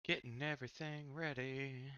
Getting everything ready.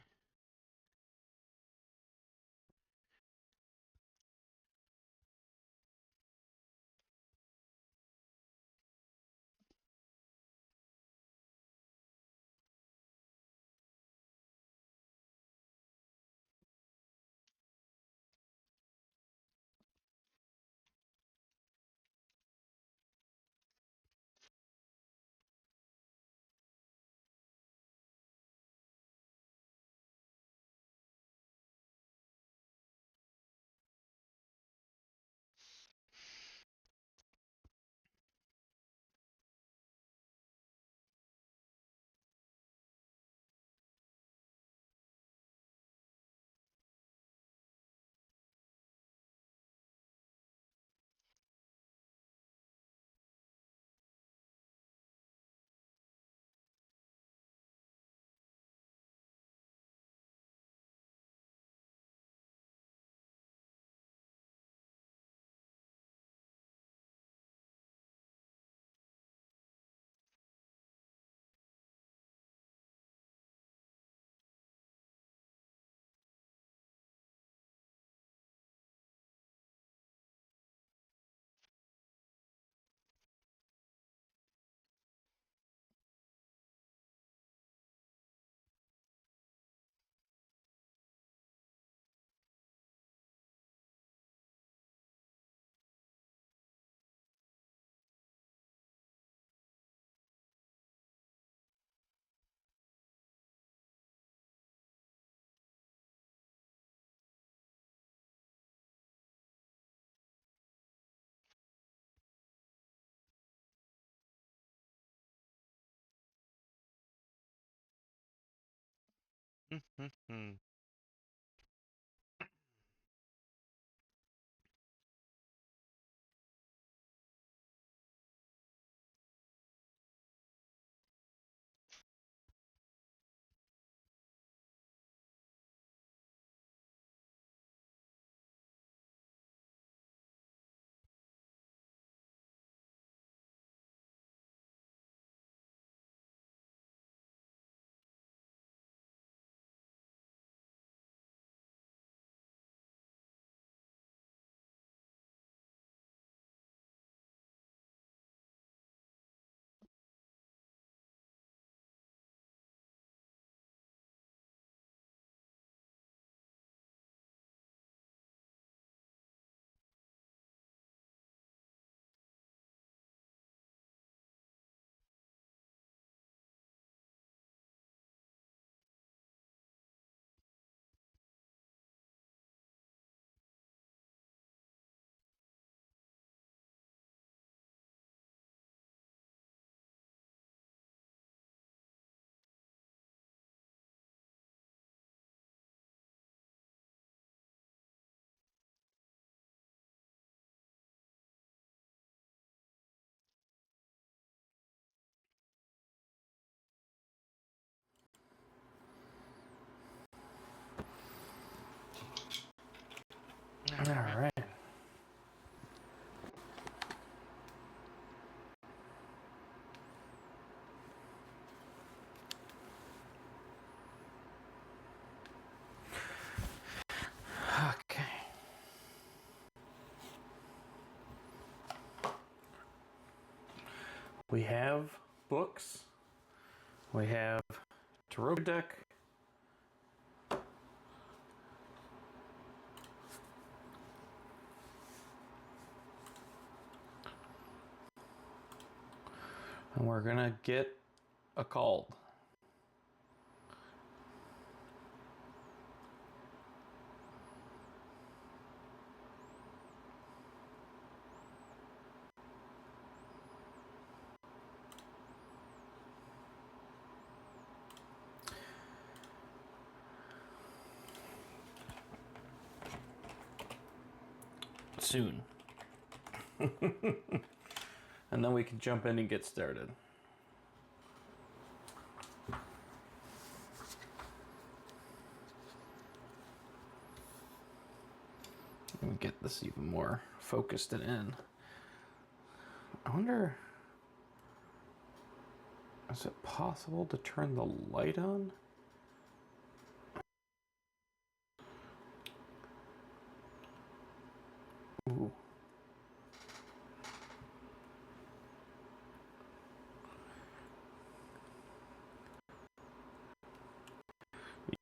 All right. Okay. We have books. We have tarot deck. And we're gonna get a called. Soon. And then we can jump in and get started. Let me get this even more focused and in. I wonder Is it possible to turn the light on? Ooh.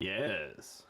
Yes.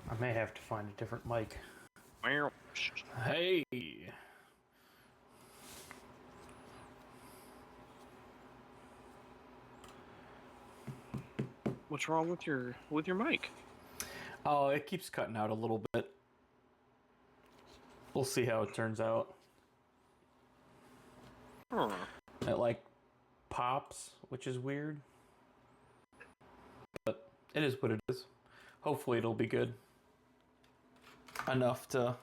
I may have to find a different mic. Hey. What's wrong with your mic? Oh, it keeps cutting out a little bit. We'll see how it turns out. Huh. It like pops, which is weird. But it is what it is. Hopefully it'll be good. Enough to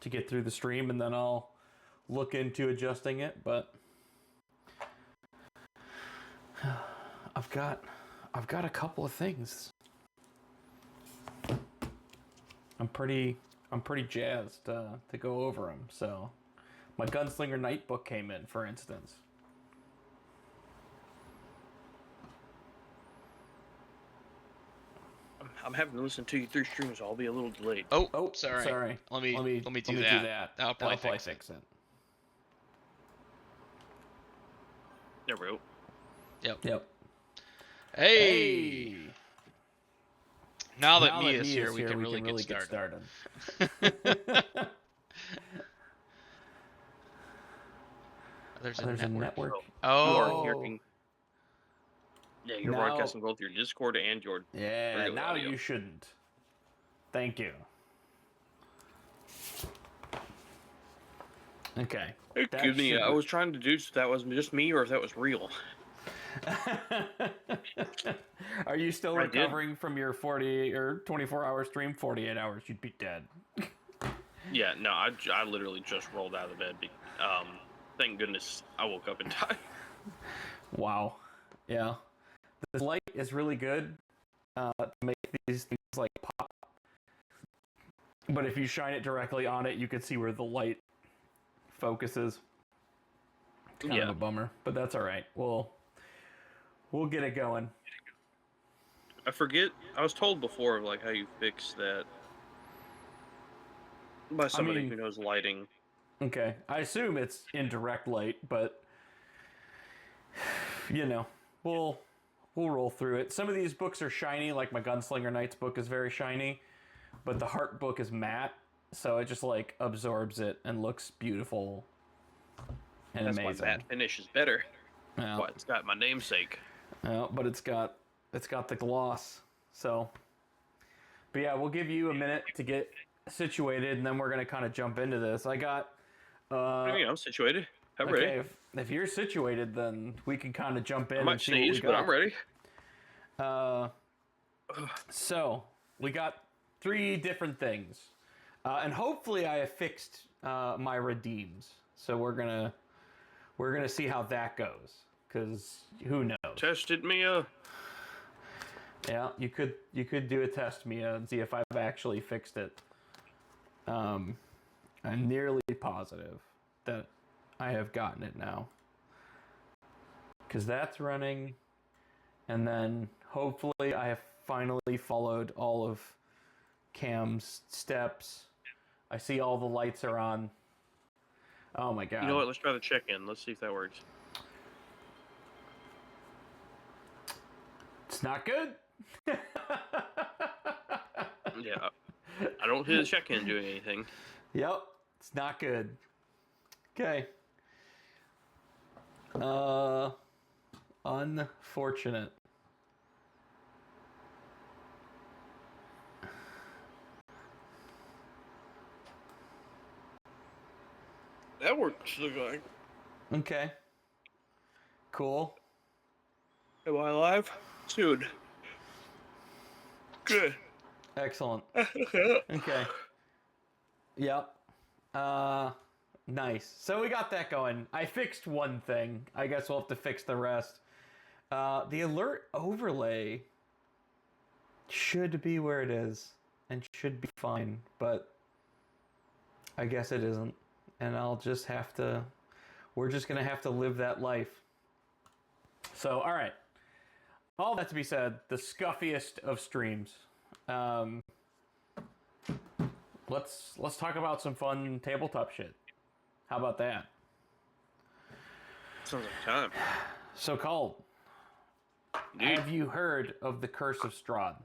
get through the stream, and then I'll look into adjusting it, but I've got a couple of things. I'm pretty jazzed to go over them. So, my Gunslinger Night book came in, for instance. I'm having to listen to you through streams, so I'll be a little delayed. Oh, sorry. Let me do that. That'll probably fix it. There we go. Yep. Hey! Now that Mia's here, we can really get started. There's a network. Oh. You're broadcasting both your Discord and your now audio. you shouldn't. Thank you. Okay. Excuse me, I was trying to do if that was just me or if that was real. Are you still recovering from your 40 or 24-hour stream? 48 hours, you'd be dead. Yeah, no, I literally just rolled out of the bed. Thank goodness I woke up in time. Wow. Yeah. This light is really good to make these things like pop. But if you shine it directly on it, you can see where the light focuses. It's kind of a bummer, but that's all right. We'll get it going. I forget. I was told before of like how you fix that by somebody who knows lighting. Okay, I assume it's indirect light, but you know, we'll roll through it. Some of these books are shiny, like my Gunslinger Knights book is very shiny, but the Heart book is matte, so it just like absorbs it and looks beautiful and That's amazing. why matte finish is better. Yeah. Well, it's got my namesake. Yeah, but it's got the gloss. So, but yeah, we'll give you a minute to get situated, and then we're gonna kind of jump into this. I got. I'm situated. I'm okay, ready. If you're situated, then we can kind of jump in. I might sneeze, but I'm ready. So we got 3 different things, and hopefully I have fixed my redeems. So we're gonna see how that goes, because who knows? Tested me. Yeah, you could do a test me and see if I've actually fixed it. I'm nearly positive that I have gotten it now, because that's running, and then hopefully I have finally followed all of Cam's steps I see all the lights are on. Oh my god. You know what? Let's try the check-in. Let's see if that works. It's not good. Yeah. I don't see the check-in doing anything. Yep. It's not good. Okay. Unfortunate. That works. Look like. Okay. Cool. Am I live? Soon. Good. Excellent. Okay. Yep. Nice. So we got that going. I fixed one thing. I guess we'll have to fix the rest. The alert overlay should be where it is and should be fine, but I guess it isn't. And I'll just have to... We're just going to have to live that life. So, alright. All that to be said, the scuffiest of streams. Let's talk about some fun tabletop shit. How about that? Sounds like time. So, Cole, have you heard of the Curse of Strahd?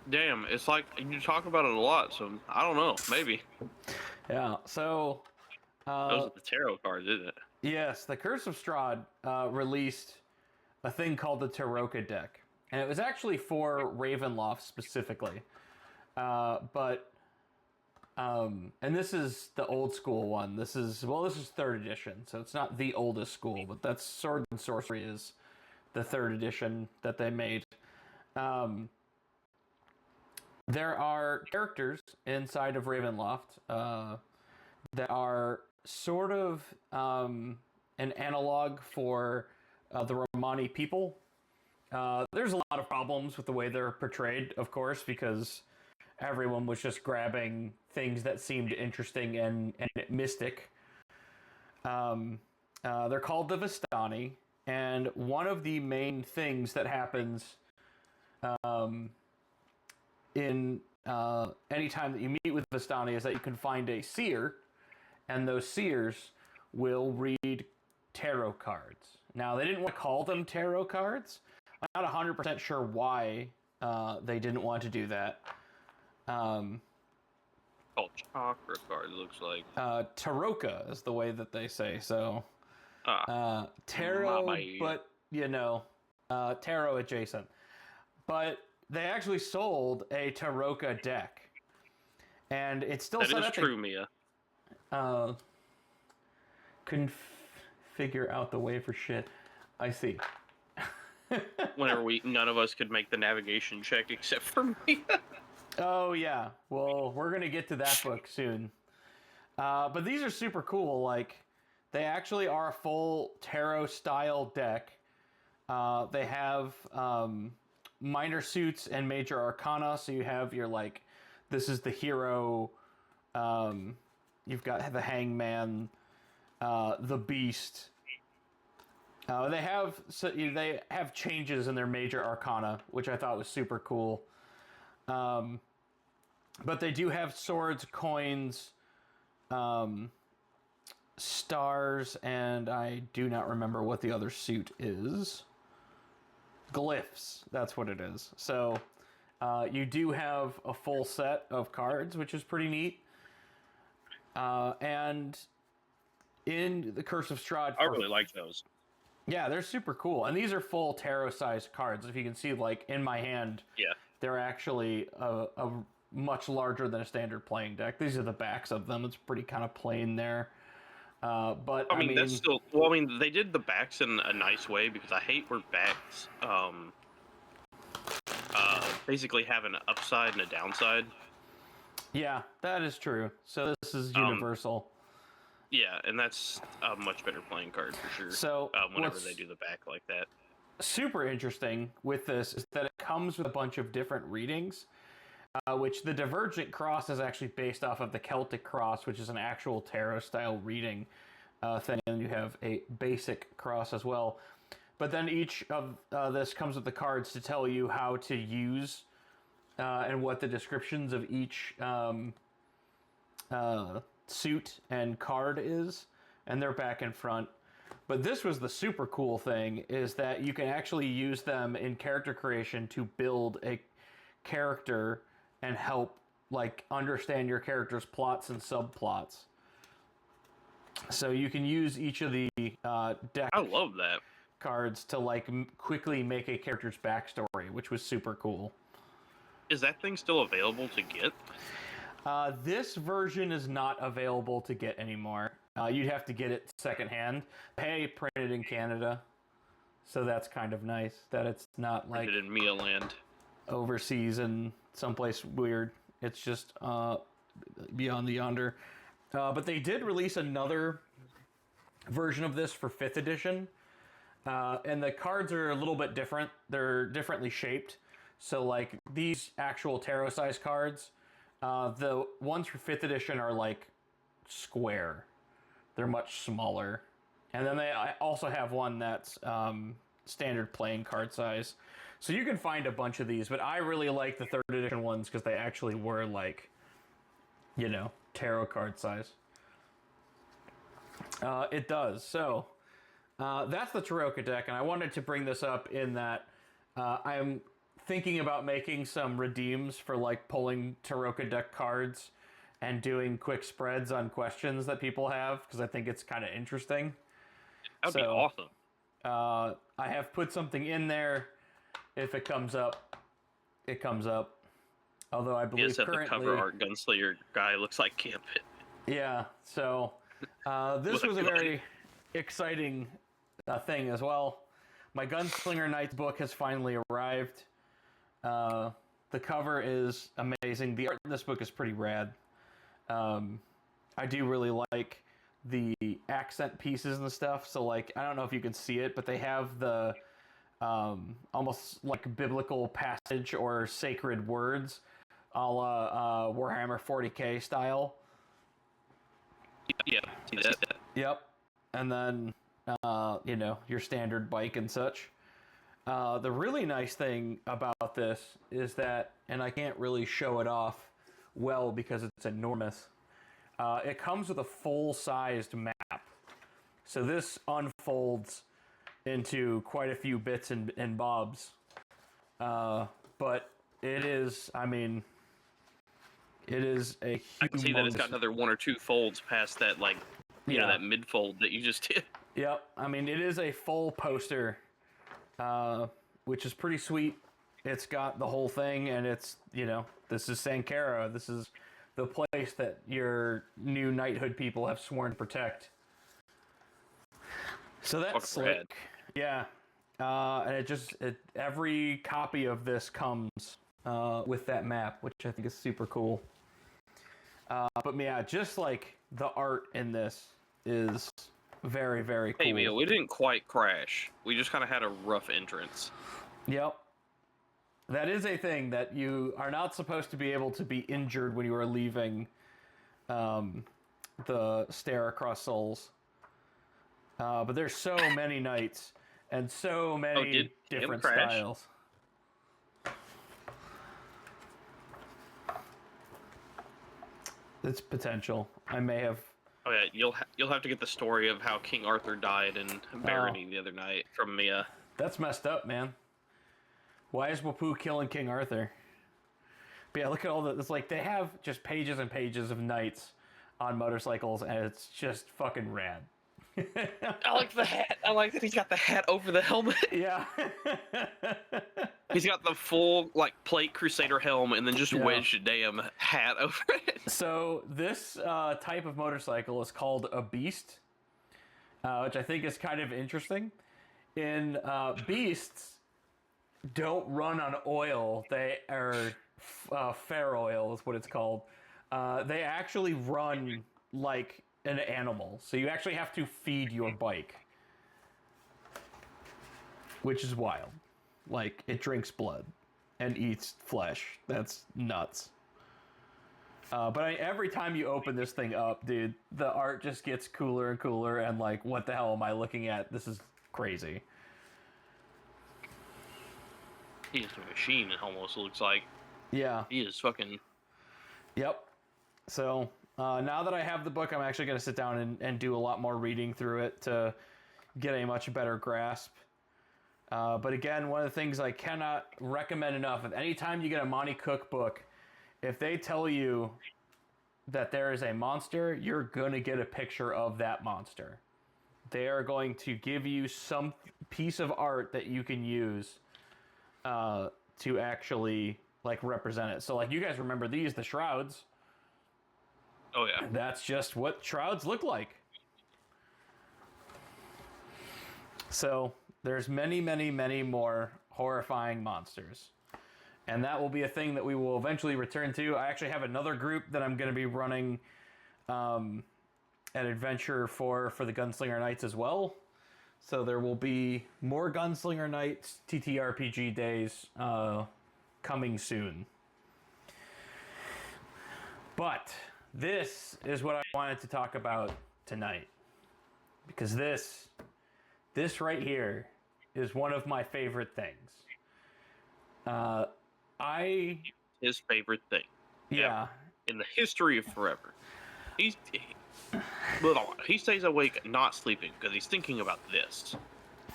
Damn, it's like you talk about it a lot, so I don't know. Maybe. Yeah, so... Those are the tarot cards, isn't it? Yes, the Curse of Strahd released a thing called the Taroka deck. And it was actually for Ravenloft specifically. And this is the old school one. This is 3rd edition, so it's not the oldest school, but that's Sword and Sorcery is the 3rd edition that they made. There are characters inside of Ravenloft that are sort of an analog for the Romani people. There's a lot of problems with the way they're portrayed, of course, because everyone was just grabbing things that seemed interesting and mystic. They're called the Vistani, and one of the main things that happens in any time that you meet with Vistani is that you can find a seer, and those seers will read tarot cards. Now, they didn't want to call them tarot cards. I'm not 100% sure why they didn't want to do that. Called chakra cards, looks like. Taroka is the way that they say, so... my tarot, bad. but, tarot adjacent. But they actually sold a Taroka deck. And it's still That set is up... true, Mia. Couldn't figure out the way for shit. I see. Whenever none of us could make the navigation check except for me. Oh, yeah. Well, we're going to get to that book soon. But these are super cool. Like, they actually are a full tarot-style deck. They have minor suits and major arcana. So you have your, like, this is the hero. You've got the hangman, the beast. They have changes in their major arcana, which I thought was super cool. But they do have swords, coins, stars, and I do not remember what the other suit is. Glyphs, that's what it is. So you do have a full set of cards, which is pretty neat. And in the Curse of Strahd... I really like those. Yeah, they're super cool. And these are full tarot-sized cards. If you can see, like, in my hand, yeah, they're actually a much larger than a standard playing deck. These are the backs of them. It's pretty kind of plain there. But I mean, that's still... Well, I mean, they did the backs in a nice way, because I hate where backs basically have an upside and a downside. Yeah, that is true. So this is universal. Yeah, and that's a much better playing card for sure. So whenever they do the back like that. Super interesting with this is that it comes with a bunch of different readings, which the Divergent Cross is actually based off of the Celtic Cross, which is an actual tarot-style reading thing, and you have a basic cross as well. But then each of this comes with the cards to tell you how to use and what the descriptions of each suit and card is, and they're back in front. But this was the super cool thing, is that you can actually use them in character creation to build a character and help like understand your character's plots and subplots. So you can use each of the deck I love that. cards to like quickly make a character's backstory, which was super cool. Is that thing still available to get? This version is not available to get anymore. You'd have to get it secondhand. Hey, printed in Canada, so that's kind of nice that it's not like Printed in Mia Land. overseas and someplace weird. It's just beyond the yonder. But they did release another version of this for 5th edition. And the cards are a little bit different. They're differently shaped. So like these actual tarot size cards, the ones for 5th edition are like square. They're much smaller. And then they also have one that's standard playing card size. So you can find a bunch of these, but I really like the 3rd edition ones because they actually were like, you know, tarot card size. It does. So that's the Taroka deck, and I wanted to bring this up in that I'm thinking about making some redeems for like pulling Taroka deck cards and doing quick spreads on questions that people have, because I think it's kind of interesting. That'd be awesome. I have put something in there. If it comes up, it comes up. Although I believe currently... the cover art Gunslinger guy looks like Gambit. Yeah, so this was a very exciting thing as well. My Gunslinger Knights book has finally arrived. The cover is amazing. The art in this book is pretty rad. I do really like the accent pieces and stuff. So, like, I don't know if you can see it, but they have the almost like biblical passage or sacred words a la Warhammer 40k style. Yeah, see that. Yep. And then, you know, your standard bike and such. The really nice thing about this is that, and I can't really show it off well because it's enormous, it comes with a full-sized map. So this unfolds into quite a few bits and bobs. But it is, I mean, it is a humongous... I can see that it's got another 1 or 2 folds past that, like, you know, that mid-fold that you just did. Yep. I mean, it is a full poster, which is pretty sweet. It's got the whole thing, and it's, you know, this is Sankara. This is the place that your new knighthood people have sworn to protect. So that's slick. Yeah. And every copy of this comes with that map, which I think is super cool. But yeah, just like the art in this is very, very cool. Hey, Mia, we didn't quite crash. We just kind of had a rough entrance. Yep. That is a thing, that you are not supposed to be able to be injured when you are leaving the Stair Across Souls. But there's so many knights and so many different styles. It's potential. I may have... Oh yeah, you'll have to get the story of how King Arthur died in Barony the other night from Mia. That's messed up, man. Why is Wapoo killing King Arthur? But yeah, look at all the... It's like they have just pages and pages of knights on motorcycles, and it's just fucking rad. I like the hat. I like that he's got the hat over the helmet. Yeah. He's got the full, like, plate Crusader helm and then just wedged a damn hat over it. So this type of motorcycle is called a beast, which I think is kind of interesting. In beasts don't run on oil. They are fair oil is what it's called. They actually run like an animal. So you actually have to feed your bike, which is wild. Like, it drinks blood and eats flesh. That's nuts. But every time you open this thing up, dude, the art just gets cooler and cooler, and like, what the hell am I looking at? This is crazy. He is a machine, it almost looks like. Yeah. He is fucking... Yep. So, Now that I have the book, I'm actually going to sit down and do a lot more reading through it to get a much better grasp. But again, one of the things I cannot recommend enough, anytime you get a Monty Cook book, if they tell you that there is a monster, you're going to get a picture of that monster. They are going to give you some piece of art that you can use to actually like represent it. So like you guys remember these, the shrouds. Oh yeah. That's just what shrouds look like. So there's many, many, many more horrifying monsters. And that will be a thing that we will eventually return to. I actually have another group that I'm going to be running an adventure for the Gunslinger Nights as well. So there will be more Gunslinger Nights TTRPG days coming soon. But this is what I wanted to talk about tonight. Because this right here is one of my favorite things. His favorite thing. Yeah. In the history of forever. He stays awake not sleeping because he's thinking about this.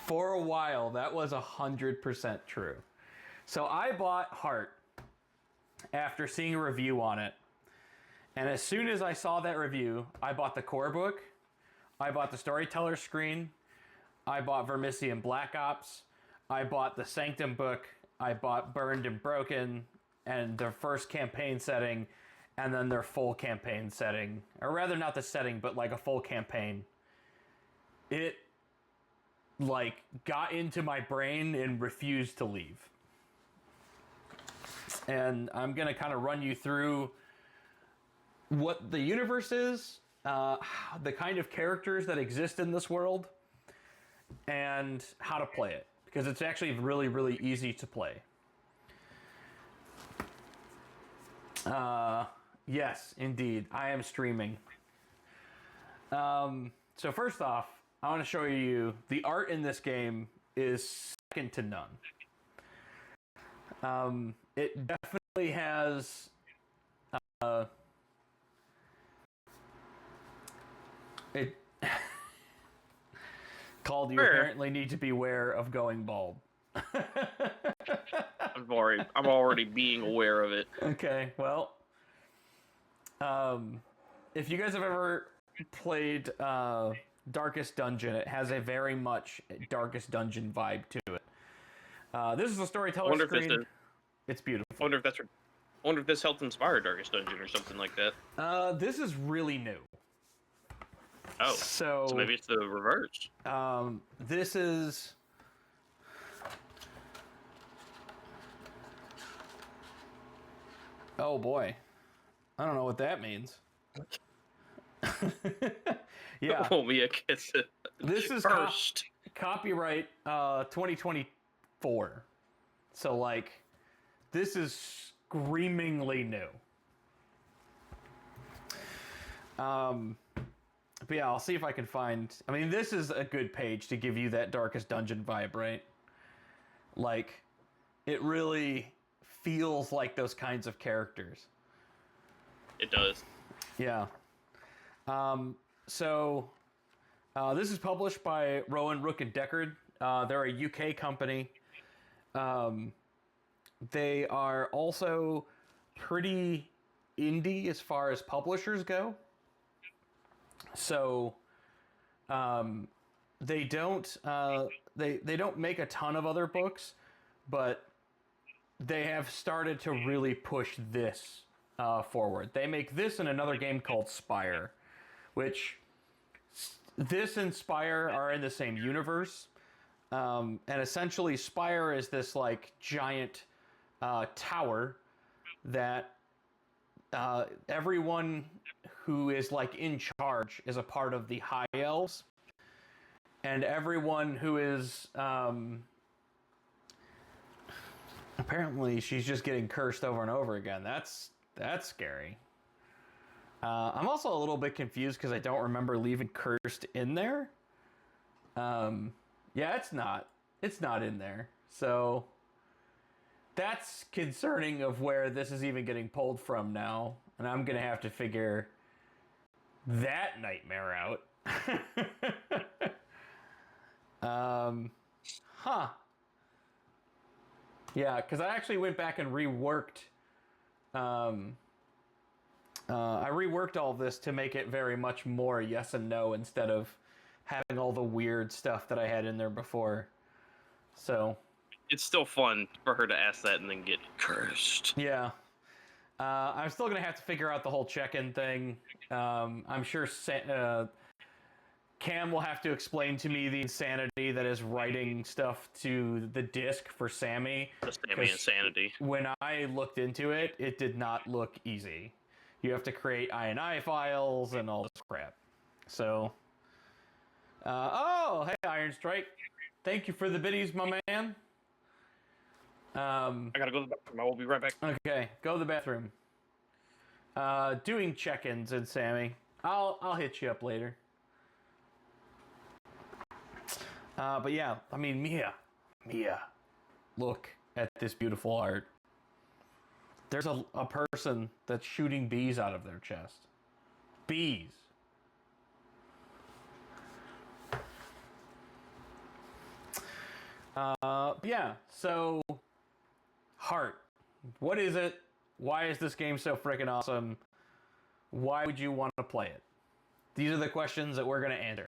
For a while, that was 100% true. So I bought Heart after seeing a review on it. And as soon as I saw that review, I bought the core book, I bought the storyteller screen, I bought Vermisian Black Ops, I bought the Sanctum book, I bought Burned and Broken, and their first campaign setting, and then their full campaign setting. Or rather, not the setting, but like a full campaign. It, like, got into my brain and refused to leave. And I'm going to kind of run you through what the universe is, the kind of characters that exist in this world, and how to play it. Because it's actually really, really easy to play. Yes, indeed. I am streaming. So first off, I want to show you the art in this game is second to none. It definitely has it called you apparently need to beware of going bald. I'm already being aware of it. Okay, well, if you guys have ever played Darkest Dungeon, it has a very much Darkest Dungeon vibe to it. This is a storyteller screen. It's beautiful. I wonder if this helped inspire Darkest Dungeon or something like that. This is really new. Oh, so maybe it's the reverse. This is. Oh boy, I don't know what that means. Yeah. Oh, Mia gets it. This is first. Copyright 2024. So like, this is screamingly new. But yeah, I'll see if I can find. I mean, this is a good page to give you that Darkest Dungeon vibe, right? Like, it really feels like those kinds of characters. It does. Yeah. So this is published by Rowan, Rook, and Decard. They're a UK company. They are also pretty indie as far as publishers go. So they don't they don't make a ton of other books, but they have started to really push this forward. They make this and another game called Spire, which this and Spire are in the same universe. And essentially Spire is this like giant tower that everyone who is like in charge is a part of the High Elves, and everyone who is apparently she's just getting cursed over and over again. That's scary. I'm also a little bit confused because I don't remember leaving cursed in there. Yeah, it's not in there. So that's concerning of where this is even getting pulled from now, and I'm gonna have to figure that nightmare out. Huh. Yeah, because I actually went back and reworked. I reworked all of this to make it very much more yes and no instead of having all the weird stuff that I had in there before. So it's still fun for her to ask that and then get cursed. yeah. I'm still going to have to figure out the whole check-in thing. I'm sure Cam will have to explain to me the insanity that is writing stuff to the disk for Sammy. The Sammy insanity. When I looked into it, it did not look easy. You have to create INI files and all this crap. So, oh, hey, Iron Strike. Thank you for the biddies, my man. I gotta go to the bathroom. I will be right back. Okay, go to the bathroom. Doing check-ins and Sammy. I'll hit you up later. But yeah, I mean, Mia, look at this beautiful art. There's a person that's shooting bees out of their chest. Bees. Yeah, so Heart. What is it? Why is this game so freaking awesome? Why would you want to play it? These are the questions that we're going to answer.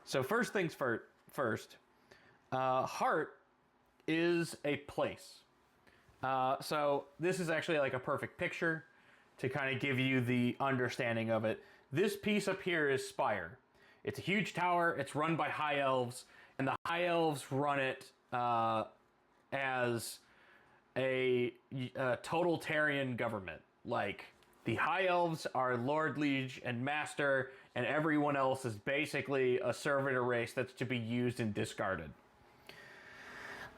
So first things first, Heart is a place. So this is actually like a perfect picture to kind of give you the understanding of it. This piece up here is Spire. It's a huge tower. It's run by High Elves, and the High Elves run it as a totalitarian government. Like, the High Elves are Lord, Liege, and Master, and everyone else is basically a servitor race that's to be used and discarded.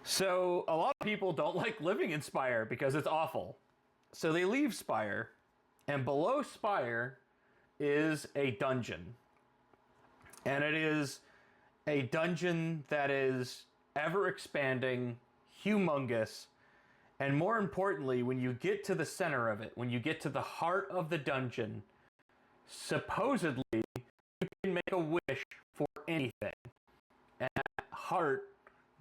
So, a lot of people don't like living in Spire because it's awful. So they leave Spire, and below Spire is a dungeon. And it is a dungeon that is ever expanding, humongous, and more importantly, when you get to the center of it, when you get to the heart of the dungeon, supposedly you can make a wish for anything. And at heart,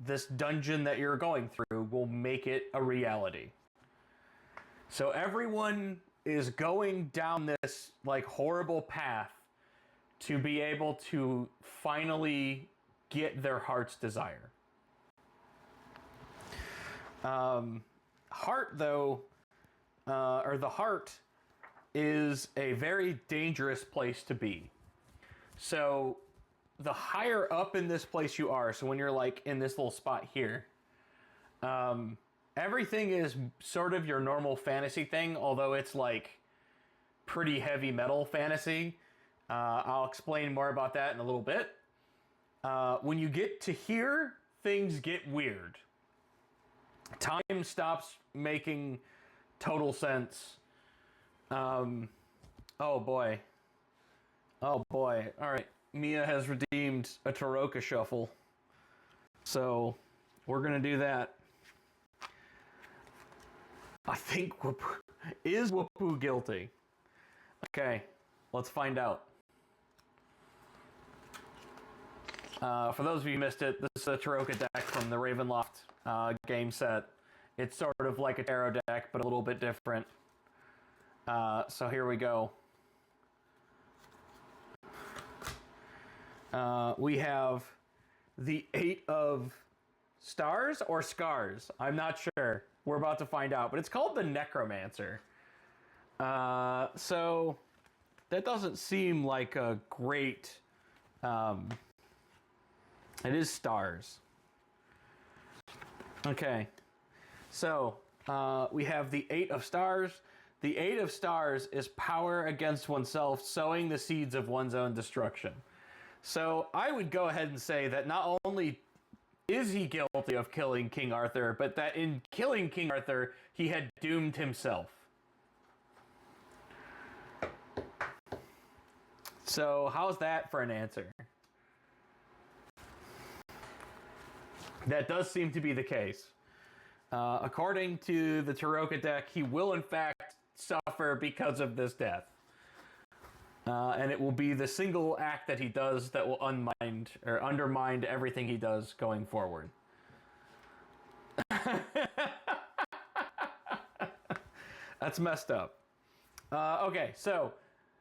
this dungeon that you're going through will make it a reality. So everyone is going down this like horrible path to be able to finally get their heart's desire. Heart, though, or the heart, is a very dangerous place to be. So the higher up in this place you are, so when you're like in this little spot here, everything is sort of your normal fantasy thing, although it's like pretty heavy metal fantasy. I'll explain more about that in a little bit. When you get to here, things get weird. Time stops making total sense. Oh boy. Oh boy. Alright. Mia has redeemed a Taroka shuffle. So, we're gonna do that. I think is Wapoo guilty? Okay, let's find out. For those of you who missed it, this is a Taroka deck from the Ravenloft game set. It's sort of like a tarot deck, but a little bit different. So here we go. We have the 8 of Stars or Scars. I'm not sure. We're about to find out. But it's called the Necromancer. So that doesn't seem like a great... it is Stars. Okay. So, we have the 8 of Stars. The 8 of Stars is power against oneself, sowing the seeds of one's own destruction. So, I would go ahead and say that not only is he guilty of killing King Arthur, but that in killing King Arthur, he had doomed himself. So, how's that for an answer? That does seem to be the case. According to the Taroka deck, he will in fact suffer because of this death. And it will be the single act that he does that will undermine everything he does going forward. That's messed up. Okay, so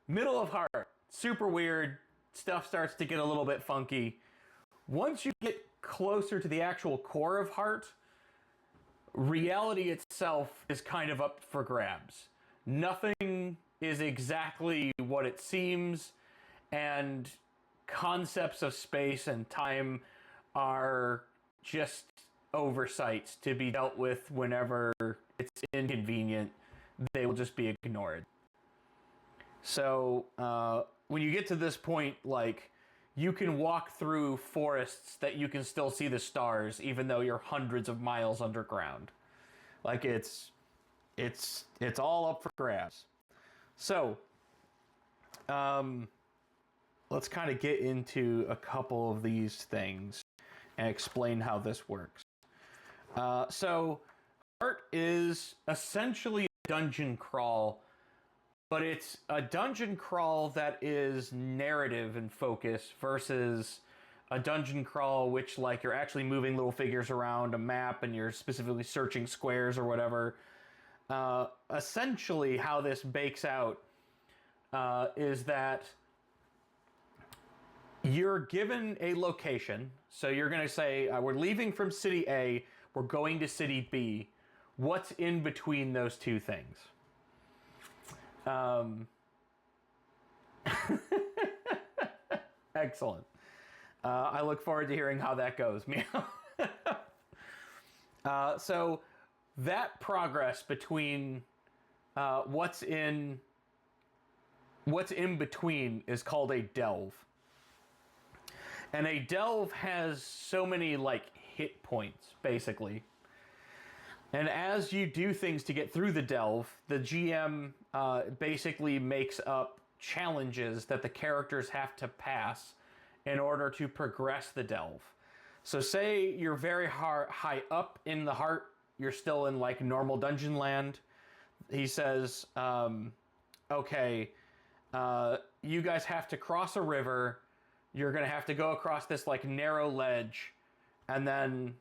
middle of heart, super weird. Stuff starts to get a little bit funky. Once you get closer to the actual core of heart, reality itself is kind of up for grabs. Nothing is exactly what it seems, and concepts of space and time are just oversights to be dealt with whenever it's inconvenient. They will just be ignored. So when you get to this point, like, you can walk through forests that you can still see the stars, even though you're hundreds of miles underground. Like, it's all up for grabs. So, let's kind of get into a couple of these things and explain how this works. So, Heart is essentially a dungeon crawl, but it's a dungeon crawl that is narrative in focus versus a dungeon crawl which, like, you're actually moving little figures around a map and you're specifically searching squares or whatever. Essentially, how this bakes out is that you're given a location. So you're going to say, we're leaving from City A, we're going to City B. What's in between those two things? Excellent. I look forward to hearing how that goes. So that progress between what's in between is called a delve. And a delve has so many, like, hit points, basically. And as you do things to get through the delve, the GM basically makes up challenges that the characters have to pass in order to progress the delve. So say you're very high up in the heart, you're still in, like, normal dungeon land. He says, okay, you guys have to cross a river. You're going to have to go across this, like, narrow ledge. And then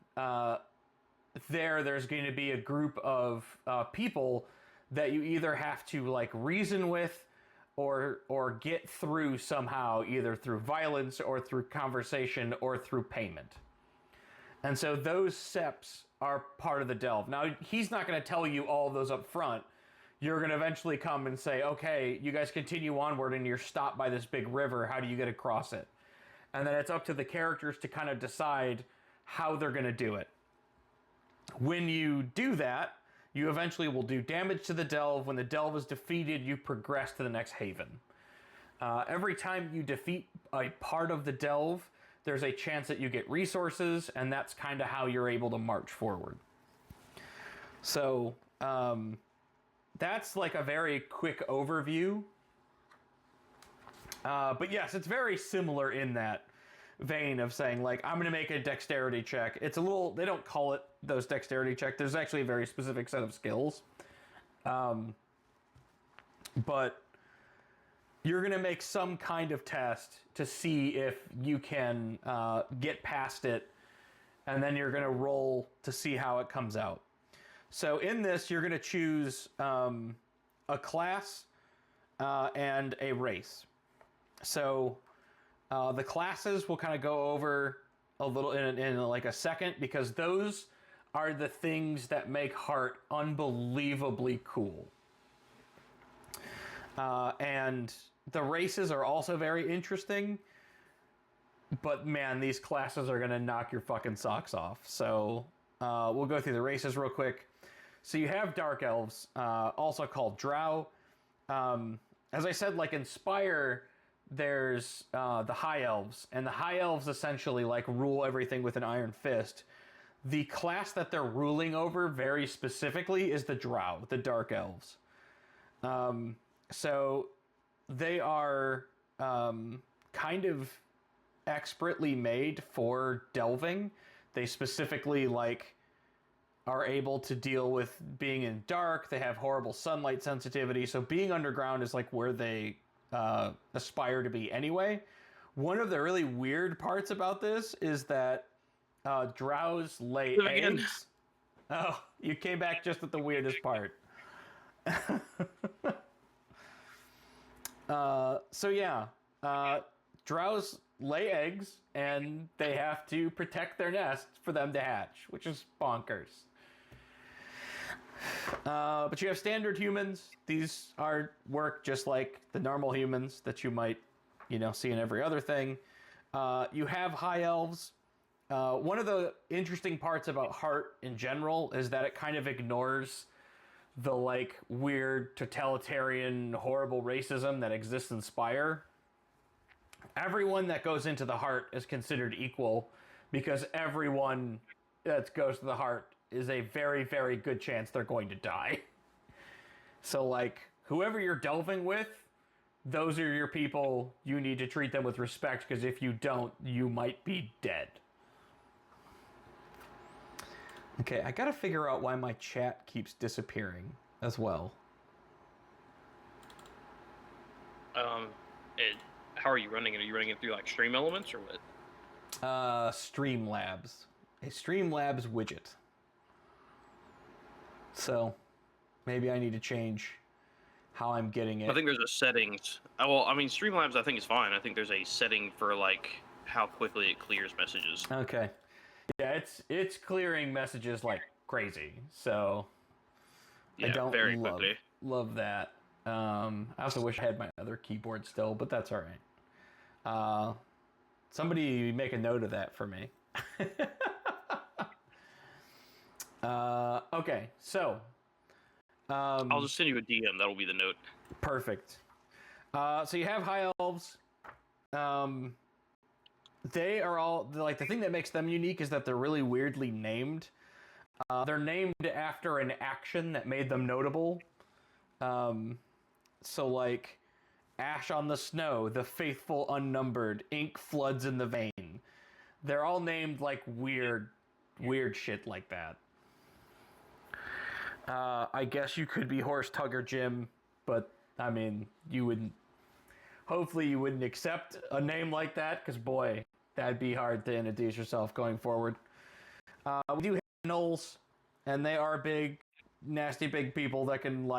there's going to be a group of people that you either have to, like, reason with or get through somehow, either through violence or through conversation or through payment. And so those steps are part of the delve. Now, he's not going to tell you all of those up front. You're going to eventually come and say, okay, you guys continue onward and you're stopped by this big river. How do you get across it? And then it's up to the characters to kind of decide how they're going to do it. When you do that, you eventually will do damage to the delve. When the delve is defeated, you progress to the next haven. Every time you defeat a part of the delve, there's a chance that you get resources, and that's kind of how you're able to march forward. So, that's like a very quick overview. But yes, it's very similar in that vein of saying, like, I'm going to make a dexterity check. It's a little, they don't call it those dexterity checks. There's actually a very specific set of skills. But you're going to make some kind of test to see if you can get past it, and then you're going to roll to see how it comes out. So in this, you're going to choose a class and a race. So the classes we'll kind of go over a little in like a second, because those are the things that make Heart unbelievably cool. And the races are also very interesting, but man, these classes are going to knock your fucking socks off. So we'll go through the races real quick. So you have Dark Elves, also called Drow. As I said, like in Spire, there's the High Elves, and the High Elves essentially like rule everything with an iron fist. The class that they're ruling over very specifically is the Drow, the Dark Elves. So they are kind of expertly made for delving. They specifically like are able to deal with being in dark. They have horrible sunlight sensitivity, so being underground is like where they aspire to be anyway. One of the really weird parts about this is that drows lay eggs. Oh, you came back just at the weirdest part. So yeah, drows lay eggs, and they have to protect their nests for them to hatch, which is bonkers. But you have standard humans. These work just like the normal humans that you might, see in every other thing. You have high elves. One of the interesting parts about Heart in general is that it kind of ignores the weird totalitarian horrible racism that exists in Spire. Everyone that goes into the Heart is considered equal because everyone that goes to the Heart is a very, very good chance they're going to die. So whoever you're delving with, those are your people. You need to treat them with respect, because if you don't, you might be dead. Okay, I gotta figure out why my chat keeps disappearing as well. How are you running it? Are you running it through Stream Elements or what? Streamlabs. A Streamlabs widget. So, maybe I need to change how I'm getting it. I think there's a settings. Well, I mean, Streamlabs I think is fine. I think there's a setting for how quickly it clears messages. Okay. Yeah, it's clearing messages like crazy. So yeah, I don't very quickly. Love that. I also wish I had my other keyboard still, but that's all right. Somebody make a note of that for me. Okay, so I'll just send you a DM. That'll be the note. Perfect. So you have high elves. They are all the thing that makes them unique is that they're really weirdly named. They're named after an action that made them notable. So ash on the snow, the faithful unnumbered, ink floods in the vein. They're all named weird shit like that. I guess you could be Horse Tugger Jim, but I mean, hopefully you wouldn't accept a name like that, because boy, that'd be hard to introduce yourself going forward. We do have gnolls, and they are big, nasty big people that can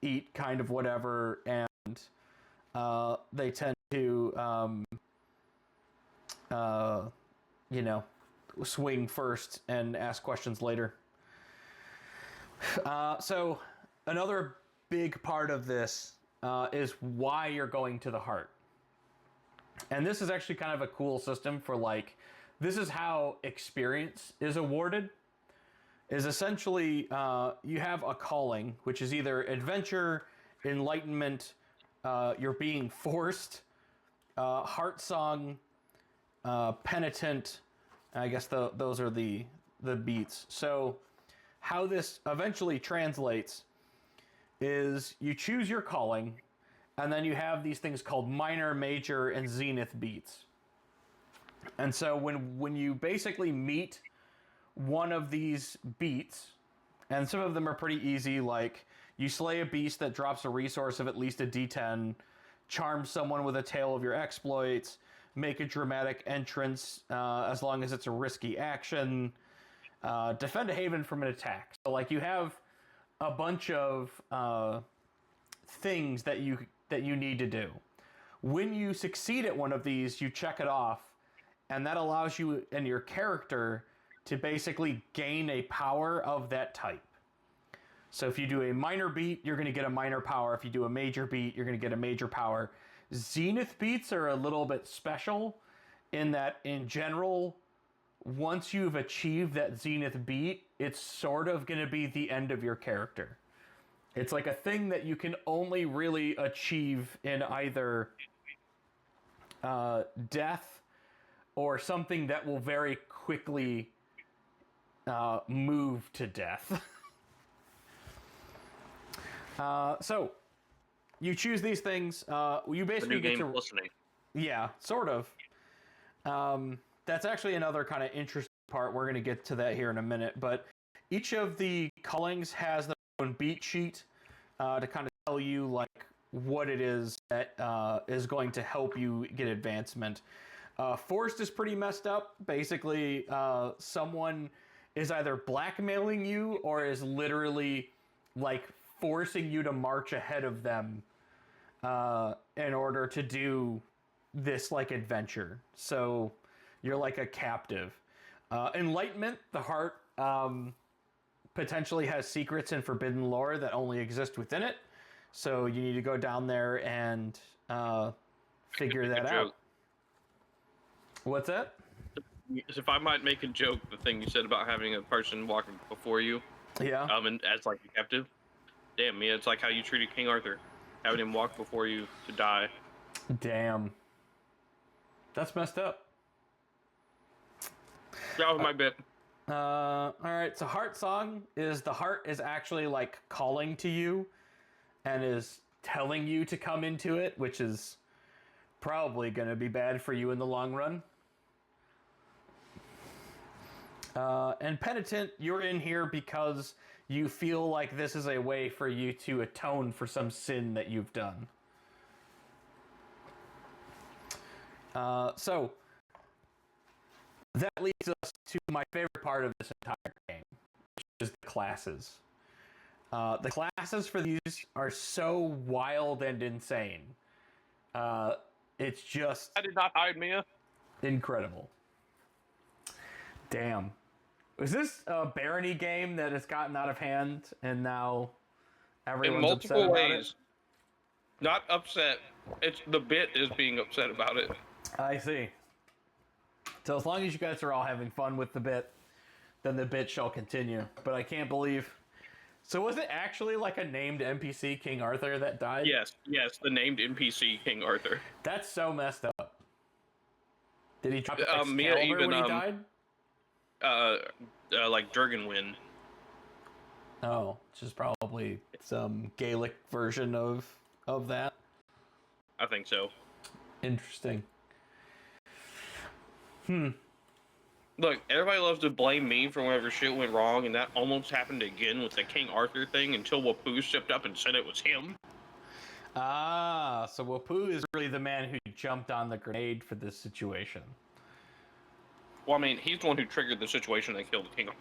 eat kind of whatever, and they tend to swing first and ask questions later. So another big part of this is why you're going to the Heart. And this is actually kind of a cool system for this is how experience is awarded. Is essentially you have a calling, which is either adventure, enlightenment, you're being forced, heart song, penitent. I guess those are the beats. So how this eventually translates is you choose your calling, and then you have these things called minor, major, and zenith beats. And so when you basically meet one of these beats, and some of them are pretty easy, you slay a beast that drops a resource of at least a d10, charm someone with a tale of your exploits, make a dramatic entrance as long as it's a risky action, defend a haven from an attack. So you have a bunch of things that you need to do. When you succeed at one of these, you check it off, and that allows you and your character to basically gain a power of that type. So if you do a minor beat, you're going to get a minor power. If you do a major beat, you're going to get a major power. Zenith beats are a little bit special in that, in general, once you've achieved that Zenith beat, it's sort of going to be the end of your character. It's a thing that you can only really achieve in either death or something that will very quickly move to death. So you choose these things. You basically get to listening. Yeah, sort of. That's actually another kind of interesting part. We're going to get to that here in a minute. But each of the callings has their own beat sheet to kind of tell you what it is that is going to help you get advancement. Forced is pretty messed up. Basically, someone is either blackmailing you or is literally like forcing you to march ahead of them in order to do this like adventure. So you're like a captive. Enlightenment, the heart, potentially has secrets and forbidden lore that only exist within it. So you need to go down there and figure that out. What's that? If I might make a joke, the thing you said about having a person walking before you, Yeah. and as like a captive, damn, Mia, it's like how you treated King Arthur, having him walk before you to die. Damn. That's messed up. That was my bit. All right. So heart song is the heart is actually like calling to you, and is telling you to come into it, which is probably going to be bad for you in the long run. And penitent, you're in here because you feel like this is a way for you to atone for some sin that you've done. So that leads us to my favorite part of this entire game, which is the classes. The classes for these are so wild and insane. It's just... I did not hide, Mia. incredible. Damn. Was this a barony game that has gotten out of hand and now everyone's upset about it? In multiple ways. Not upset. It's the bit is being upset about it. I see. So as long as you guys are all having fun with the bit, then the bit shall continue. But I can't believe... So was it actually like a named NPC, King Arthur, that died? Yes, the named NPC King Arthur. That's so messed up. Did he drop Mia Excalibur even, when he died? Like Dragonwind. Oh, which is probably some Gaelic version of that. I think so. Interesting. Look, everybody loves to blame me for whenever shit went wrong, and that almost happened again with the King Arthur thing until Wapoo stepped up and said it was him. Ah, so Wapoo is really the man who jumped on the grenade for this situation. Well, I mean, he's the one who triggered the situation that killed the King Arthur.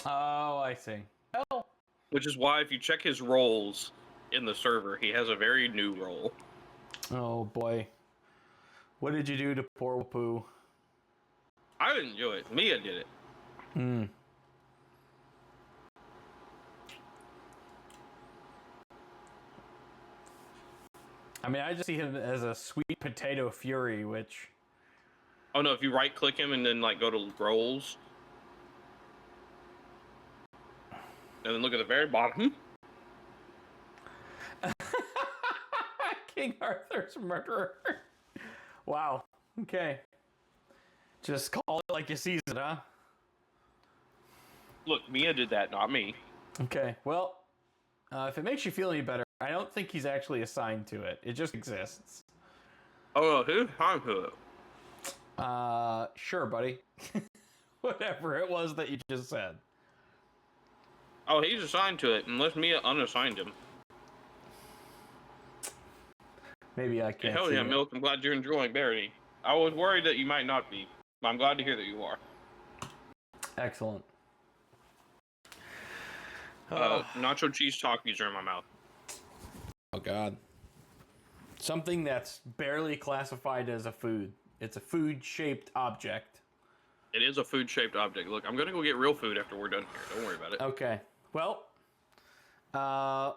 Oh, I see. Oh. Which is why, if you check his roles in the server, he has a very new role. Oh, boy. What did you do to poor Wapoo? I didn't do it. Mia did it. I mean, I just see him as a sweet potato fury, which... Oh, no, if you right-click him and then, like, go to roles... and then look at the very bottom... King Arthur's murderer. Wow. Okay. Just call it like you sees it, huh? Look, Mia did that, not me. Okay. Well, if it makes you feel any better, I don't think he's actually assigned to it. It just exists. Oh, who? I'm who? Sure, buddy. Whatever it was that you just said. Oh, he's assigned to it, unless Mia unassigned him. Maybe I can't. Hell yeah, Milk, I'm glad you're enjoying Barony. I was worried that you might not be, but I'm glad to hear that you are. Excellent. Nacho cheese Takis are in my mouth. Oh, God. Something that's barely classified as a food. It's a food-shaped object. It is a food-shaped object. Look, I'm going to go get real food after we're done here. Don't worry about it. Okay. Well,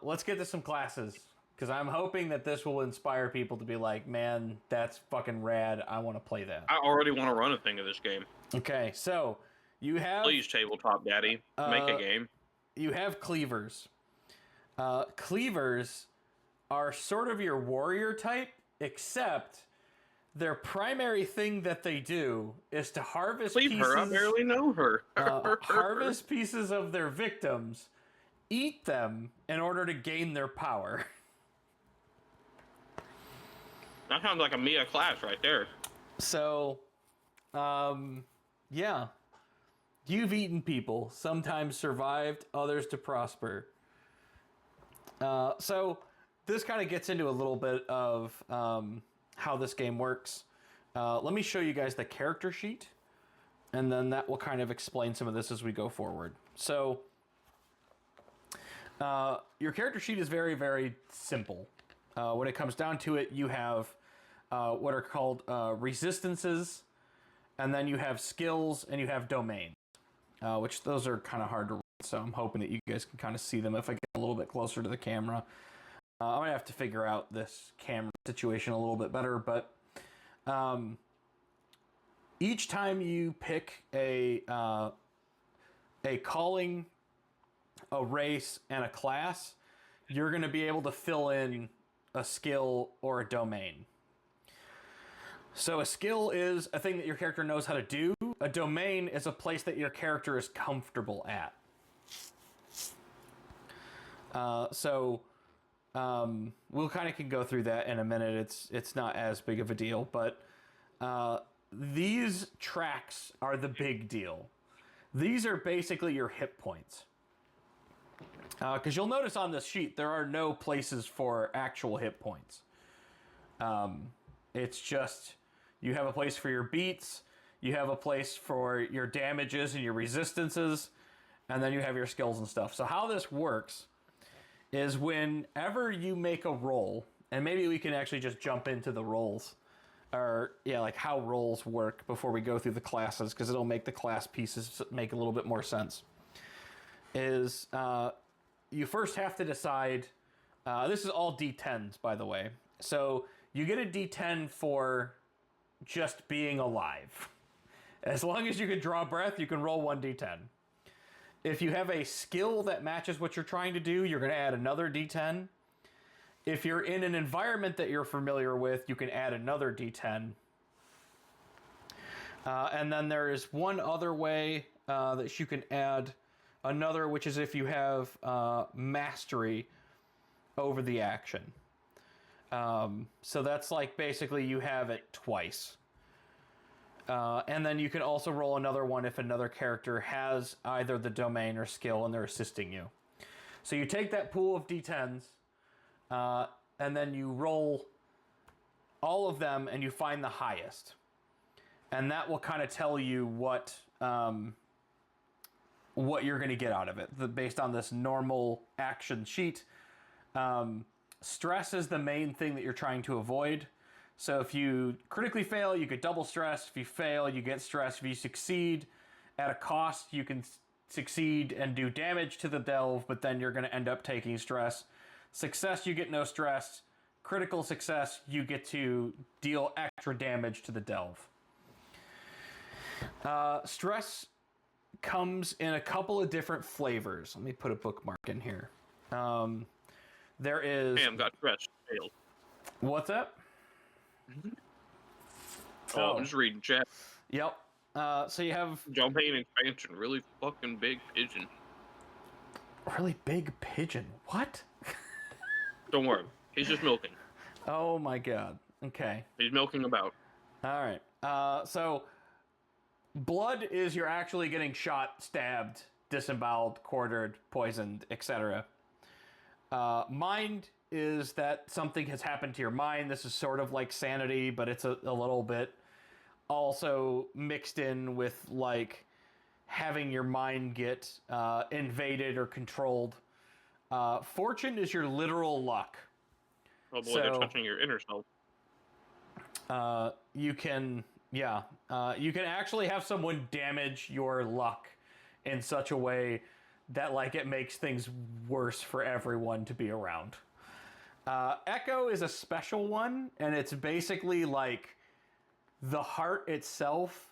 let's get to some classes. Because I'm hoping that this will inspire people to be like, man, that's fucking rad. I want to play that. I already want to run a thing of this game. Okay, so you have... Please, Tabletop Daddy, make a game. You have cleavers. Cleavers are sort of your warrior type, except their primary thing that they do is to harvest Leave pieces... her, I barely know her. Harvest pieces of their victims, eat them in order to gain their power. That sounds like a Mia class right there. So, yeah. You've eaten people, sometimes survived, others to prosper. So, this kind of gets into a little bit of how this game works. Let me show you guys the character sheet, and then that will kind of explain some of this as we go forward. So, your character sheet is very, very simple. When it comes down to it, you have what are called resistances, and then you have skills, and you have domains, which those are kind of hard to read, so I'm hoping that you guys can kind of see them if I get a little bit closer to the camera. I'm going to have to figure out this camera situation a little bit better, but each time you pick a calling, a race, and a class, you're going to be able to fill in a skill or a domain. So a skill is a thing that your character knows how to do. A domain is a place that your character is comfortable at. We'll kind of can go through that in a minute. It's not as big of a deal, but these tracks are the big deal. These are basically your hit points. Because you'll notice on this sheet, there are no places for actual hit points. It's just, you have a place for your beats, you have a place for your damages and your resistances, and then you have your skills and stuff. So how this works is whenever you make a roll, and maybe we can actually just jump into the rolls, or like how rolls work before we go through the classes, because it'll make the class pieces make a little bit more sense. Is you first have to decide, this is all D10s, by the way. So you get a D10 for just being alive. As long as you can draw breath, you can roll one D10. If you have a skill that matches what you're trying to do, you're going to add another D10. If you're in an environment that you're familiar with, you can add another D10. And then there is one other way that you can add another, which is if you have mastery over the action. So that's like basically you have it twice. And then you can also roll another one if another character has either the domain or skill and they're assisting you. So you take that pool of D10s, and then you roll all of them and you find the highest. And that will kind of tell you what you're going to get out of it based on this normal action sheet. Stress is the main thing that you're trying to avoid. So if you critically fail, you get double stress. If you fail, you get stress. If you succeed at a cost, you can succeed and do damage to the delve, but then you're going to end up taking stress. Success, you get no stress. Critical success, you get to deal extra damage to the delve. Stress comes in a couple of different flavors. Let me put a bookmark in here. There is... Damn, got stressed. Failed. What's up? Oh, I'm just reading chat. Yep. So you have... John Payne expansion. Really fucking big pigeon. Really big pigeon? What? Don't worry. He's just milking. Oh my god. Okay. He's milking about. Alright. So... blood is you're actually getting shot, stabbed, disemboweled, quartered, poisoned, etc. Mind is that something has happened to your mind. This is sort of like sanity, but it's a little bit also mixed in with like having your mind get invaded or controlled. Fortune is your literal luck. Oh boy, they're touching your inner self. You can actually have someone damage your luck in such a way that like it makes things worse for everyone to be around. Echo is a special one, and it's basically like the heart itself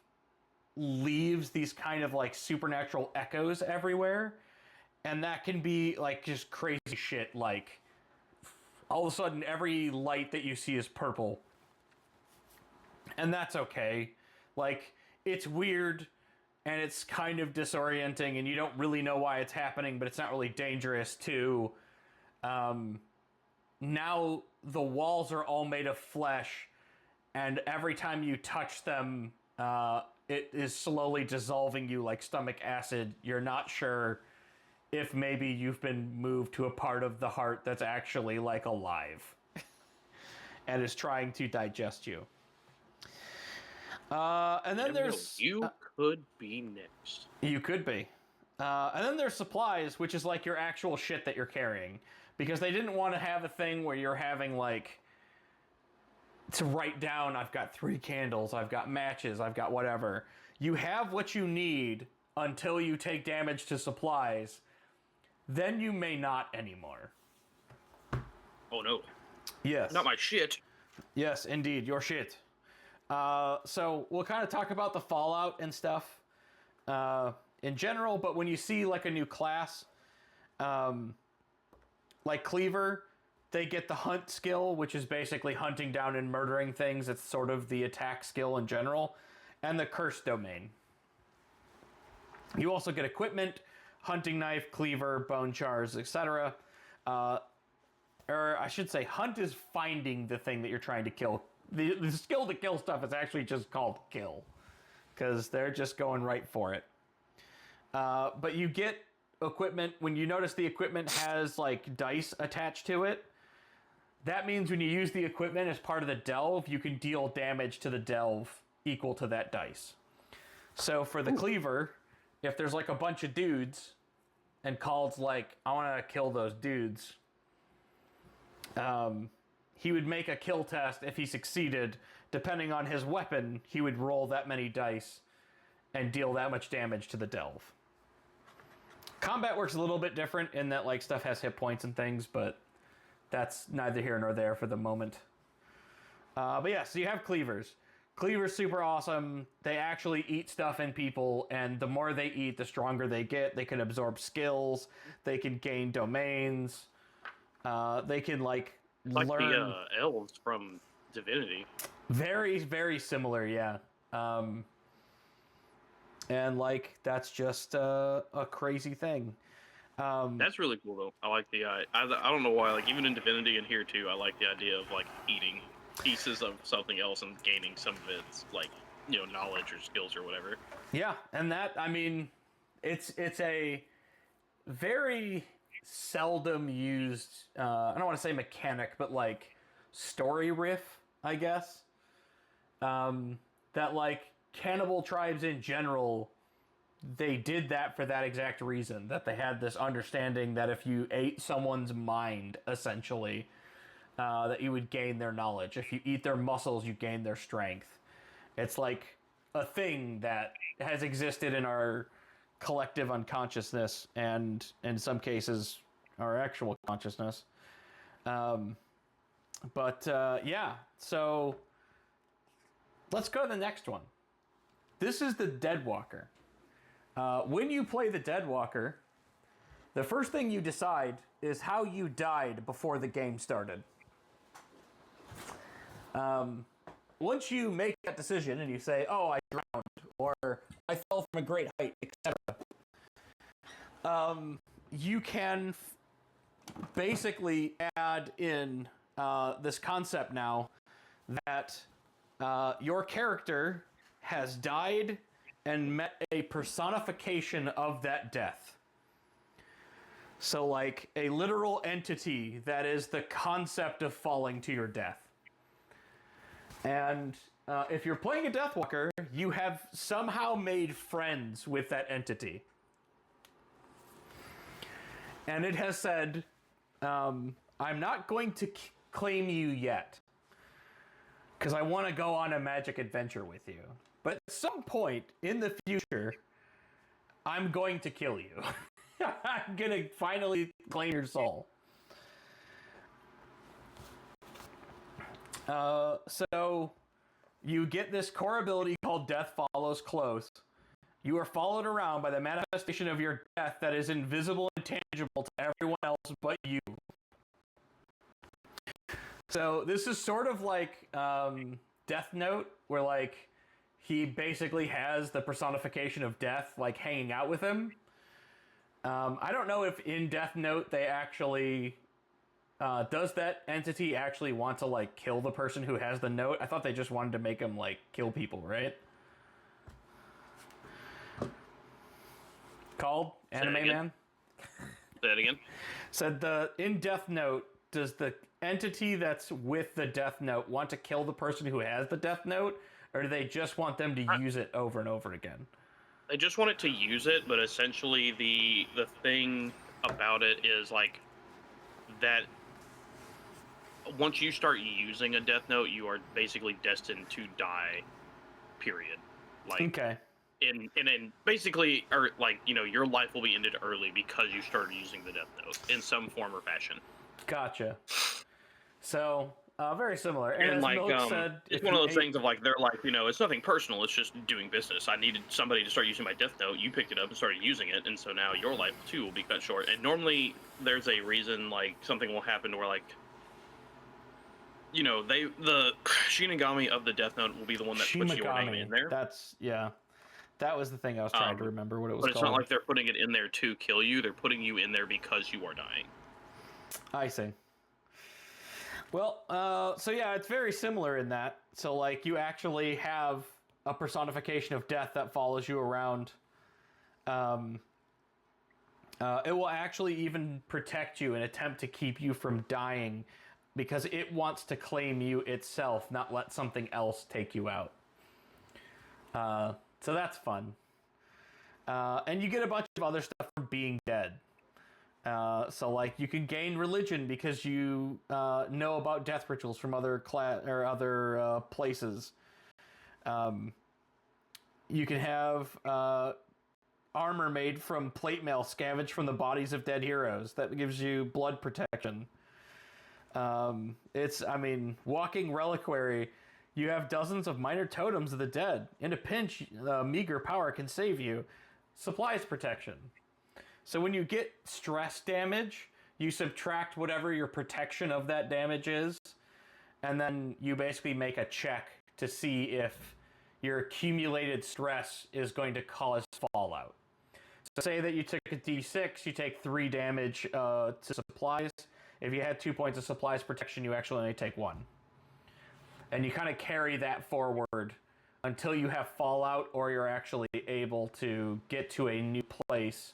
leaves these kind of like supernatural echoes everywhere, and that can be like just crazy shit. Like all of a sudden every light that you see is purple, and that's okay. Like it's weird and it's kind of disorienting and you don't really know why it's happening, but it's not really dangerous too. Now the walls are all made of flesh, and every time you touch them, it is slowly dissolving you like stomach acid. You're not sure if maybe you've been moved to a part of the heart that's actually like alive and is trying to digest you. And then there's... You could be next. You could be. And then there's supplies, which is like your actual shit that you're carrying. Because they didn't want to have a thing where you're having like... to write down, I've got 3 candles, I've got matches, I've got whatever. You have what you need until you take damage to supplies. Then you may not anymore. Oh no. Yes. Not my shit. Yes, indeed, your shit. So we'll kind of talk about the fallout and stuff in general, but when you see like a new class, like Cleaver, they get the hunt skill, which is basically hunting down and murdering things. It's sort of the attack skill in general, and the curse domain. You also get equipment, hunting knife, cleaver, bone chars, etc. Or I should say, hunt is finding the thing that you're trying to kill. The skill to kill stuff is actually just called kill, because they're just going right for it. But you get equipment. When you notice the equipment has like dice attached to it, that means when you use the equipment as part of the delve, you can deal damage to the delve equal to that dice. So for the cleaver, if there's like a bunch of dudes and Cald's like, I want to kill those dudes, he would make a kill test. If he succeeded, depending on his weapon, he would roll that many dice and deal that much damage to the delve. Combat works a little bit different in that like stuff has hit points and things, but that's neither here nor there for the moment. But yeah, so you have cleavers. Cleaver's super awesome. They actually eat stuff in people, and the more they eat, the stronger they get. They can absorb skills. They can gain domains. They can like learn. The elves from Divinity. Very, very similar, yeah. And like that's just a crazy thing. That's really cool though. I like the I don't know why, like even in Divinity and here too, I like the idea of like eating pieces of something else and gaining some of its like, you know, knowledge or skills or whatever. Yeah, and that, I mean, it's a very seldom used, I don't want to say mechanic, but like story riff, I guess. That like cannibal tribes in general, they did that for that exact reason, that they had this understanding that if you ate someone's mind, essentially, that you would gain their knowledge. If you eat their muscles, you gain their strength. It's like a thing that has existed in our collective unconsciousness and in some cases our actual consciousness. Yeah, so let's go to the next one. This is the Deadwalker. When you play the Deadwalker, the first thing you decide is how you died before the game started. Once you make that decision and you say, oh, I drowned, or I fell from a great height, etc., you can basically add in this concept now that your character has died and met a personification of that death. So like a literal entity that is the concept of falling to your death. And if you're playing a Deathwalker, you have somehow made friends with that entity. And it has said, I'm not going to claim you yet, because I want to go on a magic adventure with you. But at some point in the future, I'm going to kill you. I'm going to finally claim your soul. So you get this core ability called Death Follows Close. You are followed around by the manifestation of your death that is invisible and tangible to everyone else but you. So this is sort of like Death Note, where like he basically has the personification of death like hanging out with him. I don't know if in Death Note they actually does that entity actually want to like kill the person who has the note? I thought they just wanted to make him like kill people, right? Called Anime Man? Say it again. Said in Death Note, does the entity that's with the Death Note want to kill the person who has the Death Note, or do they just want them to use it over and over again? They just want it to use it, but essentially the thing about it is like that once you start using a Death Note, you are basically destined to die. Period. Like okay. And basically, or like, you know, your life will be ended early because you started using the Death Note in some form or fashion. Gotcha. So, very similar. And like, said, it's one of those things of like, they're like, you know, it's nothing personal. It's just doing business. I needed somebody to start using my Death Note. You picked it up and started using it, and so now your life too will be cut short. And normally, there's a reason, like something will happen where like, you know, the Shinigami of the Death Note will be the one that puts your name in there. That's That was the thing I was trying to remember what it was called. But it's called. not like they're putting it in there to kill you. They're putting you in there because you are dying. I see. Well, so yeah, it's very similar in that. So like you actually have a personification of death that follows you around. It will actually even protect you and attempt to keep you from dying because it wants to claim you itself, not let something else take you out. So that's fun. And you get a bunch of other stuff from being dead. So like you can gain religion because you know about death rituals from other places. You can have armor made from plate mail scavenged from the bodies of dead heroes that gives you blood protection. Walking reliquary. You have dozens of minor totems of the dead. In a pinch, meager power can save you. Supplies protection. So when you get stress damage, you subtract whatever your protection of that damage is, and then you basically make a check to see if your accumulated stress is going to cause fallout. So say that you took a d6, you take 3 damage to supplies. If you had 2 points of supplies protection, you actually only take 1. And you kind of carry that forward until you have fallout or you're actually able to get to a new place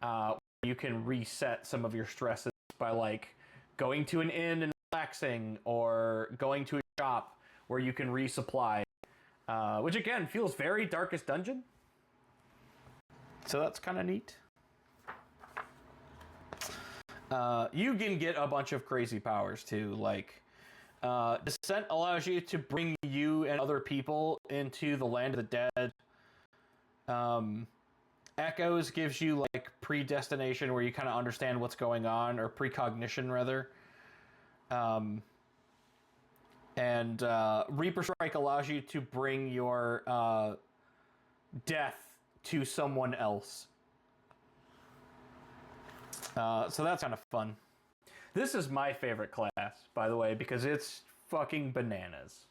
where you can reset some of your stresses by like going to an inn and relaxing or going to a shop where you can resupply, which again feels very Darkest Dungeon. So that's kind of neat. You can get a bunch of crazy powers too, like Descent allows you to bring you and other people into the land of the dead. Echoes gives you like predestination where you kind of understand what's going on, or precognition rather. And Reaper Strike allows you to bring your death to someone else. So that's kind of fun. This is my favorite class, by the way, because it's fucking bananas.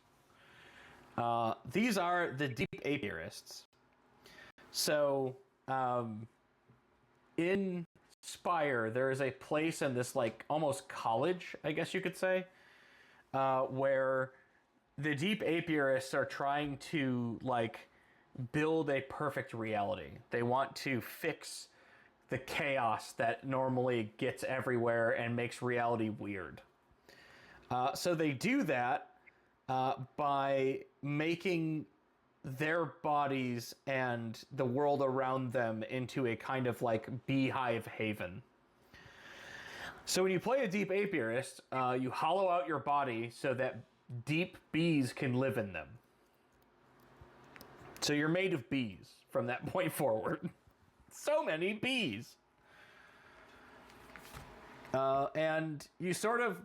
These are the Deep Apiarists. So, in Spire, there is a place in this, like, almost college, I guess you could say, where the Deep Apiarists are trying to, like, build a perfect reality. They want to fix the chaos that normally gets everywhere and makes reality weird. So they do that by making their bodies and the world around them into a kind of like beehive haven. So when you play a Deep Apiarist, you hollow out your body so that deep bees can live in them. So you're made of bees from that point forward. So many bees. And you sort of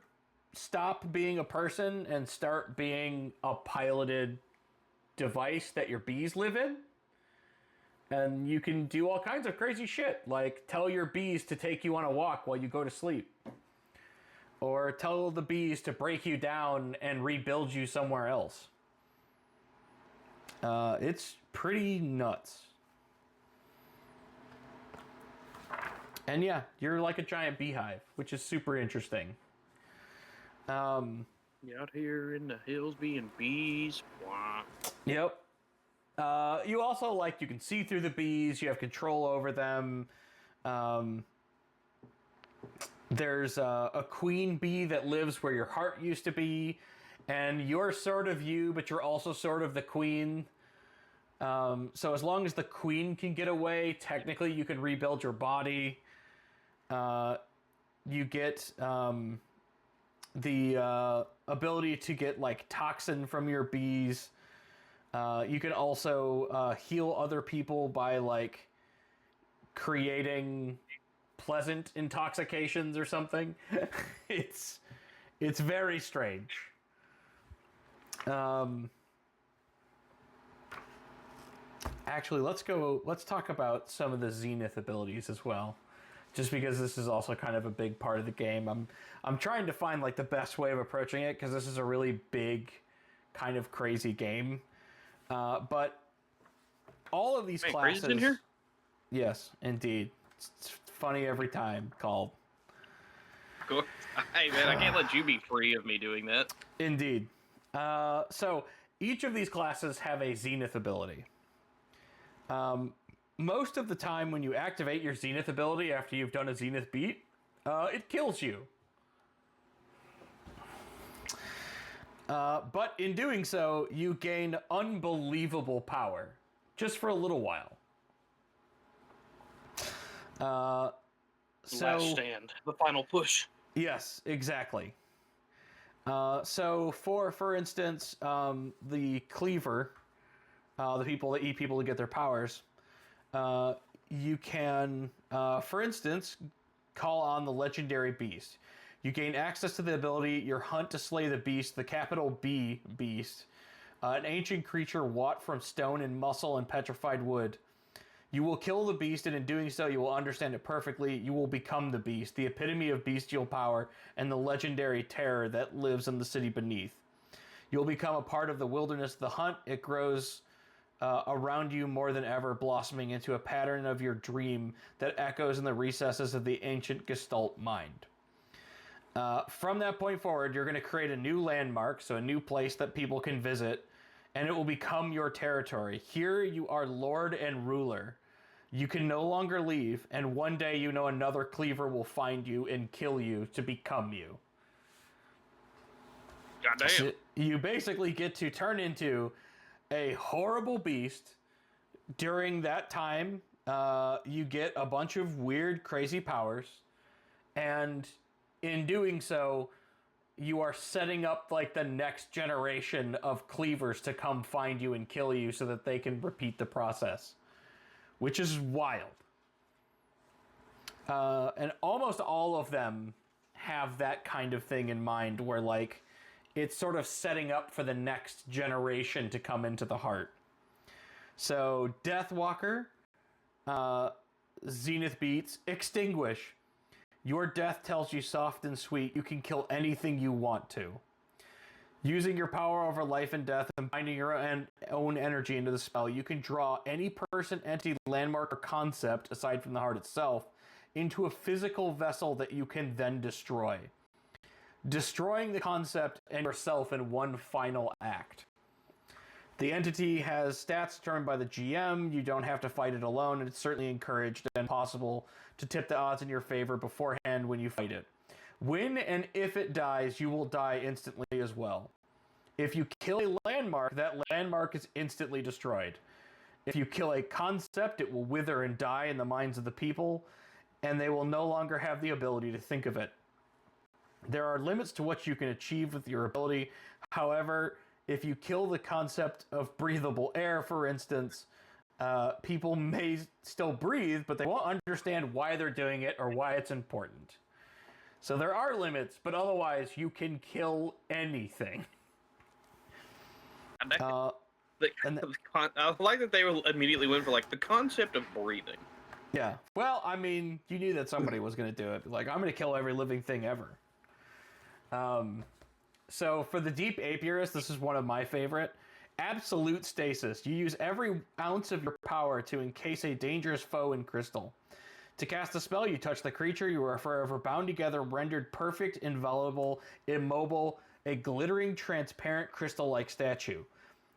stop being a person and start being a piloted device that your bees live in. And you can do all kinds of crazy shit, like tell your bees to take you on a walk while you go to sleep. Or tell the bees to break you down and rebuild you somewhere else. It's pretty nuts. And yeah, you're like a giant beehive, which is super interesting. You're out here in the hills being bees. Wow. Yep. You also, like, you can see through the bees, you have control over them. There's a queen bee that lives where your heart used to be, and you're sort of you, but you're also sort of the queen. So as long as the queen can get away, technically you can rebuild your body. You get the ability to get like toxin from your bees. You can also heal other people by like creating pleasant intoxications or something. it's very strange. Actually, let's talk about some of the Zenith abilities as well, just because this is also kind of a big part of the game. I'm trying to find like the best way of approaching it, because this is a really big, kind of crazy game. But all of these classes in here? Yes, indeed. It's funny every time, called. Cool. Hey man, I can't let you be free of me doing that. Indeed. So each of these classes have a Zenith ability. Most of the time when you activate your Zenith ability after you've done a Zenith beat, it kills you. But in doing so, you gain unbelievable power, just for a little while. Last stand, the final push. Yes, exactly. So for instance, the cleaver, the people that eat people to get their powers, you can, for instance, call on the legendary beast. You gain access to the ability, your hunt to slay the beast, the capital B beast, an ancient creature wrought from stone and muscle and petrified wood. You will kill the beast, and in doing so, you will understand it perfectly. You will become the beast, the epitome of bestial power, and the legendary terror that lives in the city beneath. You'll become a part of the wilderness of the hunt. It grows around you more than ever, blossoming into a pattern of your dream that echoes in the recesses of the ancient Gestalt mind. From that point forward, you're going to create a new landmark, so a new place that people can visit, and it will become your territory. Here you are lord and ruler. You can no longer leave, and one day you know another cleaver will find you and kill you to become you. Goddamn. So you basically get to turn into a horrible beast. During that time, you get a bunch of weird, crazy powers, and in doing so, you are setting up like the next generation of cleavers to come find you and kill you so that they can repeat the process, which is wild. And almost all of them have that kind of thing in mind, where like it's sort of setting up for the next generation to come into the heart. So Deathwalker, Zenith beats, Extinguish. Your death tells you soft and sweet. You can kill anything you want to. Using your power over life and death and binding your own energy into the spell, you can draw any person, entity, landmark, or concept, aside from the heart itself, into a physical vessel that you can then destroy. Destroying the concept and yourself in one final act. The entity has stats determined by the GM. You don't have to fight it alone, and it's certainly encouraged and possible to tip the odds in your favor beforehand when you fight it. When and if it dies, you will die instantly as well. If you kill a landmark, that landmark is instantly destroyed. If you kill a concept, it will wither and die in the minds of the people, and they will no longer have the ability to think of it. There are limits to what you can achieve with your ability. However, if you kill the concept of breathable air, for instance, people may still breathe, but they won't understand why they're doing it or why it's important. So there are limits, but otherwise you can kill anything. I like that they immediately went for like the concept of breathing. Yeah. Well, I mean, you knew that somebody was going to do it. Like, I'm going to kill every living thing ever. So for the Deep Apiarist, this is one of my favorite. Absolute Stasis. You use every ounce of your power to encase a dangerous foe in crystal. To cast a spell, you touch the creature. You are forever bound together, rendered perfect, inviolable, immobile, a glittering, transparent, crystal-like statue.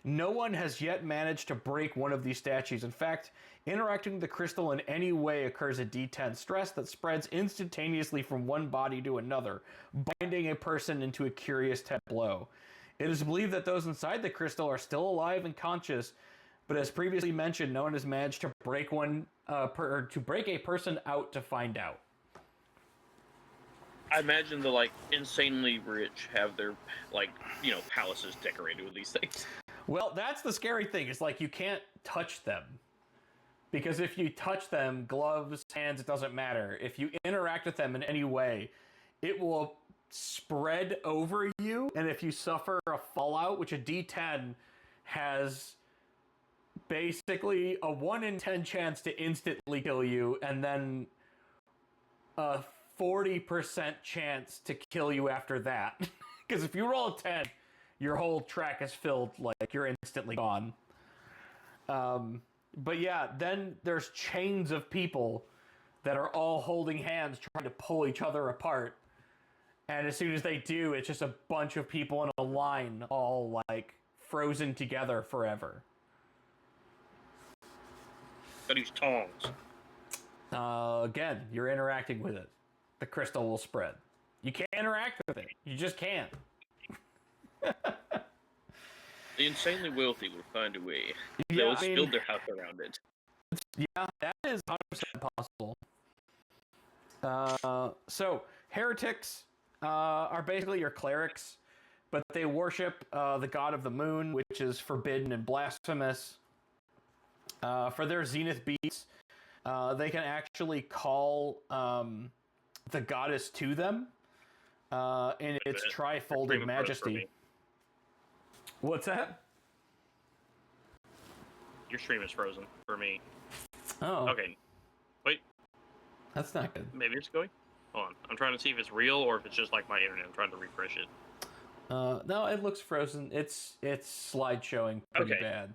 No one has yet managed to break one of these statues. In fact, interacting with the crystal in any way occurs a D10 stress that spreads instantaneously from one body to another, binding a person into a curious tableau. It is believed that those inside the crystal are still alive and conscious, but as previously mentioned, no one has managed to break to break a person out to find out. I imagine the like insanely rich have their palaces decorated with these things. Well, that's the scary thing. It's like you can't touch them. Because if you touch them, gloves, hands, it doesn't matter. If you interact with them in any way, it will spread over you. And if you suffer a fallout, which a D10 has basically a 1 in 10 chance to instantly kill you, and then a 40% chance to kill you after that. Because if you roll a 10, your whole track is filled, like you're instantly gone. But yeah, then there's chains of people that are all holding hands trying to pull each other apart. And as soon as they do, it's just a bunch of people in a line all like frozen together forever. Got these tongs. Again, you're interacting with it. The crystal will spread. You can't interact with it. You just can't. The insanely wealthy will find a way. Yeah, They'll build their house around it. Yeah, that is 100% possible. So, heretics are basically your clerics, but they worship the god of the moon, which is forbidden and blasphemous. For their zenith beats, they can actually call the goddess to them in its trifolded majesty. What's that? Your stream is frozen for me. Oh. Okay. Wait. That's not good. Maybe it's going? Hold on. I'm trying to see if it's real or if it's just like my internet. I'm trying to refresh it. No, it looks frozen. It's slideshowing pretty bad.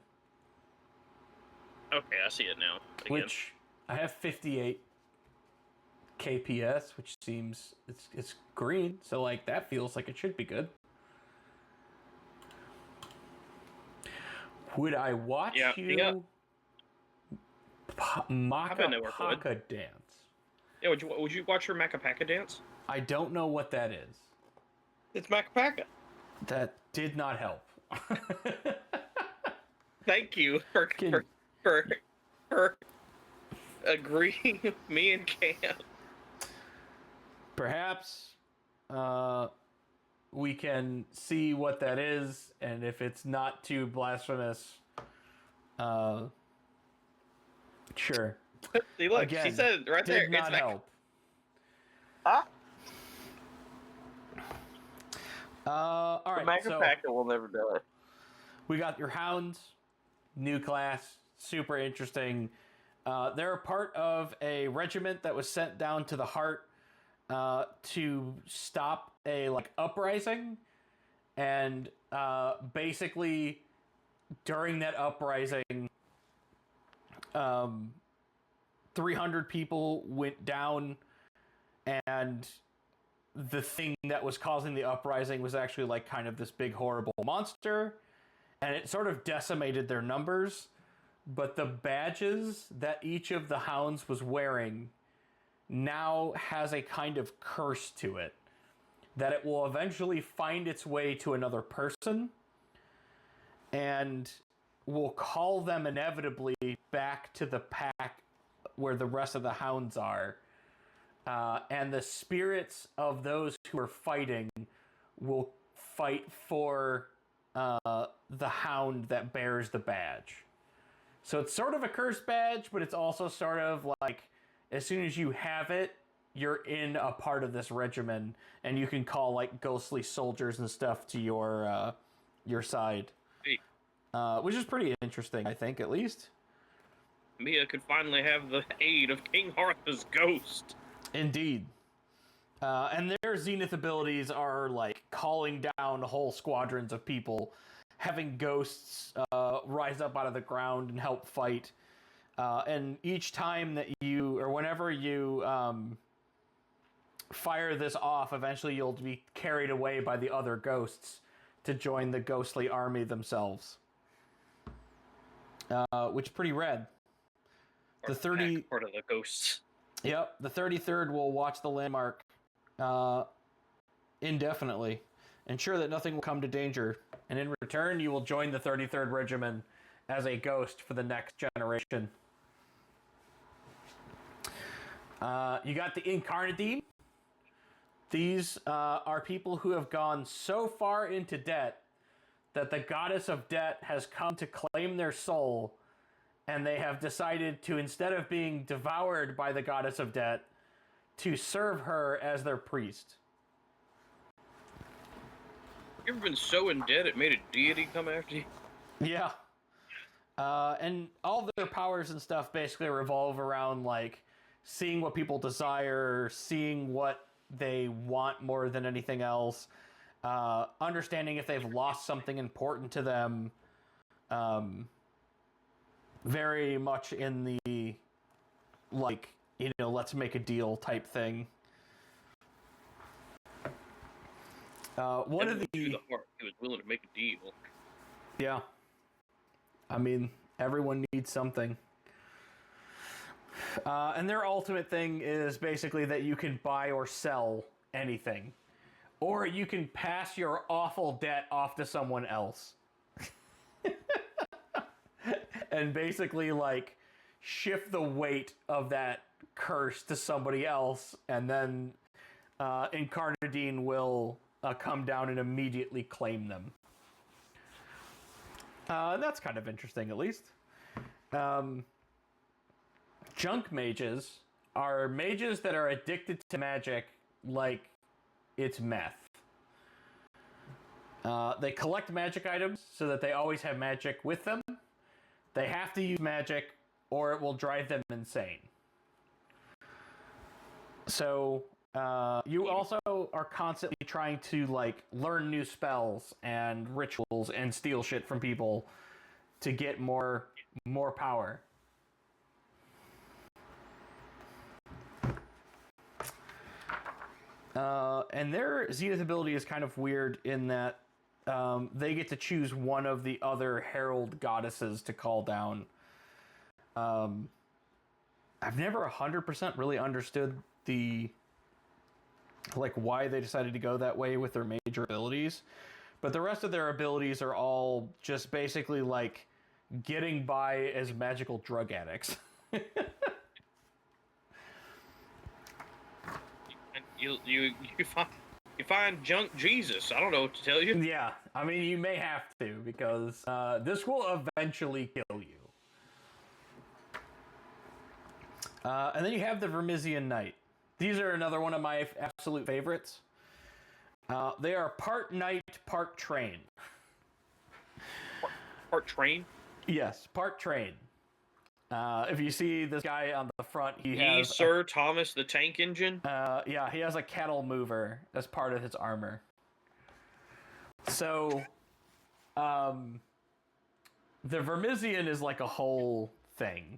Okay, I see it now. Again. Which I have 58 kps, which seems it's green, so like that feels like it should be good. Would I watch you Maca dance? Yeah, would you watch her Maca dance? I don't know what that is. It's Maca. That did not help. Thank you for agreeing with me and Cam. Perhaps we can see what that is, and if it's not too blasphemous, sure. See, look, again, she said right there. Did not help. Huh? All right, so will never do it. We got your hounds, new class, super interesting. They're a part of a regiment that was sent down to the heart to stop a uprising, and basically during that uprising, 300 people went down, and the thing that was causing the uprising was actually kind of this big horrible monster, and it sort of decimated their numbers. But the badges that each of the hounds was wearing now has a kind of curse to it, that it will eventually find its way to another person and will call them inevitably back to the pack where the rest of the hounds are. And the spirits of those who are fighting will fight for the hound that bears the badge. So it's sort of a cursed badge, but it's also sort of like, as soon as you have it, you're in a part of this regimen, and you can call ghostly soldiers and stuff to your side, which is pretty interesting, I think, at least. Mia could finally have the aid of King Arthur's ghost. Indeed. And their zenith abilities are calling down whole squadrons of people, having ghosts rise up out of the ground and help fight. And each time that whenever you fire this off, eventually you'll be carried away by the other ghosts to join the ghostly army themselves. which is pretty rad. The 30 part of the ghosts. Yep, the 33rd will watch the landmark indefinitely, ensure that nothing will come to danger, and in return, you will join the 33rd Regiment as a ghost for the next generation. You got the Incarnadine. These are people who have gone so far into debt that the goddess of debt has come to claim their soul, and they have decided to, instead of being devoured by the goddess of debt, to serve her as their priest. You ever been so in debt it made a deity come after you? Yeah. And all their powers and stuff basically revolve around, like, seeing what people desire, seeing what they want more than anything else, understanding if they've lost something important to them, very much in the, like, you know, let's make a deal type thing. One of the... He was willing to make a deal. Yeah. I mean, everyone needs something. And their ultimate thing is basically that you can buy or sell anything. Or you can pass your awful debt off to someone else. And basically, like, shift the weight of that curse to somebody else, and then Incarnadine will come down and immediately claim them. That's kind of interesting, at least. Junk mages are mages that are addicted to magic like it's meth. They collect magic items so that they always have magic with them. They have to use magic or it will drive them insane. So you also are constantly trying to, like, learn new spells and rituals and steal shit from people to get more power. And their Zenith ability is kind of weird in that they get to choose one of the other herald goddesses to call down. I've never 100% really understood why they decided to go that way with their major abilities. But the rest of their abilities are all just basically, like, getting by as magical drug addicts. You find junk Jesus. I don't know what to tell you. Yeah, I mean, you may have to, because this will eventually kill you. And then you have the Vermisian Knight. These are another one of my absolute favorites. They are part knight, part train. Part train? Yes, part train. If you see this guy on the front, he has... Sir Thomas the Tank Engine? Yeah, he has a cattle mover as part of his armor. So, the Vermisian is like a whole thing.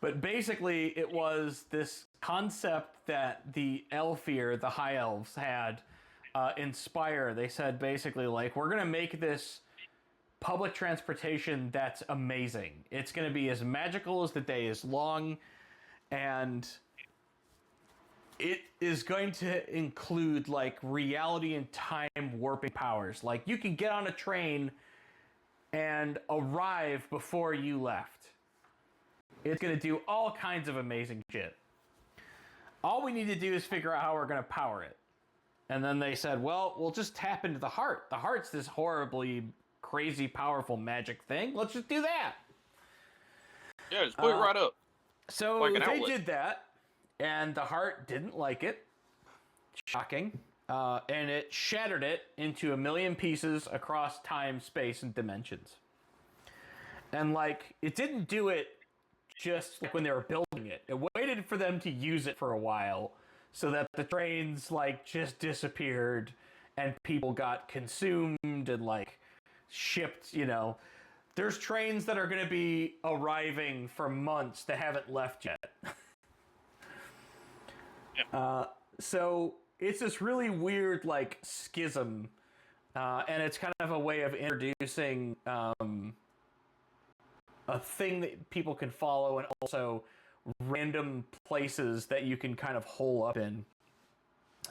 But basically, it was this concept that the Elfir, the High Elves, had in Spire. They said basically, like, we're going to make this public transportation that's amazing. It's going to be as magical as the day is long, and it is going to include, like, reality and time warping powers. Like, you can get on a train and arrive before you left. It's going to do all kinds of amazing shit. All we need to do is figure out how we're going to power it. And then they said, well, we'll just tap into the heart. The heart's this horribly crazy powerful magic thing. Let's just do that. Yeah, just put it right up. So like they did that, and the heart didn't like it. Shocking. And it shattered it into a million pieces across time, space, and dimensions. And, like, it didn't do it just like when they were building it. It waited for them to use it for a while so that the trains, like, just disappeared and people got consumed and, like, shipped, you know. There's trains that are going to be arriving for months that haven't left yet. So it's this really weird, like, schism, and it's kind of a way of introducing a thing that people can follow, and also random places that you can kind of hole up in.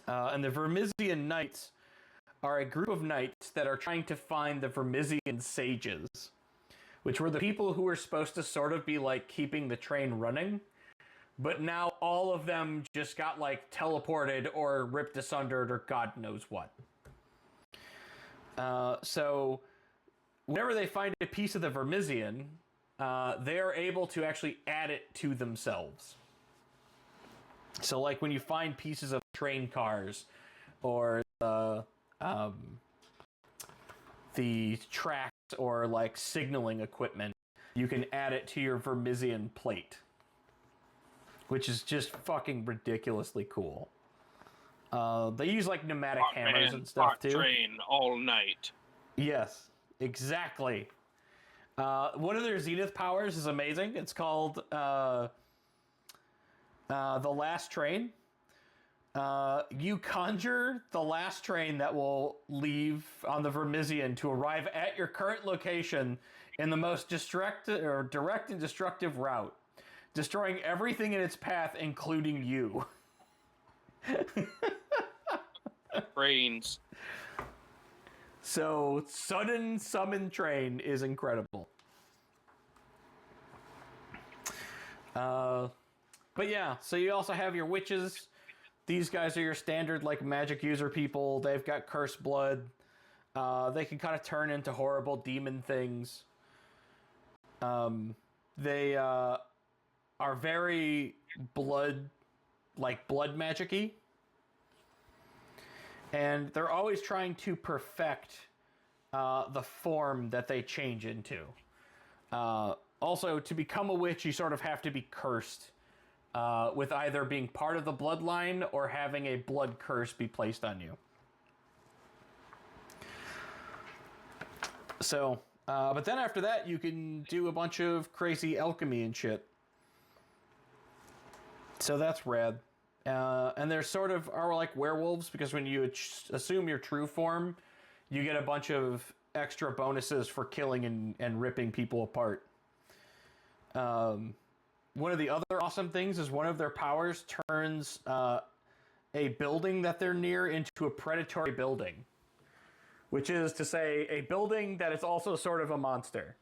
And the Vermisian Knights are a group of knights that are trying to find the Vermisian Sages, which were the people who were supposed to sort of be like keeping the train running, but now all of them just got like teleported or ripped asunder or God knows what. So whenever they find a piece of the Vermisian, they are able to actually add it to themselves. So like when you find pieces of train cars or the tracks or like signaling equipment, you can add it to your Vermisian plate, which is just fucking ridiculously cool. They use like pneumatic hammers and stuff too. Train all night. Yes, exactly. One of their zenith powers is amazing. It's called the last train. You conjure the last train that will leave on the Vermisian to arrive at your current location in the most direct and destructive route, destroying everything in its path, including you. Brains. So, sudden summon train is incredible. But yeah, so you also have your witches. These guys are your standard like magic user people. They've got cursed blood. They can kind of turn into horrible demon things. They are very blood magic-y. And they're always trying to perfect the form that they change into. Also, to become a witch, you sort of have to be cursed with either being part of the bloodline or having a blood curse be placed on you. So, but then after that, you can do a bunch of crazy alchemy and shit. So that's rad. And they're sort of are like werewolves, because when you assume your true form, you get a bunch of extra bonuses for killing and ripping people apart. One of the other awesome things is one of their powers turns a building that they're near into a predatory building, which is to say a building that is also sort of a monster.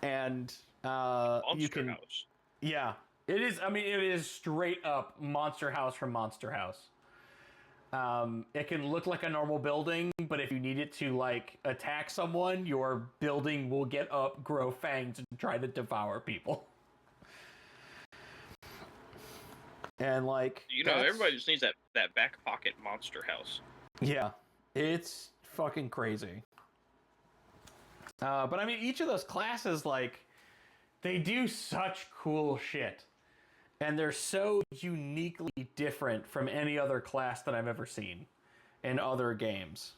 And you can house. Yeah. It is, I mean, it is straight up Monster House from Monster House. It can look like a normal building, but if you need it to, like, attack someone, your building will get up, grow fangs, and try to devour people. And, like... You know, everybody just needs that back pocket Monster House. Yeah. It's fucking crazy. But, I mean, each of those classes, like, they do such cool shit. And they're so uniquely different from any other class that I've ever seen in other games.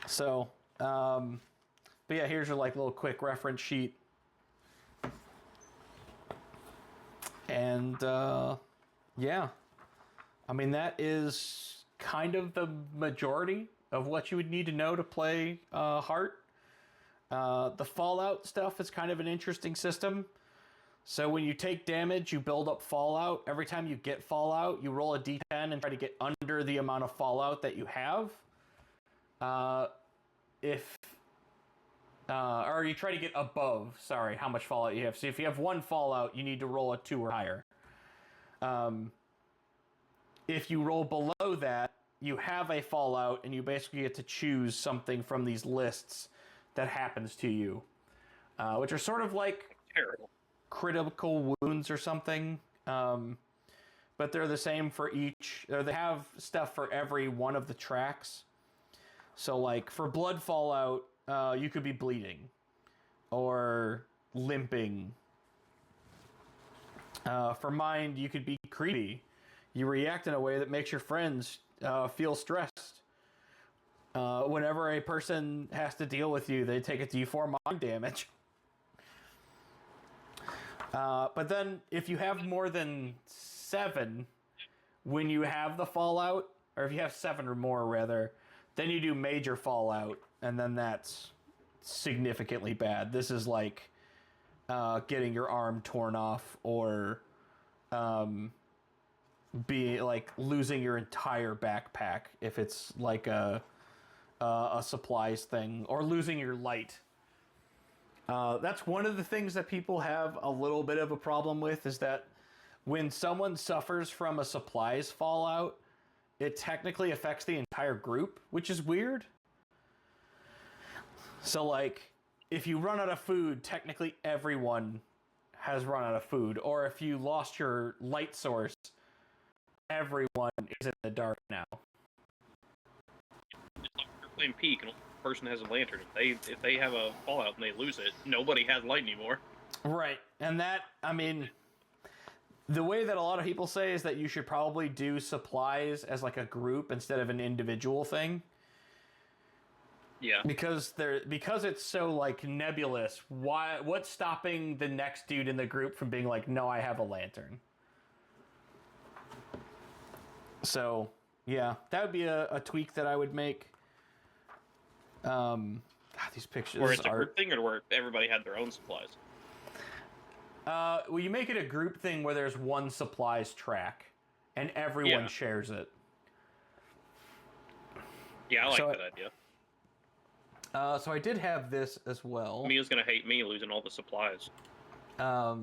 So, but yeah, here's your like little quick reference sheet. And yeah, I mean, that is kind of the majority of what you would need to know to play Heart. The Fallout stuff is kind of an interesting system. So when you take damage, you build up Fallout. Every time you get Fallout, you roll a d10 and try to get under the amount of Fallout that you have. Or you try to get above, how much Fallout you have. So if you have 1 Fallout, you need to roll a 2 or higher. If you roll below that, you have a Fallout, and you basically get to choose something from these lists that happens to you, which are sort of like terrible critical wounds or something, but they're the same for each, or they have stuff for every one of the tracks. So like for blood Fallout, you could be bleeding or limping. For mind, you could be creepy. You react in a way that makes your friends feel stressed. Whenever a person has to deal with you, they take a d4 mind damage. But then, if you have more than 7, when you have the Fallout, or if you have 7 or more, rather, then you do major Fallout, and then that's significantly bad. This is like getting your arm torn off, or be like losing your entire backpack if it's like a supplies thing, or losing your light. That's one of the things that people have a little bit of a problem with, is that when someone suffers from a supplies fallout, it technically affects the entire group, which is weird. So like, if you run out of food, technically everyone has run out of food. Or if you lost your light source, everyone is in the dark now. It's like you're playing Peak and the person has a lantern. If they have a fallout and they lose it, nobody has light anymore. Right. And that, I mean, the way that a lot of people say is that you should probably do supplies as like a group instead of an individual thing. Yeah. Because it's so like nebulous. What's stopping the next dude in the group from being like, no, I have a lantern? So yeah, that would be a tweak that I would make. God, these pictures. Where it's a group thing, or where everybody had their own supplies. Well, you make it a group thing where there's one supplies track, and everyone shares it. Yeah, I like that idea. So I did have this as well. Mia's gonna hate me losing all the supplies. I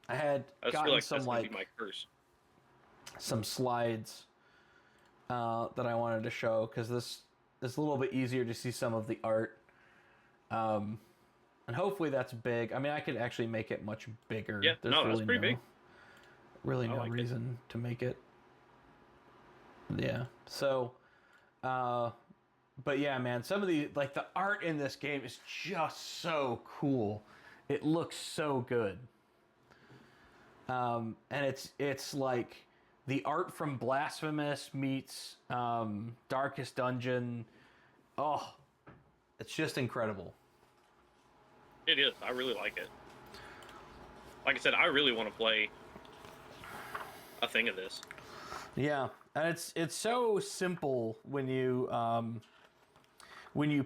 had gotten some like that's gonna be my curse. Some slides that I wanted to show, because this is a little bit easier to see some of the art. And hopefully that's big. I mean, I could actually make it much bigger. Yeah, There's that's pretty big. Really no reason to make it. Yeah. So, but yeah, man, some of the art in this game is just so cool. It looks so good. And it's like the art from Blasphemous meets Darkest Dungeon. Oh, it's just incredible. It is. I really like it. Like I said, I really want to play a thing of this. Yeah, and it's so simple when you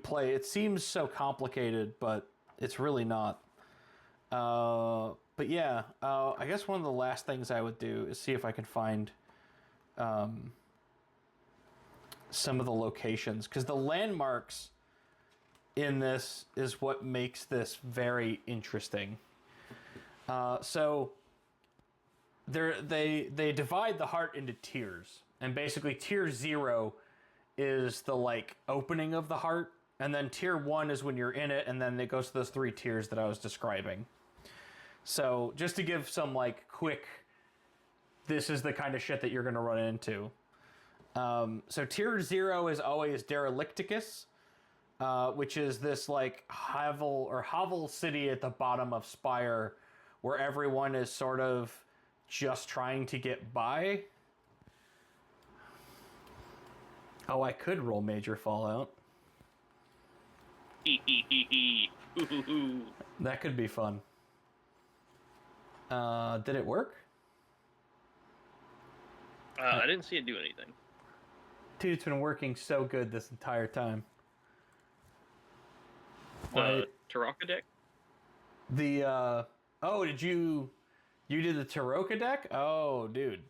play. It seems so complicated, but it's really not. But yeah, I guess one of the last things I would do is see if I can find some of the locations, because the landmarks in this is what makes this very interesting. So they divide the heart into tiers, and basically tier 0 is the like opening of the heart, and then tier 1 is when you're in it, and then it goes to those 3 tiers that I was describing. So just to give some like quick, this is the kind of shit that you're going to run into. So tier 0 is always Derelicticus, which is this like hovel city at the bottom of Spire, where everyone is sort of just trying to get by. Oh, I could roll Major Fallout. That could be fun. Did it work? I didn't see it do anything. Dude, it's been working so good this entire time. The Taraka deck? Did you did the Taroka deck? Oh, dude.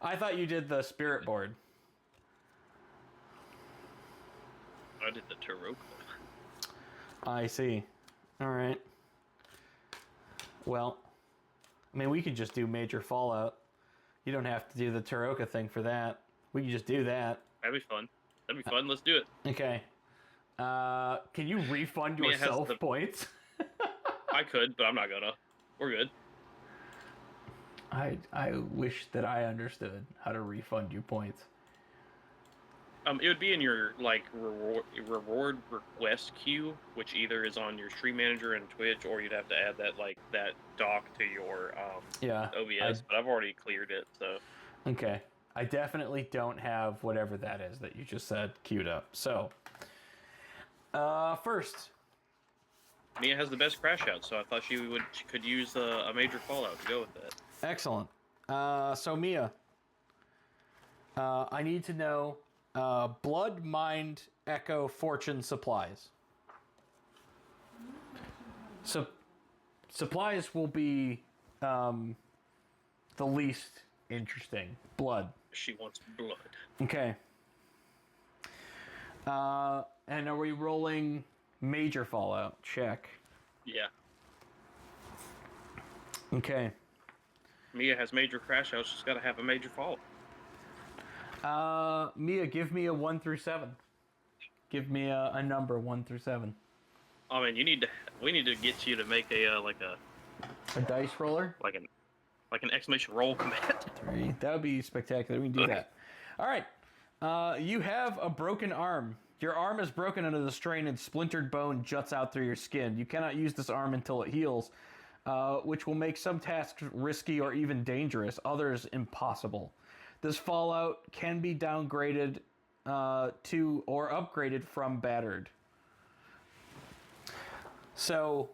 I thought you did the Spirit board. I did the Taraka. I see. Alright. Well, I mean, we could just do Major Fallout. You don't have to do the Taroka thing for that. We can just do that. That'd be fun. That'd be fun. Let's do it. Okay. Can you refund yourself points? I could, but I'm not gonna. We're good. I wish that I understood how to refund you points. It would be in your like reward request queue, which either is on your stream manager and Twitch, or you'd have to add that doc to your OBS. But I've already cleared it, so. Okay. I definitely don't have whatever that is that you just said queued up. So, first, Mia has the best crash out, so I thought she could use a Major Fallout to go with that. Excellent. So Mia, I need to know blood, mind, Echo, Fortune, Supplies. So, supplies will be the least interesting. Blood. She wants blood. Okay. And are we rolling major fallout? Check. Yeah. Okay. Mia has major crash outs. She's got to have a major fall. Mia, give me a 1 through 7. Give me a number 1 through 7. Oh man, we need to get you to make a dice roller, like an exclamation roll combat. 3. That would be spectacular. We can do that. All right. You have a broken arm. Your arm is broken under the strain and splintered bone juts out through your skin. You cannot use this arm until it heals, which will make some tasks risky or even dangerous, others impossible. This fallout can be downgraded to or upgraded from battered. So,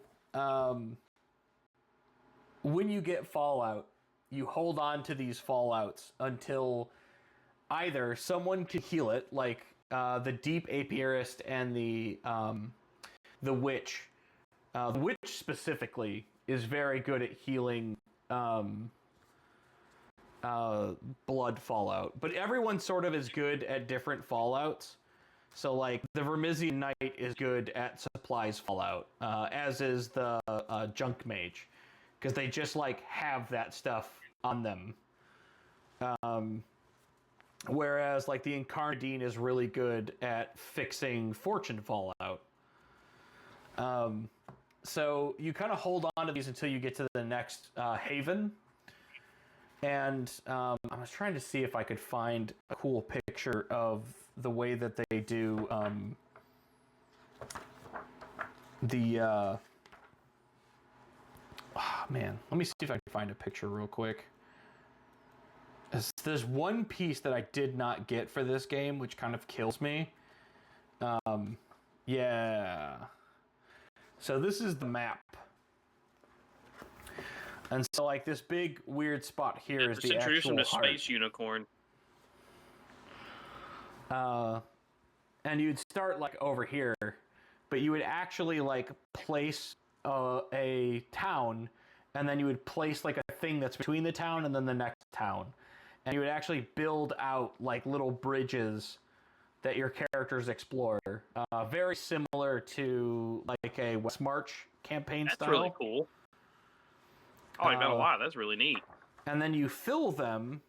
when you get fallout, you hold on to these fallouts until either someone can heal it, like the Deep Apiarist and the Witch. The Witch specifically is very good at healing blood fallout, but everyone sort of is good at different fallouts. So, like, the Vermisian Knight is good at supplies fallout, as is the Junk Mage, because they just, like, have that stuff on them. Whereas, like, the Incarnadine is really good at fixing Fortune fallout. So, you kind of hold on to these until you get to the next haven. And I was trying to see if I could find a cool picture of the way that they do man, let me see if I can find a picture real quick. There's one piece that I did not get for this game, which kind of kills me. Yeah. So this is the map. And so, like, this big weird spot here is the introduce actual him to heart. Space Unicorn. And you'd start, like, over here, but you would actually, like, place a town, and then you would place, like, a thing that's between the town and then the next town. And you would actually build out, like, little bridges that your characters explore. Very similar to, like, a West March campaign style. That's really cool. Oh, I gotta lie, that's really neat. And then you fill them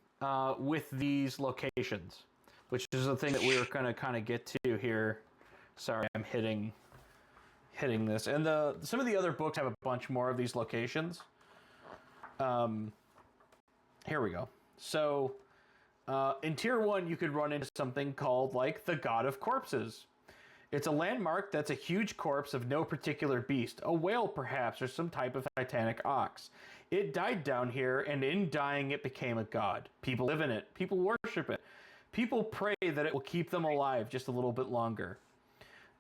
with these locations, which is the thing that we were going to kind of get to here. Sorry, I'm hitting this. And some of the other books have a bunch more of these locations. Here we go. So, in Tier 1, you could run into something called, like, the God of Corpses. It's a landmark that's a huge corpse of no particular beast, a whale perhaps, or some type of titanic ox. It died down here, and in dying it became a god. People live in it. People worship it. People pray that it will keep them alive just a little bit longer.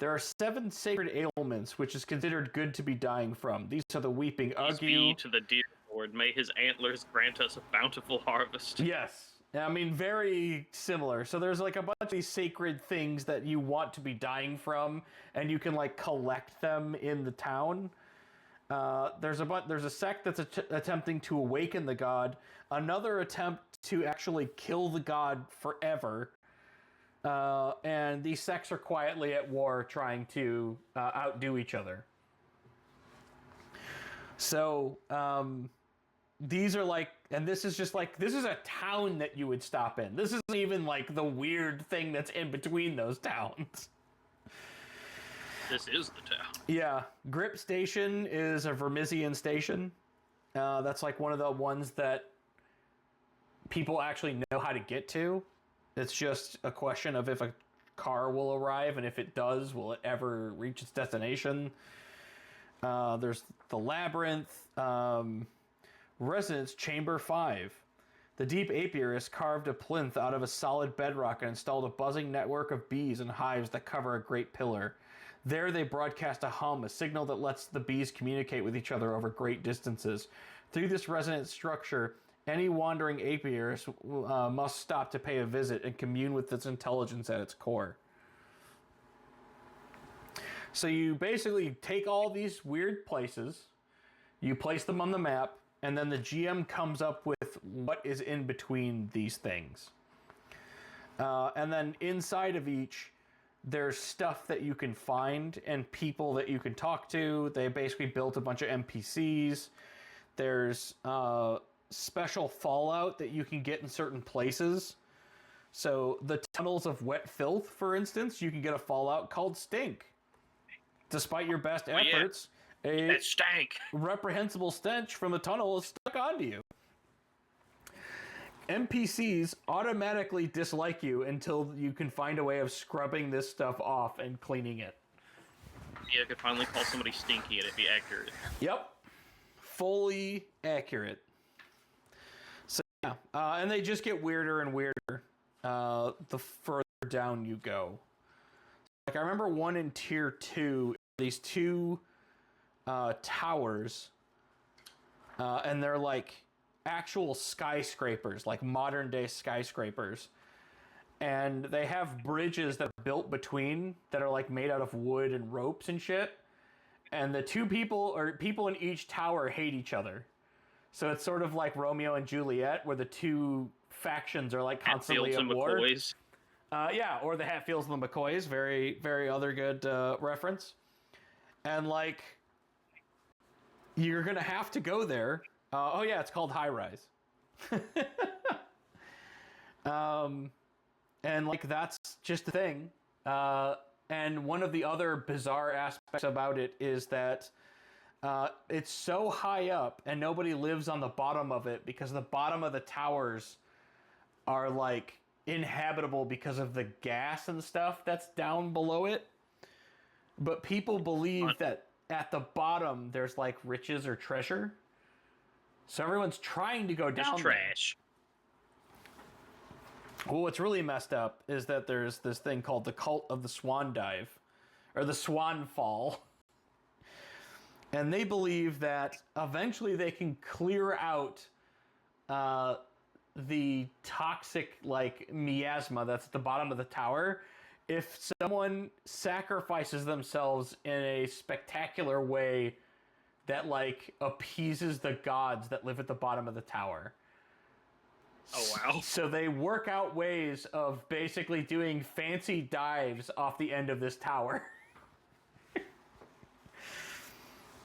There are 7 sacred ailments, which is considered good to be dying from. These are the weeping Peace ague. be to the dear Lord. May his antlers grant us a bountiful harvest. Yes. I mean, very similar. So there's, like, a bunch of these sacred things that you want to be dying from, and you can, like, collect them in the town. There's a sect that's attempting to awaken the god. Another attempt to actually kill the god forever. And these sects are quietly at war, trying to outdo each other. So, these are like, and this is just like, this is a town that you would stop in. This isn't even like the weird thing that's in between those towns. This is the town. Yeah. Grip Station is a Vermisian station. That's like one of the ones that people actually know how to get to. It's just a question of if a car will arrive, and if it does, will it ever reach its destination? There's the Labyrinth. Residence Chamber 5. The Deep Apiarist carved a plinth out of a solid bedrock and installed a buzzing network of bees and hives that cover a great pillar. There they broadcast a hum, a signal that lets the bees communicate with each other over great distances. Through this resonant structure, any wandering apiarist must stop to pay a visit and commune with its intelligence at its core. So you basically take all these weird places, you place them on the map, and then the GM comes up with what is in between these things. And then inside of each, there's stuff that you can find and people that you can talk to. They basically built a bunch of NPCs. There's special fallout that you can get in certain places. So the tunnels of wet filth, for instance, you can get a fallout called stink. Despite your best efforts, a stank. reprehensible stench from the tunnel is stuck onto you. NPCs automatically dislike you until you can find a way of scrubbing this stuff off and cleaning it. Yeah, I could finally call somebody stinky and it'd be accurate. Yep. Fully accurate. So, yeah. And they just get weirder and weirder the further down you go. Like, I remember one in Tier 2, these two towers, and they're like actual skyscrapers, like modern day skyscrapers. And they have bridges that are built between that are like made out of wood and ropes and shit. And the two people, or people in each tower, hate each other. So it's sort of like Romeo and Juliet, where the two factions are like constantly at war. Yeah, or the Hatfields and the McCoys. Very, very other good reference. And like, you're gonna have to go there. Oh yeah, it's called High Rise. And like, that's just the thing. And one of the other bizarre aspects about it is that it's so high up and nobody lives on the bottom of it because the bottom of the towers are like inhabitable because of the gas and stuff that's down below it. But people believe that at the bottom there's like riches or treasure. So everyone's trying to go down there. Trash. Well, what's really messed up is that there's this thing called the Cult of the Swan Dive, or the Swan Fall. And they believe that eventually they can clear out the toxic, like, miasma that's at the bottom of the tower if someone sacrifices themselves in a spectacular way that, like, appeases the gods that live at the bottom of the tower. Oh, wow. So they work out ways of basically doing fancy dives off the end of this tower.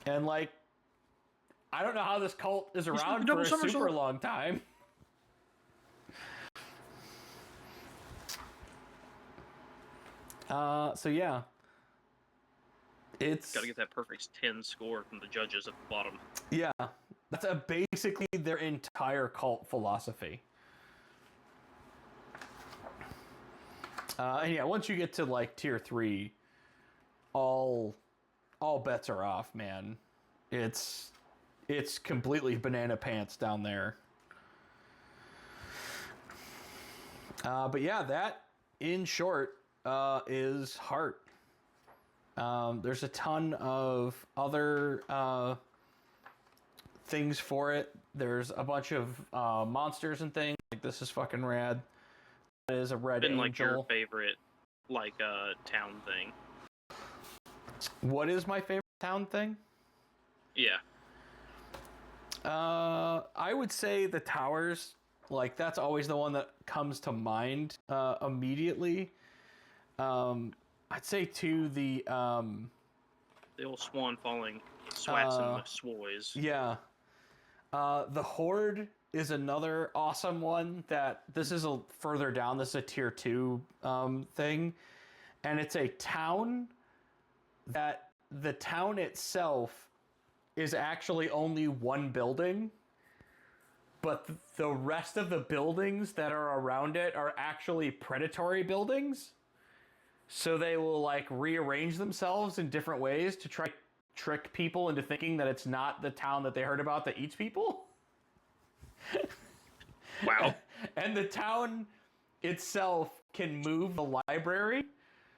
And, like, I don't know how this cult is around for a super long time. So yeah. It's... Gotta get that perfect 10 score from the judges at the bottom. Yeah. That's basically their entire cult philosophy. And yeah, once you get to like tier 3, all bets are off, man. It's completely banana pants down there. But yeah, that in short is Heart. There's a ton of other things for it. There's a bunch of monsters and things. Like, this is fucking rad. That is a red angel. Like your favorite, like, town thing. What is my favorite town thing? Yeah. I would say the towers. Like, that's always the one that comes to mind immediately. I'd say too the old swan falling, swats and the swoys. Yeah. The Horde is another awesome one that this is a further down. This is a tier 2 thing, and it's a town that the town itself is actually only one building, but the rest of the buildings that are around it are actually predatory buildings. So they will like rearrange themselves in different ways to try to trick people into thinking that it's not the town that they heard about that eats people. Wow. And the town itself can move the library,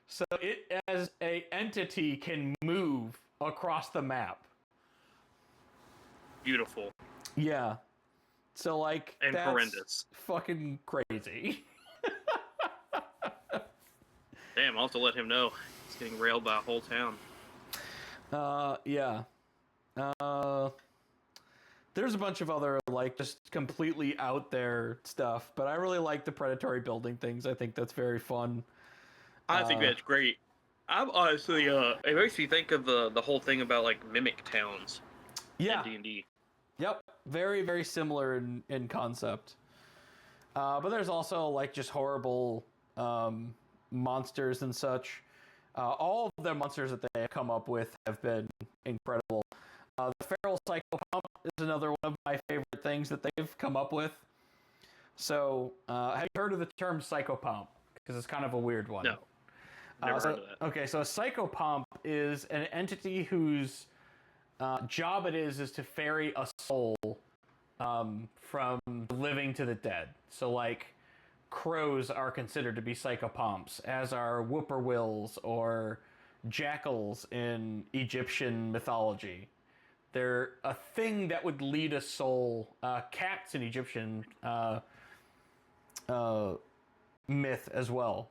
so it as a entity can move across the map. Beautiful. Yeah. So like, and that's horrendous. Fucking crazy. Damn, I'll have to let him know. He's getting railed by a whole town. Yeah. There's a bunch of other, like, just completely out there stuff, but I really like the predatory building things. I think that's very fun. I think that's great. I'm honestly, it makes me think of the whole thing about like mimic towns. Yeah. In D&D. Yep. Very, very similar in concept. But there's also like just horrible monsters and such. All of the monsters that they have come up with have been incredible. The feral psychopomp is another one of my favorite things that they've come up with. So, have you heard of the term psychopomp? Because it's kind of a weird one. No. Never heard of that. Okay, so a psychopomp is an entity whose job it is to ferry a soul from living to the dead. So, like, crows are considered to be psychopomps, as are whippoorwills or jackals in Egyptian mythology. They're a thing that would lead a soul. Cats in Egyptian myth as well.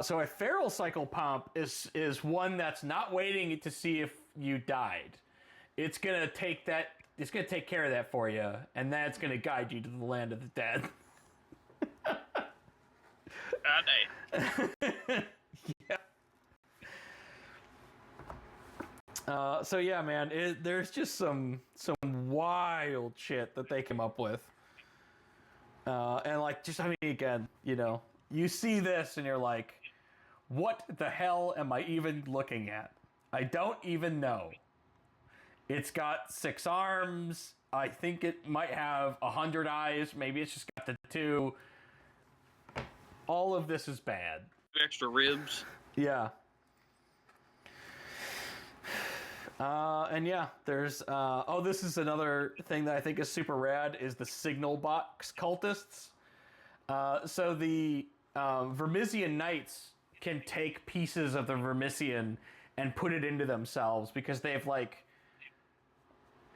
So a feral psychopomp is one that's not waiting to see if you died. It's gonna take that. It's gonna take care of that for you, and that's gonna guide you to the land of the dead. Yeah. So yeah, man, there's just some wild shit that they came up with, and like, just, I mean, again, you know, you see this and you're like, what the hell am I even looking at? I don't even know. It's got 6 arms. I think it might have 100 eyes. Maybe it's just got the 2. All of this is bad. Extra ribs. Yeah. And yeah, there's, this is another thing that I think is super rad, is the signal box cultists. So the Vermisian Knights can take pieces of the Vermisian and put it into themselves, because they've, like,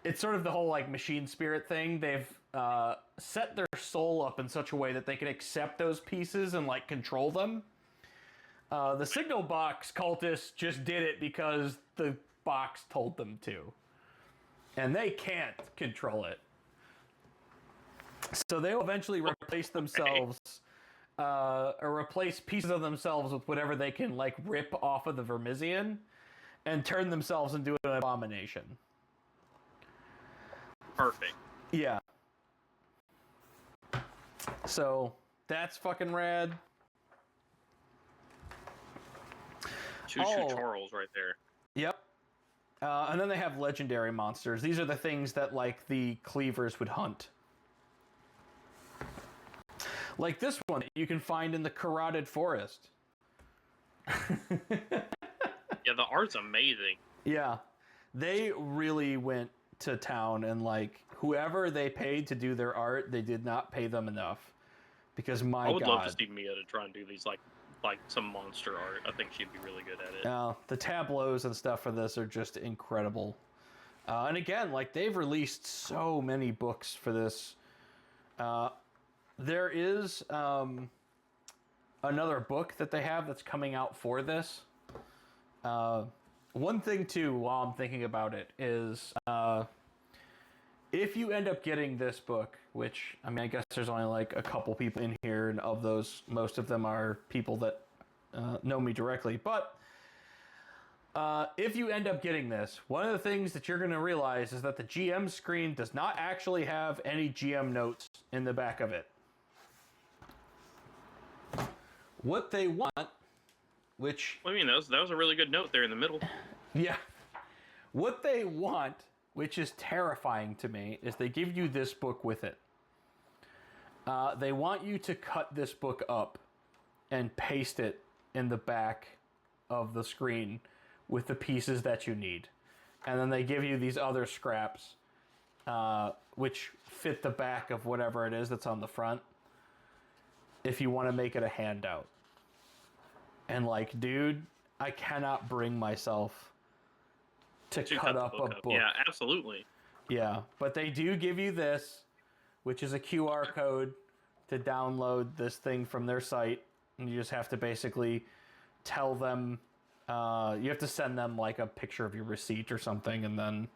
it's sort of the whole, like, machine spirit thing. They've set their soul up in such a way that they can accept those pieces and, like, control them. The signal box cultists just did it because the box told them to, and they can't control it. So they'll eventually replace themselves, or replace pieces of themselves with whatever they can, like, rip off of the Vermisian, and turn themselves into an abomination. Perfect. Yeah. So that's fucking rad. Choo Charles right there. Yep. And then they have legendary monsters. These are the things that, like, the cleavers would hunt. Like this one that you can find in the Carotid Forest. Yeah, the art's amazing. Yeah. They really went to town, and, like, whoever they paid to do their art, they did not pay them enough. Because, my God. I would love to see Mia to try and do these, like some monster art. I think she'd be really good at it. The tableaus and stuff for this are just incredible. And again, like, they've released so many books for this. There is another book that they have that's coming out for this. One thing, too, while I'm thinking about it, is if you end up getting this book, which, I mean, I guess there's only, like, a couple people in here, and of those, most of them are people that know me directly. But if you end up getting this, one of the things that you're going to realize is that the GM screen does not actually have any GM notes in the back of it. What they want, which... I mean, that was a really good note there in the middle. Yeah. What they want, which is terrifying to me, is they give you this book with it. They want you to cut this book up and paste it in the back of the screen with the pieces that you need. And then they give you these other scraps, which fit the back of whatever it is that's on the front, if you want to make it a handout. And, like, dude, I cannot bring myself to cut up a book. Yeah, absolutely. Yeah, but they do give you this, which is a QR code to download this thing from their site. And you just have to basically tell them You have to send them like a picture of your receipt or something, and then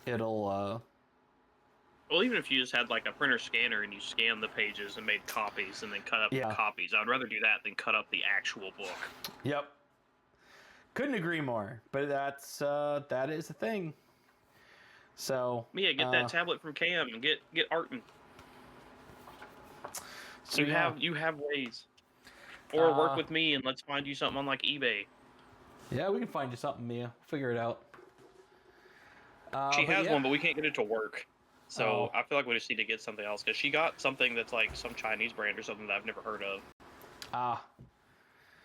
it'll. Well, even if you just had like a printer scanner and you scanned the pages and made copies and then cut up the copies, I'd rather do that than cut up the actual book. Yep. Couldn't agree more. But that is a thing. So Mia, get that tablet from Cam and get Arton. So you have ways. Or work with me and let's find you something on like eBay. Yeah, we can find you something, Mia. Figure it out. She has one, but we can't get it to work. So I feel like we just need to get something else because she got something that's like some Chinese brand or something that I've never heard of.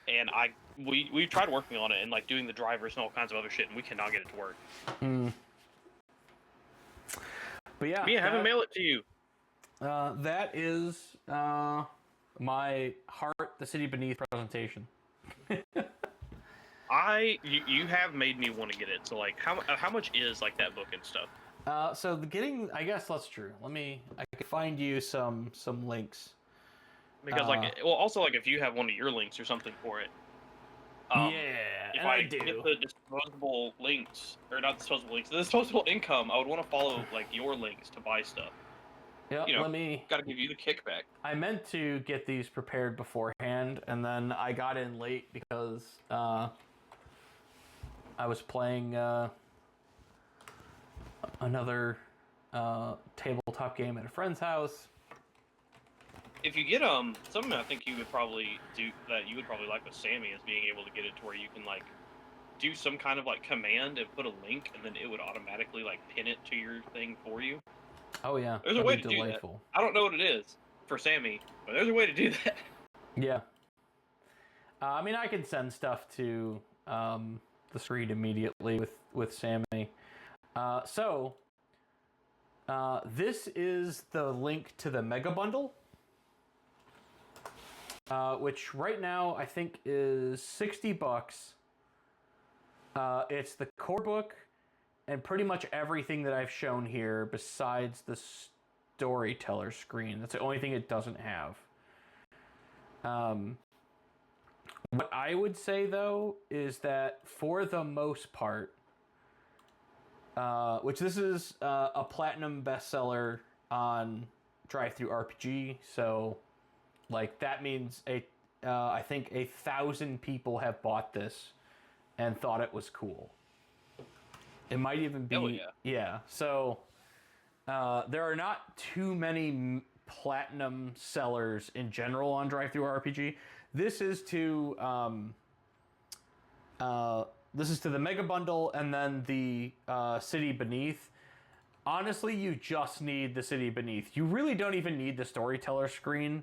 And we tried working on it and like doing the drivers and all kinds of other shit, and we cannot get it to work. But yeah, Mia, have him mail it to you. That is my Heart, the City Beneath presentation. You have made me want to get it. So like, how much is like that book and stuff? So I guess that's true. I can find you some links. Because also like if you have one of your links or something for it. If I do. get the disposable links, or not disposable links, the disposable income, I would want to follow like your links to buy stuff. Yeah, gotta give you the kickback. I meant to get these prepared beforehand, and then I got in late because I was playing another tabletop game at a friend's house. If you get something I think you would probably do that you would probably like with Sammy is being able to get it to where you can like do some kind of like command and put a link, and then it would automatically like pin it to your thing for you. Oh yeah, there's a way to do that. I don't know what it is for Sammy, but there's a way to do that. Yeah. I mean, I can send stuff to the screen immediately with Sammy. This is the link to the Mega Bundle, which right now I think is $60. It's the core book and pretty much everything that I've shown here besides the storyteller screen. That's the only thing it doesn't have. What I would say, though, is that for the most part, which this is a platinum bestseller on DriveThruRPG, so like that means I think 1,000 people have bought this and thought it was cool. It might even be... Oh, yeah. So there are not too many platinum sellers in general on DriveThruRPG. This is to the Mega Bundle and then the City Beneath. Honestly, you just need the City Beneath. You really don't even need the storyteller screen.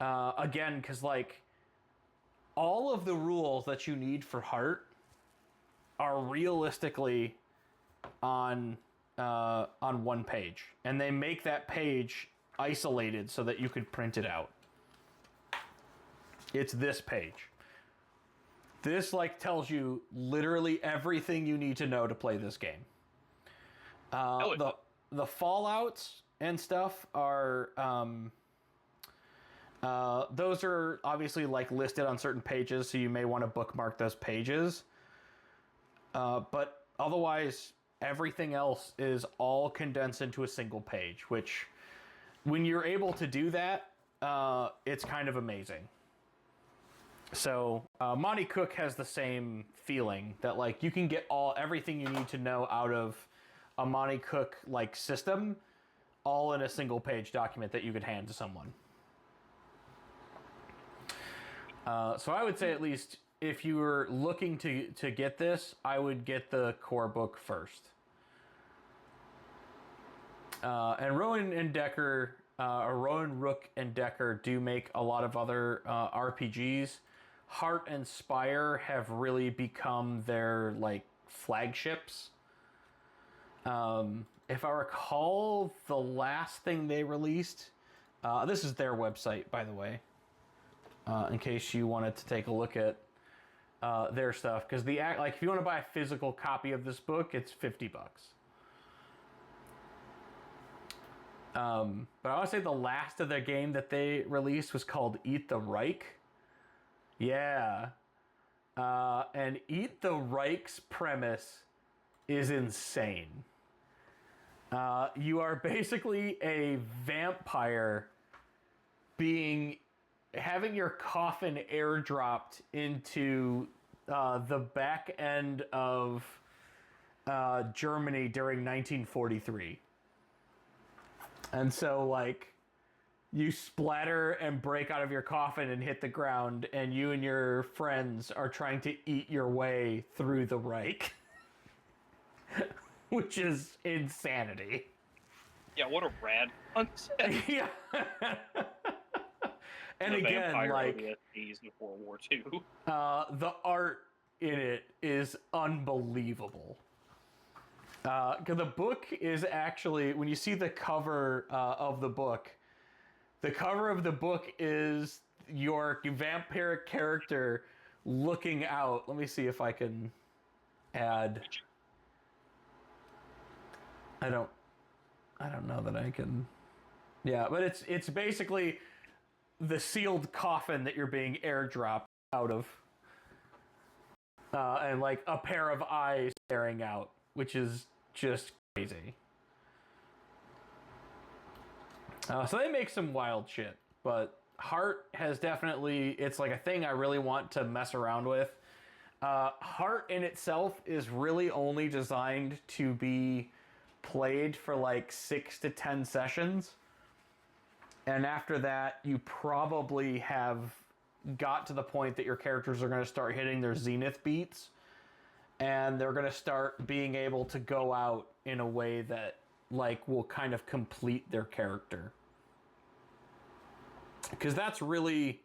Again, because like all of the rules that you need for Heart are realistically on one page, and they make that page isolated so that you could print it out. It's this page. This like tells you literally everything you need to know to play this game. The fallouts and stuff are those are obviously like listed on certain pages, so you may want to bookmark those pages. But otherwise, everything else is all condensed into a single page, which when you're able to do that, it's kind of amazing. So Monty Cook has the same feeling that like you can get everything you need to know out of a Monty Cook like system all in a single page document that you could hand to someone. So I would say at least if you were looking to get this, I would get the core book first. And Rowan, Rook, and Decard do make a lot of other RPGs. Heart and Spire have really become their like flagships. If I recall, the last thing they released, this is their website, by the way, in case you wanted to take a look at their stuff, because if you want to buy a physical copy of this book, it's $50. But I want to say the last of their game that they released was called Eat the Reich. Yeah. And Eat the Reich's premise is insane. You are basically a vampire having your coffin airdropped into the back end of Germany during 1943. And so, like, you splatter and break out of your coffin and hit the ground, and you and your friends are trying to eat your way through the Reich. Which is insanity. Yeah, what a rad concept. Yeah. And again, like, ODSTs in World War II. The art in it is unbelievable. Because the book is actually, when you see the cover of the book is your vampiric character looking out. Let me see if I can add. I don't know that I can. Yeah, but it's basically the sealed coffin that you're being airdropped out of, and like a pair of eyes staring out, which is just crazy. So they make some wild shit, but Heart has definitely, it's like a thing I really want to mess around with. Heart in itself is really only designed to be played for like 6 to 10 sessions. And after that, you probably have got to the point that your characters are going to start hitting their zenith beats. And they're going to start being able to go out in a way that like will kind of complete their character. Because that's really,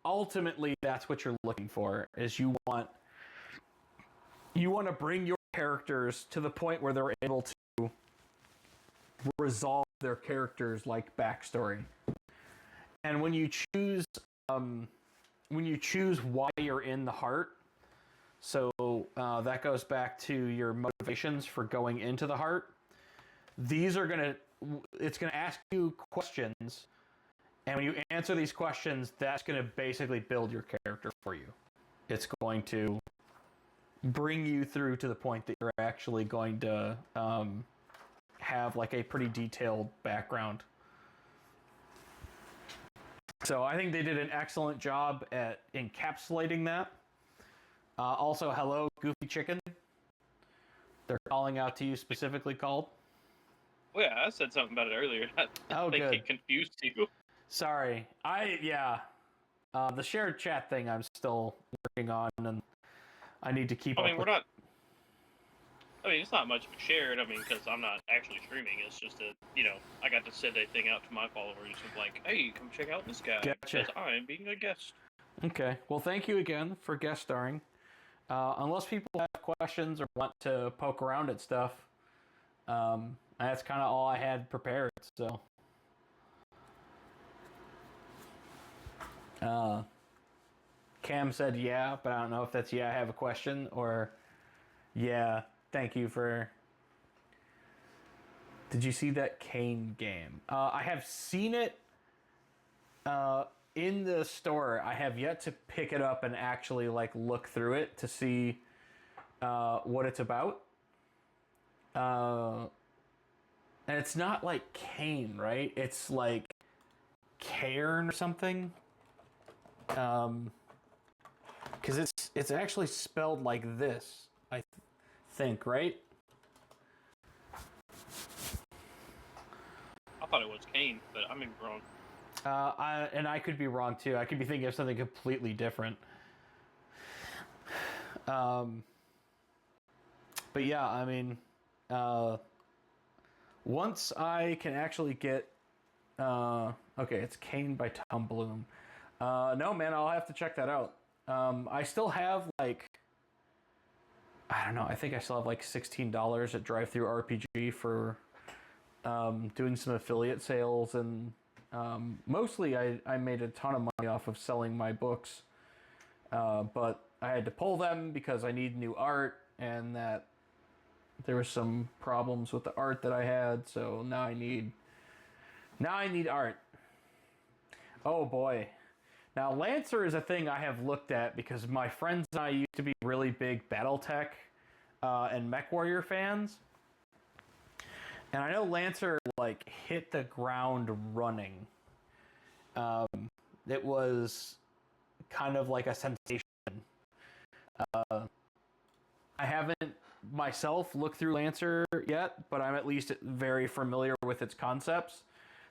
ultimately, that's what you're looking for, is you want to bring your characters to the point where they're able to resolve their characters' like backstory. And when you choose why you're in the Heart, so that goes back to your motivations for going into the Heart. It's gonna ask you questions, and when you answer these questions, that's gonna basically build your character for you. It's going to bring you through to the point that you're actually going to have like a pretty detailed background. So I think they did an excellent job at encapsulating that. Also, hello, Goofy Chicken. They're calling out to you, specifically called. Well, yeah, I said something about it earlier. I think good. it confused you. Sorry. The shared chat thing I'm still working on, and I need to keep up with. It's not much shared, because I'm not actually streaming. It's just that, I got to send a thing out to my followers of like, hey, come check out this guy. Gotcha. Because I'm being a guest. Okay. Well, thank you again for guest starring. Unless people have questions or want to poke around at stuff, that's kind of all I had prepared, so. Cam said yeah, but I don't know if that's yeah, I have a question, or yeah, thank you for... Did you see that Kane game? I have seen it in the store. I have yet to pick it up and actually like look through it to see what it's about. And it's not like Kane, right? It's like Cairn or something. Because it's actually spelled like this, I think, right? I thought it was Kane, but I may be wrong. I could be wrong too. I could be thinking of something completely different. But yeah, once I can actually get, okay, it's Kane by Tom Bloom. No, man, I'll have to check that out. I still have like, I don't know, I think I still have like $16 at DriveThruRPG for doing some affiliate sales, and mostly I made a ton of money off of selling my books, but I had to pull them because I need new art, and that there were some problems with the art that I had, so now I need art. Oh boy. Now, Lancer is a thing I have looked at because my friends and I used to be really big BattleTech and MechWarrior fans. And I know Lancer, like, hit the ground running. It was kind of like a sensation. I haven't myself looked through Lancer yet, but I'm at least very familiar with its concepts.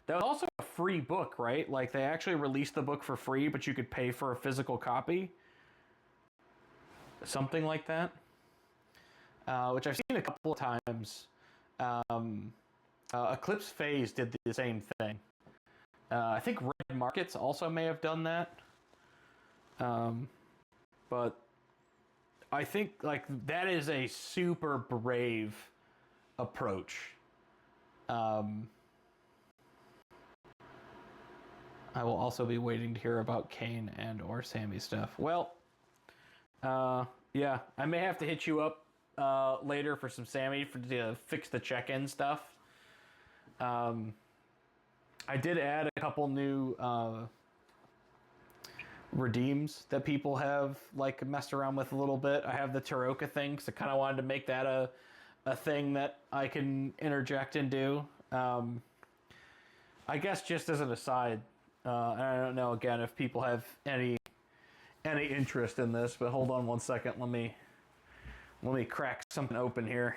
That was also a free book, right? Like, they actually released the book for free, but you could pay for a physical copy. Something like that. Which I've seen a couple of times. Eclipse Phase did the same thing. I think Red Markets also may have done that. But I think, like, that is a super brave approach. I will also be waiting to hear about Kane and or Sammy stuff. Well, yeah, I may have to hit you up later for some Sammy to fix the check-in stuff. I did add a couple new redeems that people have like messed around with a little bit. I have the Taroka thing, so I kind of wanted to make that a thing that I can interject and do. I guess just as an aside, I don't know again if people have any interest in this, but hold on one second. Let me crack something open here.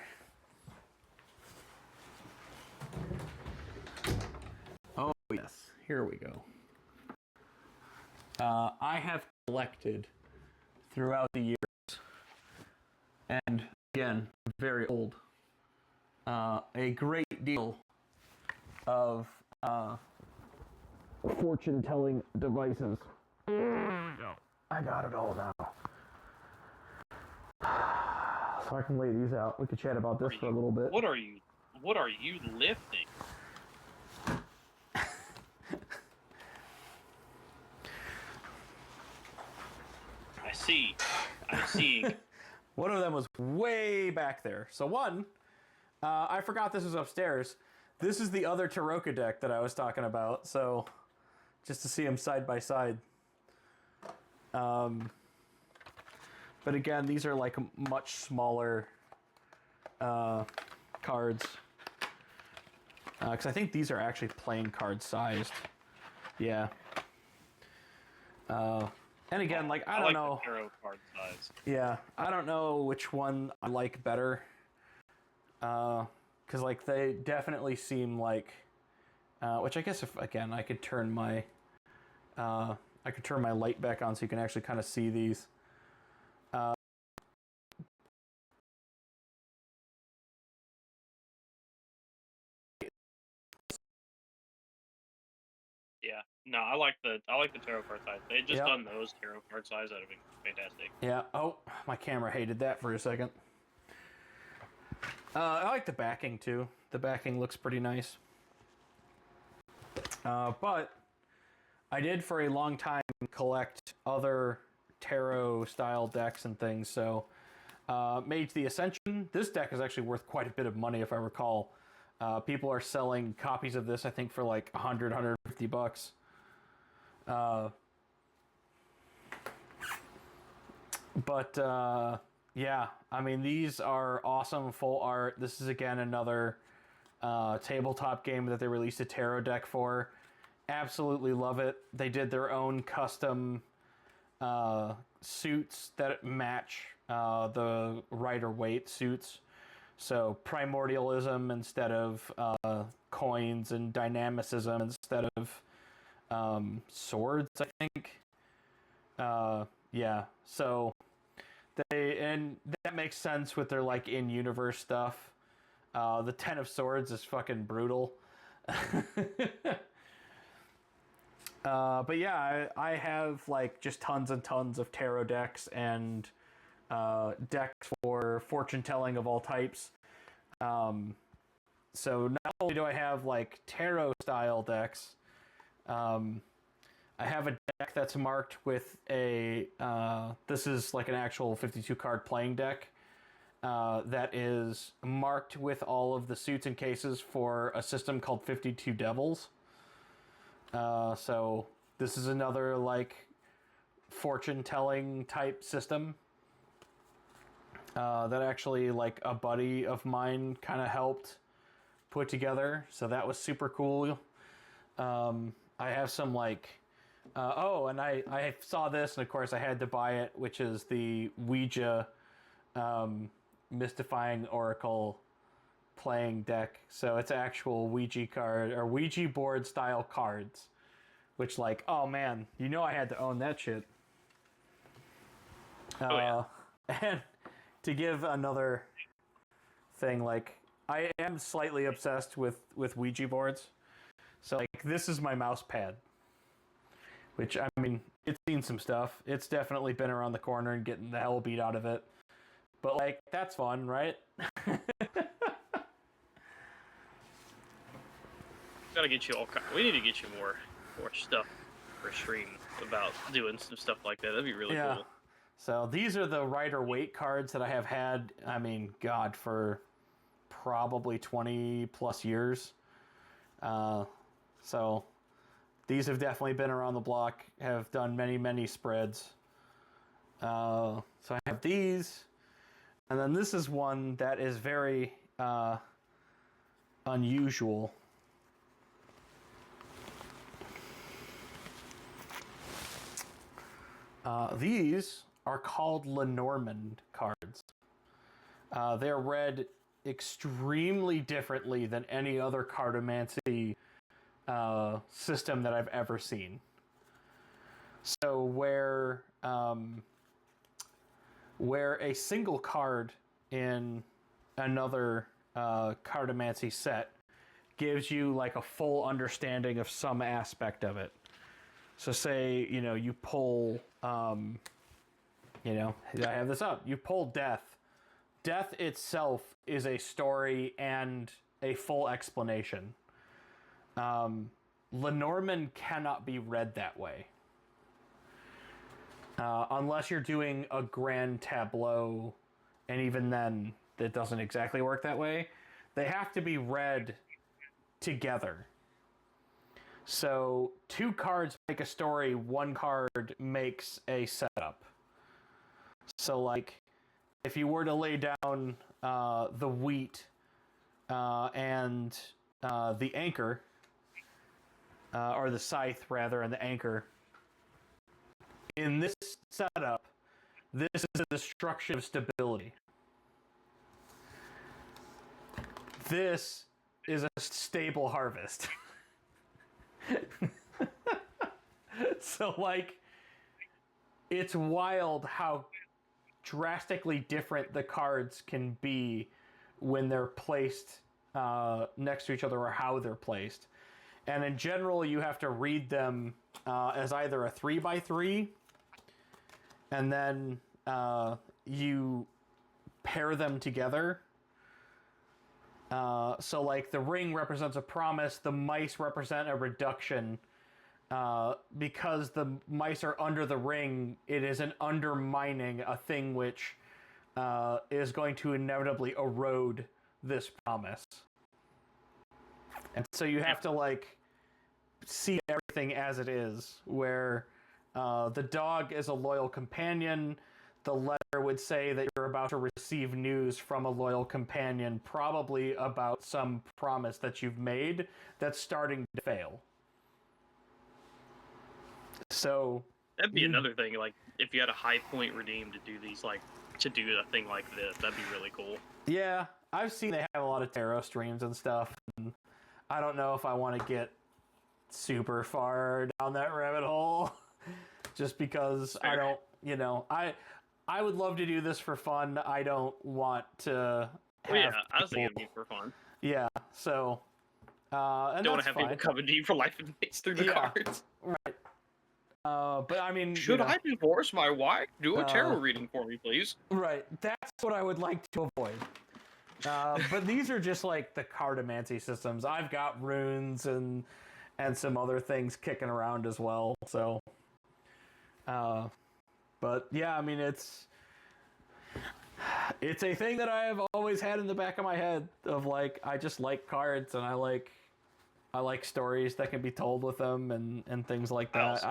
Oh yes, here we go. I have collected throughout the years, and again, very old, a great deal of fortune-telling devices. I got it all now. So I can lay these out. We could chat about this for a little bit. What are you lifting? I'm seeing. One of them was way back there. So one, I forgot this was upstairs. This is the other Taroka deck that I was talking about. So just to see them side by side. But again, these are like much smaller cards. Because I think these are actually playing card sized. Yeah. And again, like, I don't know. The tarot card size. Yeah, I don't know which one I like better. Because, like, they definitely seem like... which I guess if, again, I could turn my... I could turn my light back on so you can actually kind of see these. Yeah, no, I like the tarot card size. They had just done those tarot card size. That'd be fantastic. Yeah. Oh, my camera hated that for a second. I like the backing too. The backing looks pretty nice. But I did for a long time collect other tarot style decks and things. So Mage the Ascension. This deck is actually worth quite a bit of money if I recall. People are selling copies of this, I think, for like $100, $150. Yeah, I mean, these are awesome full art. This is, again, another tabletop game that they released a tarot deck for. Absolutely love it. They did their own custom suits that match the Rider-Waite suits. So primordialism instead of coins, and dynamicism instead of swords, I think. Yeah, so and that makes sense with their like in-universe stuff. The Ten of Swords is fucking brutal. But yeah, I have like just tons and tons of tarot decks and decks for fortune telling of all types. So not only do I have like tarot style decks, I have a deck that's marked with a this is like an actual 52 card playing deck that is marked with all of the suits and cases for a system called 52 Devils. So this is another like fortune-telling type system that actually, like, a buddy of mine kind of helped put together. So that was super cool. I have some, like... and I saw this, and of course I had to buy it, which is the Ouija Mystifying Oracle playing deck. So it's actual Ouija card, or Ouija board style cards. Which, like, oh man, you know I had to own that shit. And to give another thing, like, I am slightly obsessed with Ouija boards. So, like, this is my mouse pad. Which, I mean, it's seen some stuff. It's definitely been around the corner and getting the hell beat out of it. But, like, that's fun, right? Gotta get you all kind. We need to get you more stuff for stream about doing some stuff like that. That'd be really cool. So these are the Rider-Waite cards that I have had, I mean, God, for probably 20 plus years. So these have definitely been around the block, have done many, many spreads. So I have these, and then this is one that is very unusual. These are called Lenormand cards. They're read extremely differently than any other cartomancy system that I've ever seen. So where a single card in another cartomancy set gives you like a full understanding of some aspect of it. So say, you pull, I have this up. You pull Death. Death itself is a story and a full explanation. Lenormand cannot be read that way. Unless you're doing a grand tableau, and even then, that doesn't exactly work that way. They have to be read together. So 2 cards make a story, 1 card makes a setup. So like, if you were to lay down the wheat and the anchor, or the scythe rather, and the anchor, in this setup, this is a destruction of stability. This is a stable harvest. So, like, it's wild how drastically different the cards can be when they're placed next to each other, or how they're placed. And in general, you have to read them as either a 3x3, and then you pair them together. So, like, the ring represents a promise, the mice represent a reduction. Because the mice are under the ring, it is an undermining, a thing which is going to inevitably erode this promise. And so you have to, like, see everything as it is, where the dog is a loyal companion. The letter would say that you're about to receive news from a loyal companion, probably about some promise that you've made that's starting to fail. So that'd be another thing, like, if you had a high point redeem to do these, like, to do a thing like this, that'd be really cool. Yeah, I've seen they have a lot of tarot streams and stuff, and I don't know if I want to get super far down that rabbit hole, just because I don't, I would love to do this for fun. I don't want to have I was thinking it'd be for fun. Yeah, so and don't want to have fine. people coming to you for life advice through the cards. Right. But I mean, should I divorce my wife? Do a tarot reading for me, please. Right. That's what I would like to avoid. But these are just like the cartomancy systems. I've got runes and some other things kicking around as well. So, but yeah, I mean, it's a thing that I have always had in the back of my head of, like, I just like cards, and I like stories that can be told with them, and things like that.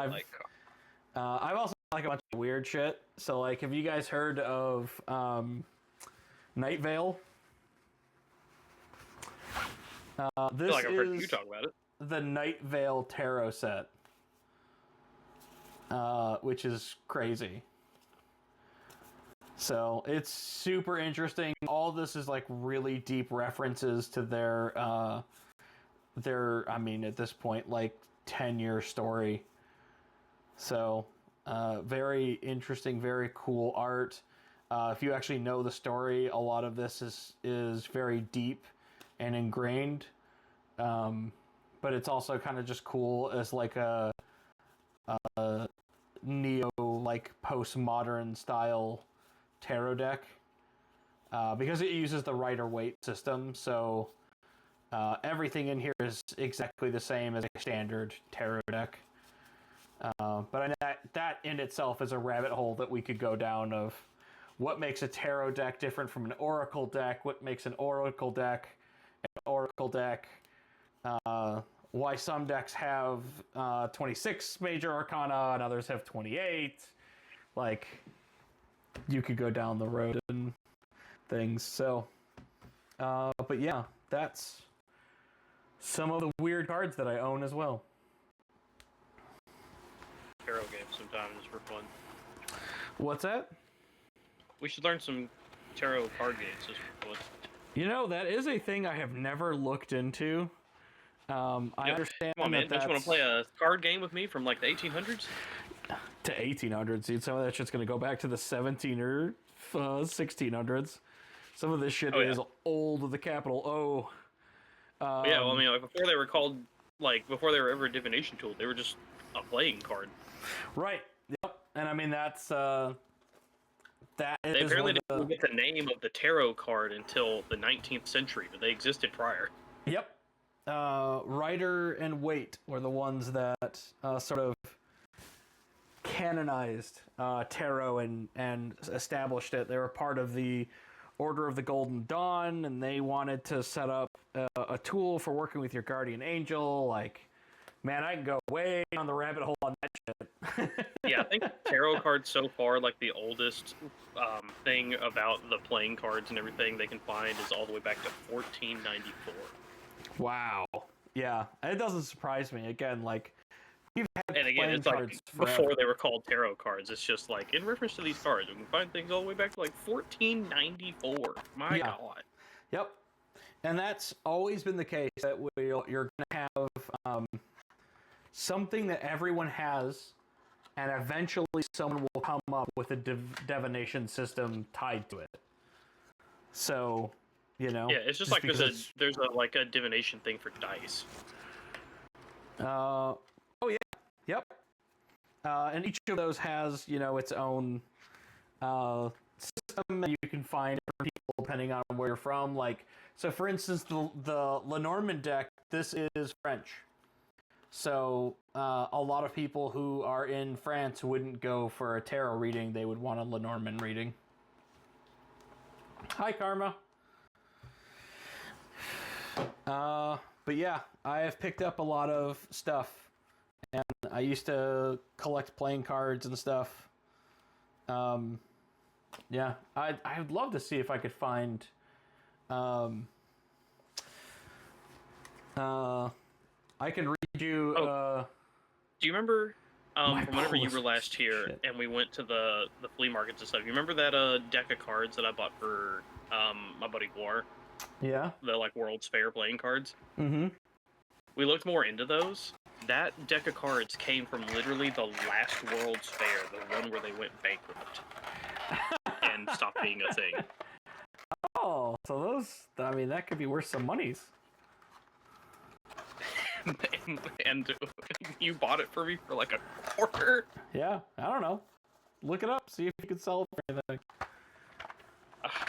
I've also like a bunch of weird shit. So, like, have you guys heard of Night Vale? I This feel like I've heard is you talk about it. the Night Vale tarot set, which is crazy. So it's super interesting. All this is like really deep references to their I mean, at this point, like 10-year story. So very interesting, very cool art. If you actually know the story, a lot of this is very deep and ingrained. But it's also kind of just cool as like a neo, like postmodern style tarot deck, because it uses the Rider-Waite system. So everything in here is exactly the same as a standard tarot deck. But that in itself is a rabbit hole that we could go down of what makes a tarot deck different from an oracle deck, what makes an oracle deck an oracle deck, why some decks have 26 major arcana and others have 28. Like, you could go down the road and things. So, but yeah, that's some of the weird cards that I own as well. Tarot games sometimes just for fun. What's that? We should learn some tarot card games just for fun. You know, that is a thing I have never looked into. I understand. Come on, man. That Don't you want to play a card game with me from like the 1800s? To 1800s, dude. Some of that shit's gonna go back to the 17 or 1600s. Some of this shit is old with the capital O. Yeah, well, I mean, like before they were called, like before they were ever a divination tool, they were just a playing card. Right. Yep. And I mean that's that They is apparently didn't get the name of the tarot card until the 19th century, but they existed prior. Yep. Rider and Waite were the ones that sort of canonized tarot and established it. They were part of the Order of the Golden Dawn, and they wanted to set up a tool for working with your guardian angel. Like, man, I can go way on the rabbit hole on that shit. Yeah, I think tarot cards so far, like the oldest thing about the playing cards and everything they can find is all the way back to 1494. Wow. Yeah, it doesn't surprise me. Again, like, we've had and again, it's like cards before they were called tarot cards. It's just like in reference to these cards, we can find things all the way back to like 1494. My God. Yep. And that's always been the case, that you're going to have something that everyone has, and eventually someone will come up with a divination system tied to it. So, you know. Yeah, it's just like there's a divination thing for dice. Oh yeah. Yep. And each of those has, you know, its own system that you can find for people depending on where you're from. Like, so for instance, the Lenormand deck, this is French. So a lot of people who are in France wouldn't go for a tarot reading. They would want a Lenormand reading. Hi, Karma. But yeah, I have picked up a lot of stuff, and I used to collect playing cards and stuff. Yeah, I'd love to see if I could find I can read you do you remember from whenever you were last here and we went to the flea markets and stuff, you remember that deck of cards that I bought for my buddy Guar? Yeah. The like World's Fair playing cards? Mm-hmm. We looked more into those. That deck of cards came from literally the last World's Fair, the one where they went bankrupt and stopped being a thing. Oh, so those, I mean, that could be worth some monies. and you bought it for me for like a quarter? Yeah, I don't know. Look it up, see if you can sell it for anything.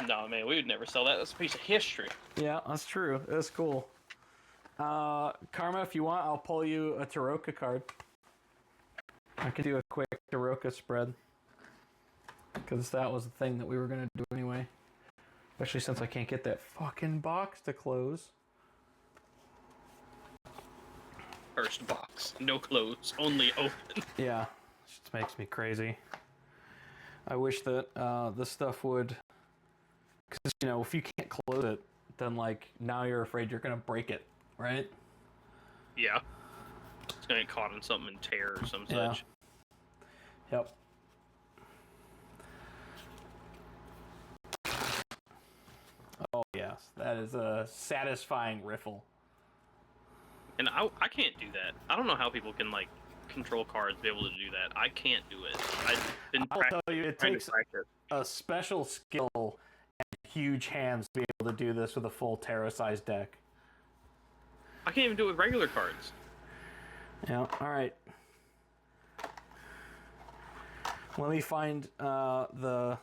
No, man, we would never sell that. That's a piece of history. Yeah, that's true. That's cool. Karma, if you want, I'll pull you a Taroka card. I could do a quick Taroka spread. Because that was the thing that we were going to do anyway. Especially since I can't get that fucking box to close. First box. No close. Only open. Yeah. just makes me crazy. I wish that this stuff would, because you know, if you can't close it, then like now you're afraid you're gonna break it, right? Yeah. It's gonna get caught in something and tear or some Yeah. such. Yep. Oh yes, that is a satisfying riffle. And I can't do that. I don't know how people can like control cards, be able to do that. I can't do it. I've been I'll tell you, it trying takes to practice. a special skill and huge hands to be able to do this with a full tarot-sized deck. I can't even do it with regular cards. Yeah. All right. Let me find the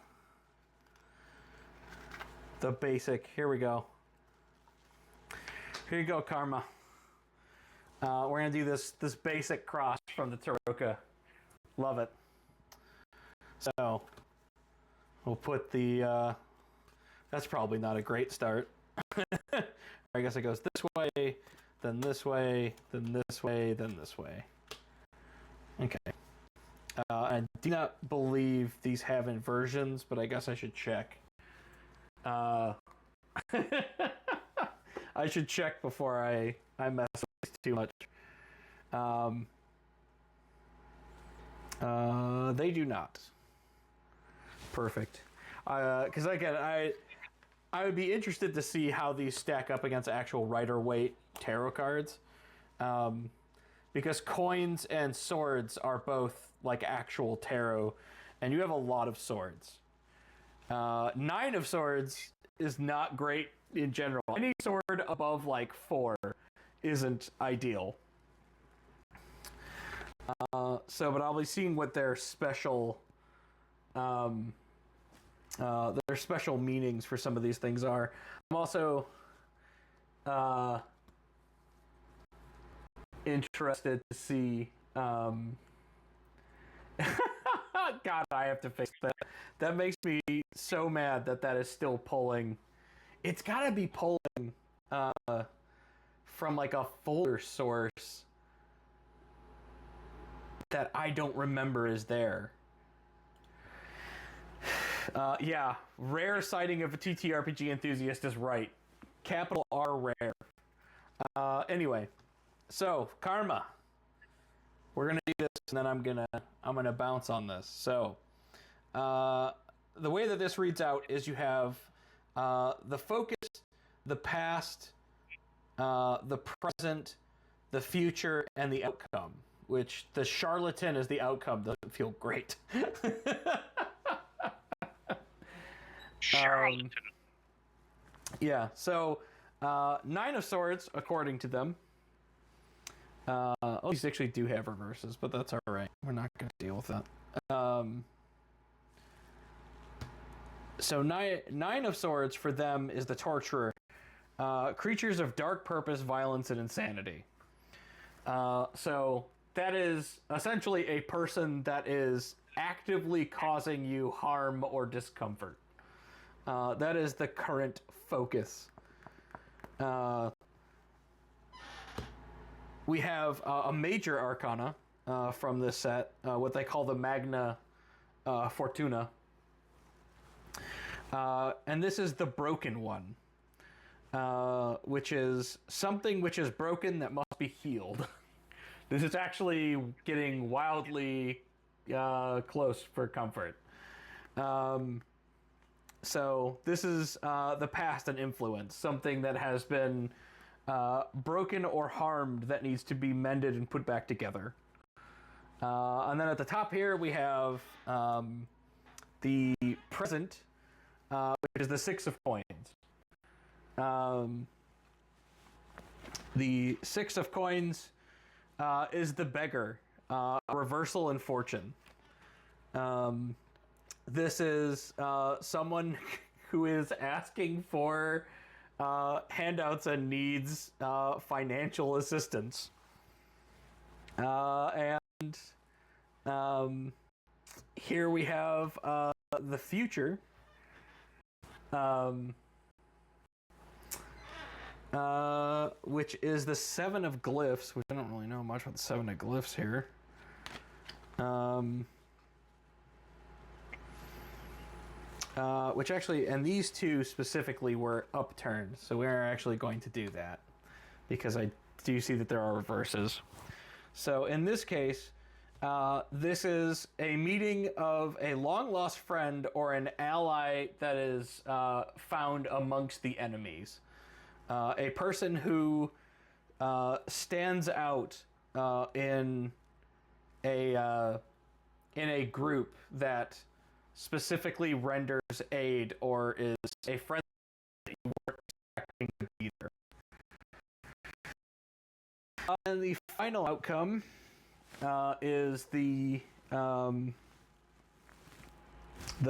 basic. Here we go. Here you go, Karma. We're gonna do this basic cross from the Taroka. Love it. So we'll put the. That's probably not a great start. I guess it goes this way, then this way, then this way, then this way. Okay. I do not believe these have inversions, but I guess I should check. I should check before I mess with these too much. They do not. Perfect. Because again, I would be interested to see how these stack up against actual Rider-Waite tarot cards. Because coins and swords are both like actual tarot, and you have a lot of swords. 9 of swords is not great in general. Any sword above like 4 isn't ideal. But I'll be seeing what their special meanings for some of these things are. I'm also interested to see. God, I have to fix that. That makes me so mad that is still pulling. It's got to be pulling from like a folder source that I don't remember is there. Yeah, rare sighting of a TTRPG enthusiast is right. Capital R rare. Anyway, so Karma. We're gonna do this, and then I'm gonna bounce on this. So, the way that this reads out is you have the focus, the past, the present, the future, and the outcome. Which the charlatan is the outcome doesn't feel great. Charlatan. Yeah. So, 9 of Swords, according to them. These actually do have reverses, but that's all right. We're not going to deal with that. So 9 of Swords for them is the Torturer. Creatures of dark purpose, violence, and insanity. So that is essentially a person that is actively causing you harm or discomfort. That is the current focus. We have a major arcana from this set, what they call the Magna Fortuna. And this is the broken one, which is something which is broken that must be healed. This is actually getting wildly close for comfort. So this is the past and influence, something that has been broken or harmed that needs to be mended and put back together. And then at the top here we have the present, which is the 6 of coins. The 6 of coins is the beggar, reversal in fortune. This is someone who is asking for handouts and needs financial assistance. And here we have the future. Which is the 7 of glyphs, which I don't really know much about the 7 of glyphs here. Which actually, and these two specifically were upturned, so we are actually going to do that because I do see that there are reverses. So in this case, this is a meeting of a long-lost friend or an ally that is found amongst the enemies. A person who stands out in a group that specifically renders aid or is a friend that you weren't expecting to be there. And the final outcome is the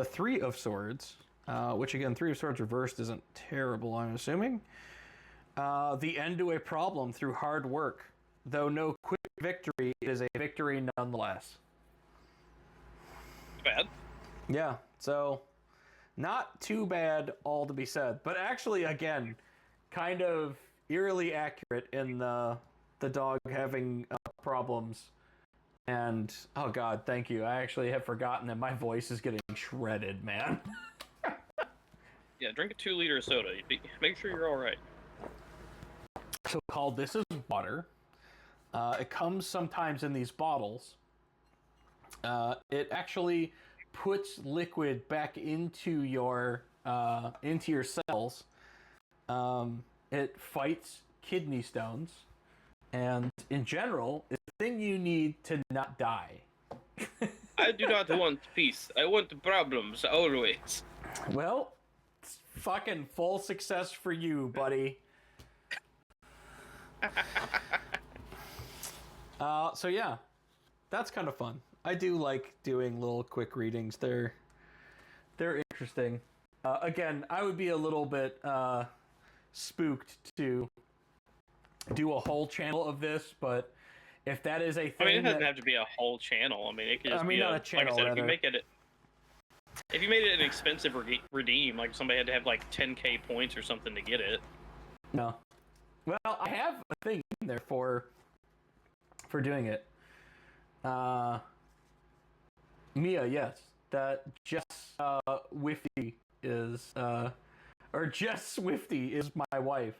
Three of Swords, which again, Three of Swords reversed isn't terrible, I'm assuming. The end to a problem through hard work. Though no quick victory, it is a victory nonetheless. Bad. Yeah, so not too bad, all to be said. But actually, again, kind of eerily accurate in the dog having problems. And, oh god, thank you. I actually have forgotten that my voice is getting shredded, man. Yeah, drink a 2-liter of soda. Make sure you're alright. So called This Is Water. It comes sometimes in these bottles. It actually puts liquid back into your cells. It fights kidney stones, and in general, it's the thing you need to not die. I do not want peace. I want problems always. Well, it's fucking full success for you, buddy. So yeah, that's kind of fun. I do like doing little quick readings. They're interesting. Again, I would be a little bit spooked to do a whole channel of this, but if that is a thing, I mean, it doesn't have to be a whole channel. I mean, it could just be not a channel. Like I said, rather. if you made it an expensive redeem, like somebody had to have like 10k points or something to get it. No. Well, I have a thing in there for doing it. Mia, yes. That Jess Swifty is or Jess Swifty is my wife.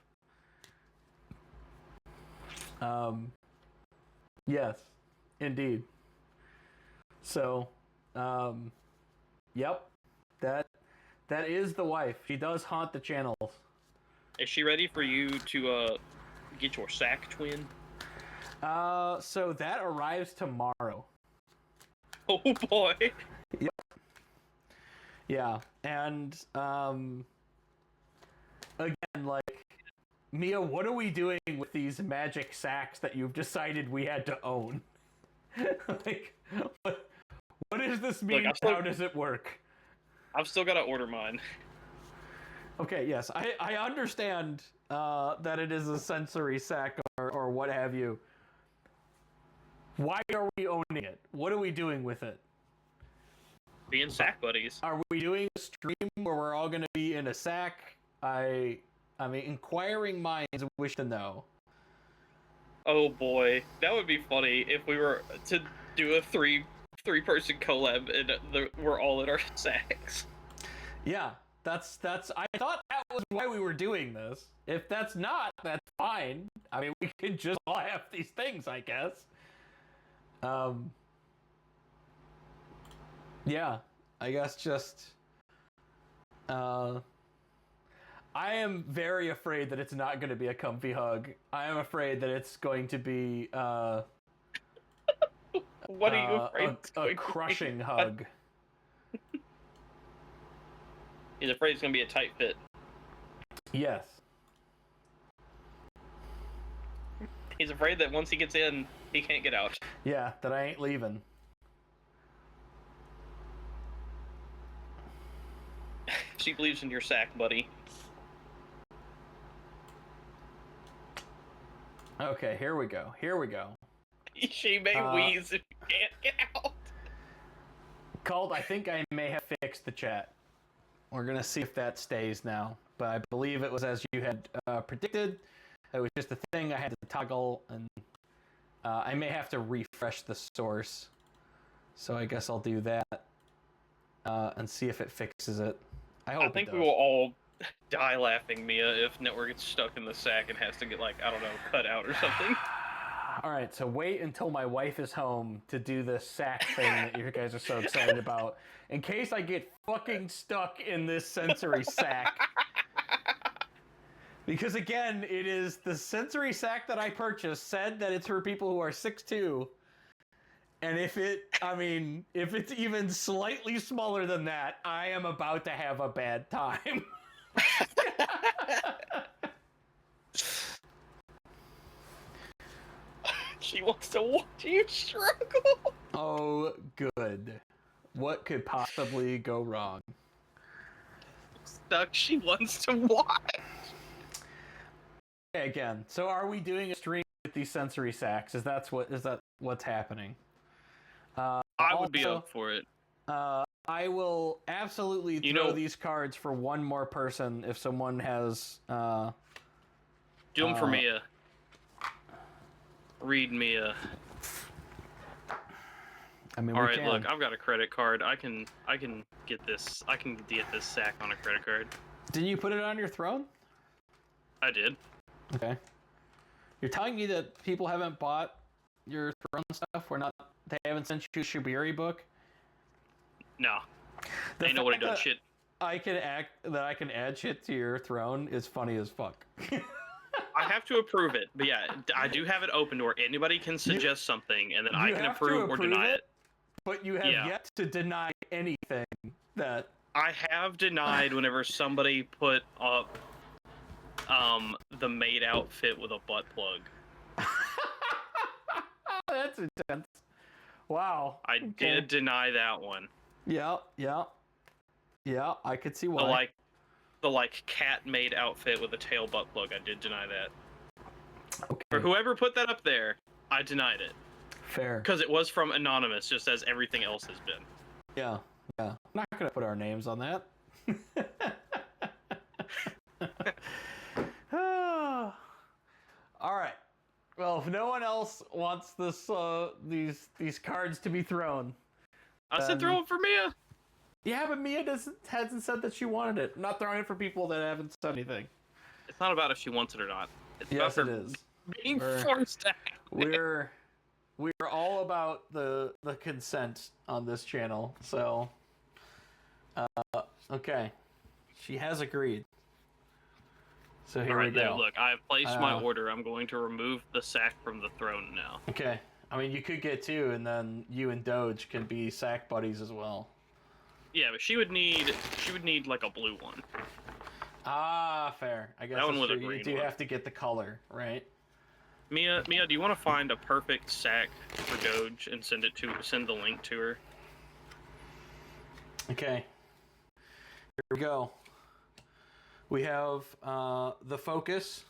Yes, indeed. So, yep. That is the wife. She does haunt the channels. Is she ready for you to get your sack twin? So that arrives tomorrow. Oh boy. Yep. Yeah, and again, like, Mia, what are we doing with these magic sacks that you've decided we had to own? Like, what does this mean? Look, How does it work? I've still got to order mine. Okay, yes, I understand that it is a sensory sack or what have you. Why are we owning it? What are we doing with it? Being sack buddies. Are we doing a stream where we're all going to be in a sack? I mean, inquiring minds wish to know. Oh boy, that would be funny if we were to do a three-person collab and we're all in our sacks. Yeah, that's. I thought that was why we were doing this. If that's not, that's fine. I mean, we could just all have these things, I guess. Yeah, I guess just. I am very afraid that it's not going to be a comfy hug. I am afraid that it's going to be What are you afraid? A crushing hug. He's afraid it's going to be a tight fit. Yes. He's afraid that once he gets in, he can't get out. Yeah, that I ain't leaving. She believes in your sack, buddy. Okay, here we go. She may wheeze if you can't get out. Called, I think I may have fixed the chat. We're going to see if that stays now. But I believe it was as you had predicted. It was just a thing I had to toggle, and I may have to refresh the source. So I guess I'll do that and see if it fixes it. I think we will all die laughing, Mia, if Network gets stuck in the sack and has to get, like, I don't know, cut out or something. Alright, so wait until my wife is home to do this sack thing that you guys are so excited about. In case I get fucking stuck in this sensory sack. Because again, it is the sensory sack that I purchased said that it's for people who are 6'2". And if it's even slightly smaller than that, I am about to have a bad time. She wants to watch you struggle. Oh, good. What could possibly go wrong? Stuck. She wants to watch. Okay, again, so are we doing a stream with these sensory sacks? Is that what's happening? I would be up for it. I will absolutely throw these cards for one more person if someone has. Do them for Mia. Read Mia. I mean, all right, look, I've got a credit card. I can get this. I can get this sack on a credit card. Didn't you put it on your throne? I did. Okay. You're telling me that people haven't bought your throne stuff? They haven't sent you a Shibiri book? No. Ain't nobody done shit. I can add shit to your throne is funny as fuck. I have to approve it, but yeah, I do have it open where anybody can suggest something, and then I can approve or deny it. But you have yet to deny anything that... I have denied whenever somebody put up the maid outfit with a butt plug. That's intense. Wow. I did deny that one. Yeah, I could see why. The cat maid outfit with a tail butt plug, I did deny that. Okay. For whoever put that up there, I denied it. Fair. Because it was from Anonymous, just as everything else has been. Yeah. I'm not gonna put our names on that. All right. Well, if no one else wants these cards to be thrown, I said throw them for Mia. Yeah, but Mia hasn't said that she wanted it. I'm not throwing it for people that haven't said anything. It's not about if she wants it or not. It's yes, about it is. Being forced to. We're all about the consent on this channel. So, okay, she has agreed. So here we go. Look, I have placed my order. I'm going to remove the sack from the throne now. Okay. I mean, you could get two, and then you and Doge can be sack buddies as well. Yeah, but she would need like a blue one. Ah, fair. I guess that one with a green you do have to get the color, right? Mia, do you want to find a perfect sack for Doge and send the link to her? Okay. Here we go. We have the focus,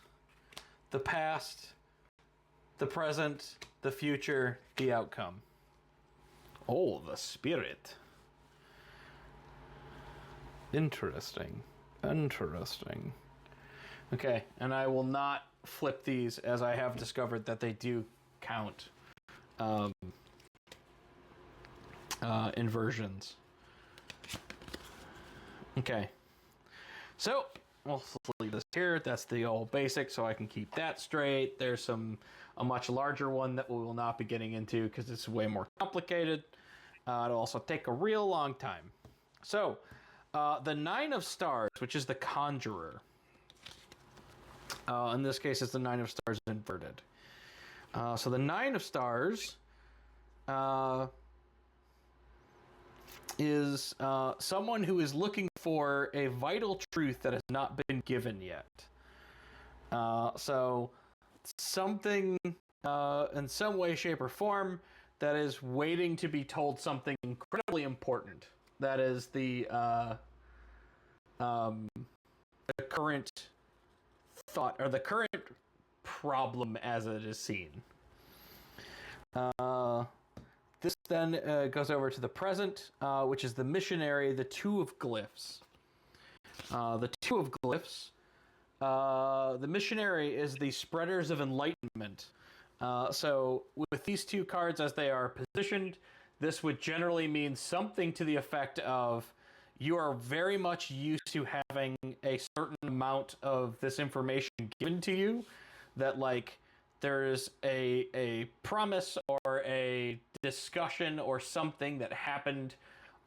the past, the present, the future, the outcome. Oh, the spirit. Interesting. Okay, and I will not flip these as I have discovered that they do count inversions. Okay. So, we'll leave this here. That's the old basic, so I can keep that straight. There's a much larger one that we will not be getting into because it's way more complicated. It'll also take a real long time. So, the 9 of Stars, which is the Conjurer. In this case, it's the 9 of Stars inverted. So the 9 of Stars is someone who is looking for a vital truth that has not been given yet. So something in some way, shape, or form that is waiting to be told something incredibly important. That is the current thought, or the current problem as it is seen. This then goes over to the present, which is the missionary, the 2 of Glyphs. The 2 of Glyphs, the missionary is the spreaders of enlightenment. So with these 2 cards as they are positioned, this would generally mean something to the effect of you are very much used to having a certain amount of this information given to you, that like there's a promise or a discussion or something that happened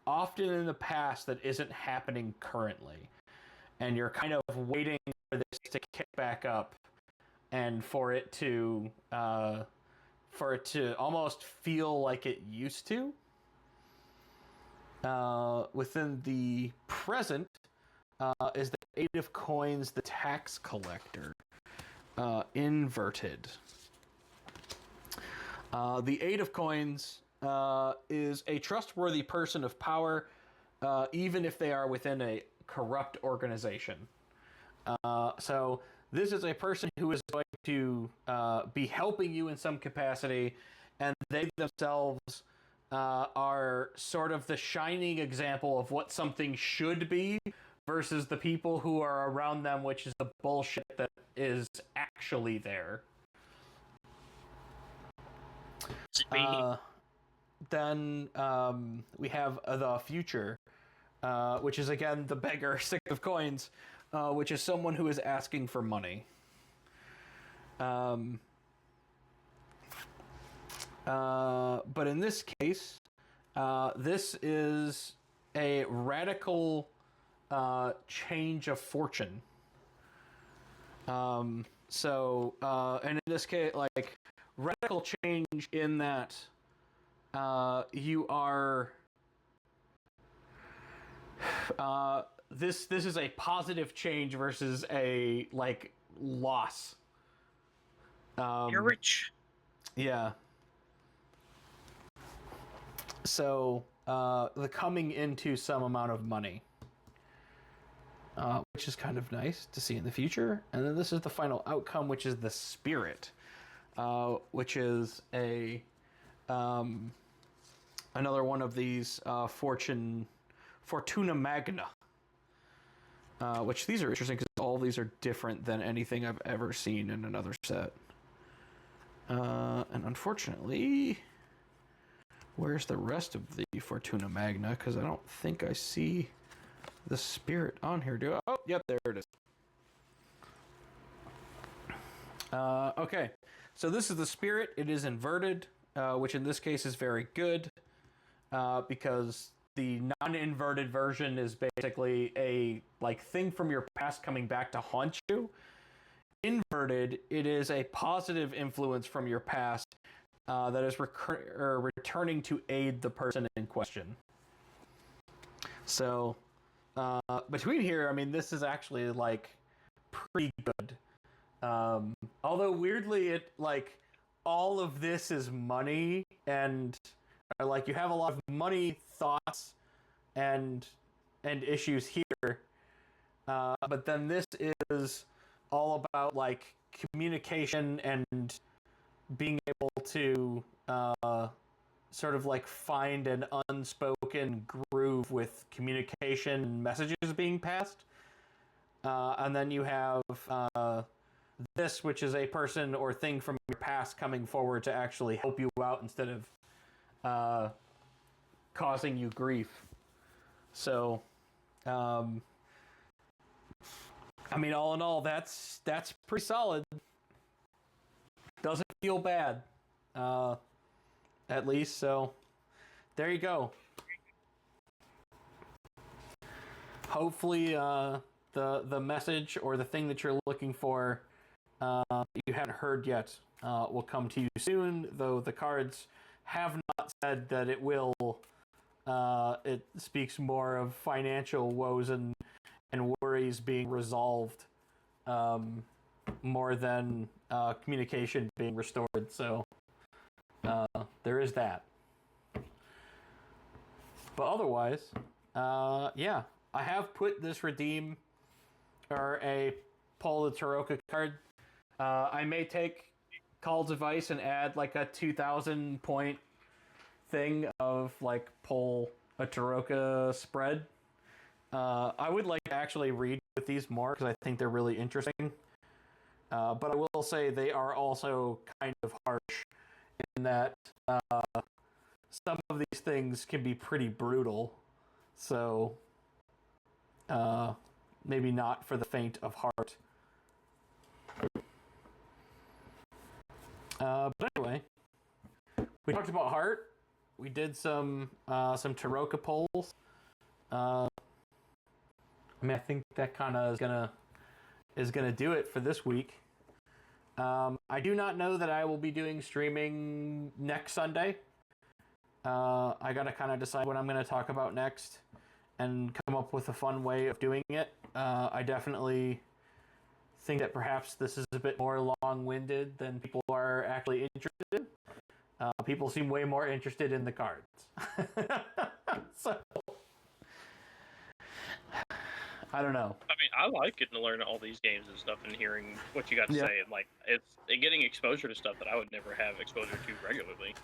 often in the past that isn't happening currently. And you're kind of waiting for this to kick back up and for it to almost feel like it used to. Within the present is the Eight of Coins, the Tax Collector, inverted. The Eight of Coins is a trustworthy person of power, even if they are within a corrupt organization. So this is a person who is going to be helping you in some capacity, and they themselves are sort of the shining example of what something should be versus the people who are around them, which is the bullshit that is actually there. Then we have the future, which is again the beggar, Six of Coins, which is someone who is asking for money. But in this case, this is a radical change of fortune. And in this case, like, radical change in that you are... This is a positive change versus a, like, loss. You're rich. Yeah. So, the coming into some amount of money, which is kind of nice to see in the future. And then this is the final outcome, which is the Spirit, which is a another one of these Fortuna Magna, which these are interesting because all these are different than anything I've ever seen in another set. And unfortunately, where's the rest of the Fortuna Magna? Because I don't think I see the Spirit on here. Do I? Oh, yep, there it is. Okay, so this is the Spirit. It is inverted, which in this case is very good, because the non-inverted version is basically a thing from your past coming back to haunt you. Inverted, it is a positive influence from your past that is returning to aid the person in question. So, between here, I mean, this is actually, pretty good. Although, weirdly, it, all of this is money, and, you have a lot of money thoughts and issues here. But then this is all about, communication and being able to find an unspoken groove with communication and messages being passed. And then you have this, which is a person or thing from your past coming forward to actually help you out instead of causing you grief. So, I mean, all in all, that's pretty solid. Doesn't feel bad, at least. So, there you go. Hopefully, the message or the thing that you're looking for, you haven't heard yet, will come to you soon. Though the cards have not said that it will. It speaks more of financial woes and worries being resolved, more than communication being restored. So there is that. But otherwise, yeah, I have put this redeem or a pull the Taroka card. I may take Call's advice and add a 2,000 point thing of pull a Taroka spread. I would like to actually read with these more because I think they're really interesting. But I will say they are also kind of harsh in that some of these things can be pretty brutal. So, maybe not for the faint of heart. But anyway, we talked about heart. We did some Taroka polls. I mean, I think that kind of is gonna do it for this week. I do not know that I will be doing streaming next Sunday. I gotta kind of decide what I'm gonna talk about next and come up with a fun way of doing it. I definitely think that perhaps this is a bit more long-winded than people are actually interested. People seem way more interested in the cards. So, I don't know. I mean, I like getting to learn all these games and stuff and hearing what you got to say. And, like, it's getting exposure to stuff that I would never have exposure to regularly.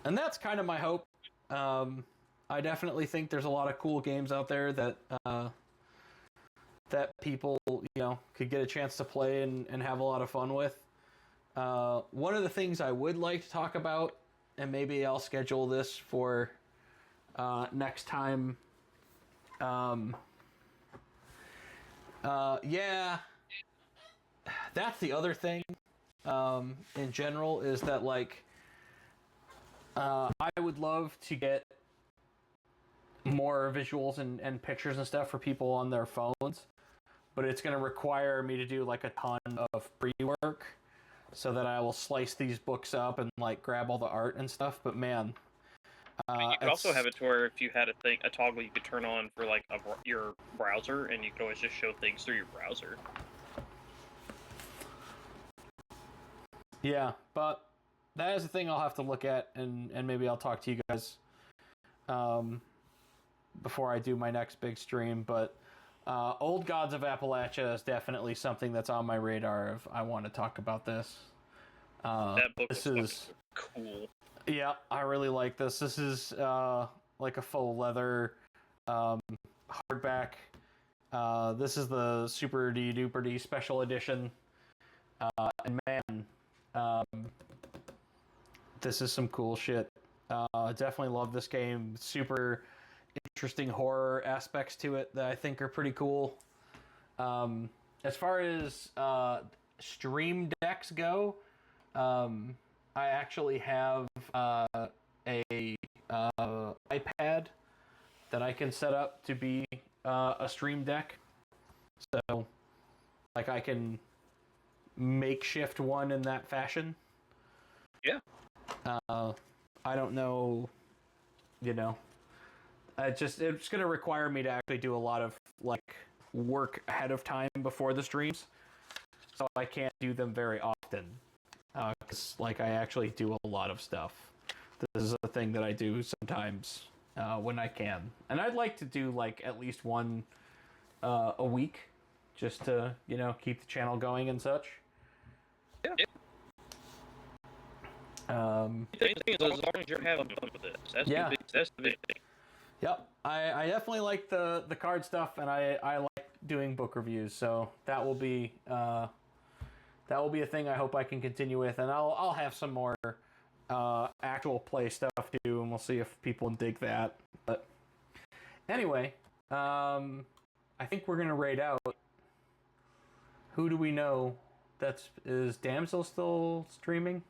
And that's kind of my hope. I definitely think there's a lot of cool games out there that that people, could get a chance to play and have a lot of fun with. One of the things I would like to talk about, and maybe I'll schedule this for next time. Yeah, that's the other thing. In general, is that I would love to get more visuals and pictures and stuff for people on their phones, but it's going to require me to do a ton of pre-work so that I will slice these books up and grab all the art and stuff. But man, you could also have it to where if you had a toggle you could turn on for your browser, and you could always just show things through your browser. Yeah, but that is the thing I'll have to look at, and maybe I'll talk to you guys before I do my next big stream. But Old Gods of Appalachia is definitely something that's on my radar if I want to talk about this. That book this is cool. Yeah, I really like this. This is like a faux leather hardback. This is the Super D Duper D special edition. And man, this is some cool shit. Definitely love this game. Super interesting horror aspects to it that I think are pretty cool. As far as stream decks go, I actually have a iPad that I can set up to be a stream deck. So, I can makeshift one in that fashion. Yeah. I don't know, it's going to require me to actually do a lot of work ahead of time before the streams, so I can't do them very often. Because I actually do a lot of stuff. This is a thing that I do sometimes when I can, and I'd like to do at least one a week, just to keep the channel going and such. Yeah. As long as you're having fun with this, that's the big thing. Yep, I definitely like the card stuff, and I like doing book reviews, so that will be a thing I hope I can continue with, and I'll have some more actual play stuff too, and we'll see if people dig that. But anyway, I think we're gonna raid out. Who do we know? Is Damsel still streaming?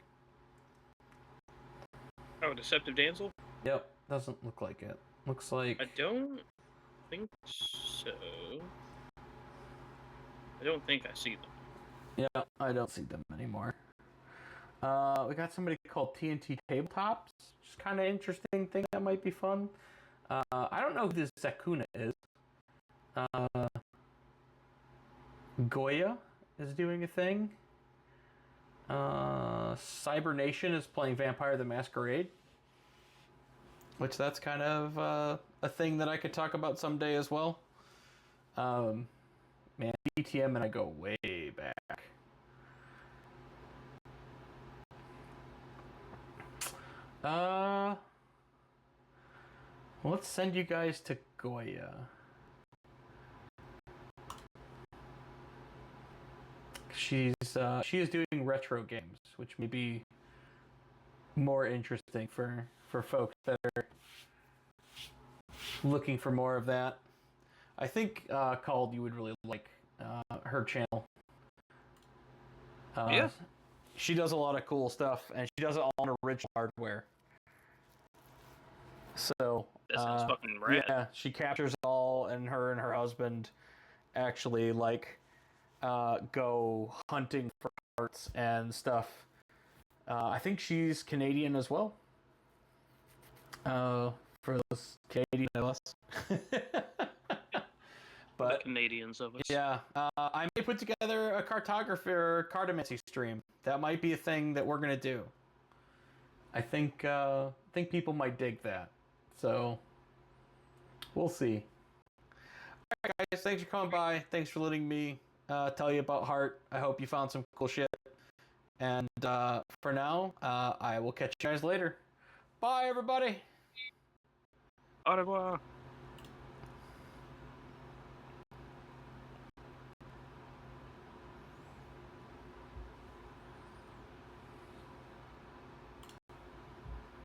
Oh, Deceptive Damsel? Yep, doesn't look like it. Looks like... I don't think so. I don't think I see them. Yeah, I don't see them anymore. We got somebody called TNT Tabletops, which is kind of interesting. Think that might be fun. I don't know who this Sakuna is. Goya is doing a thing. Cybernation is playing Vampire the Masquerade, which that's kind of a thing that I could talk about someday as well. Man, DTM and I go way back. Let's send you guys to Goya. She is doing retro games, which may be more interesting for folks that are looking for more of that. I think Called, you would really like her channel. Yeah. She does a lot of cool stuff, and she does it all on original hardware. So That sounds fucking rad. yeah, she captures it all, and her husband actually like go hunting for parts and stuff. I think she's Canadian as well. For those Canadian of us. But the Canadians of us. Yeah, I may put together a cartography or cartomancy stream. That might be a thing that we're gonna do. I think people might dig that. So we'll see. All right, guys, thanks for coming by. Thanks for letting me tell you about Heart. I hope you found some cool shit. And for now, I will catch you guys later. Bye, everybody. Au revoir.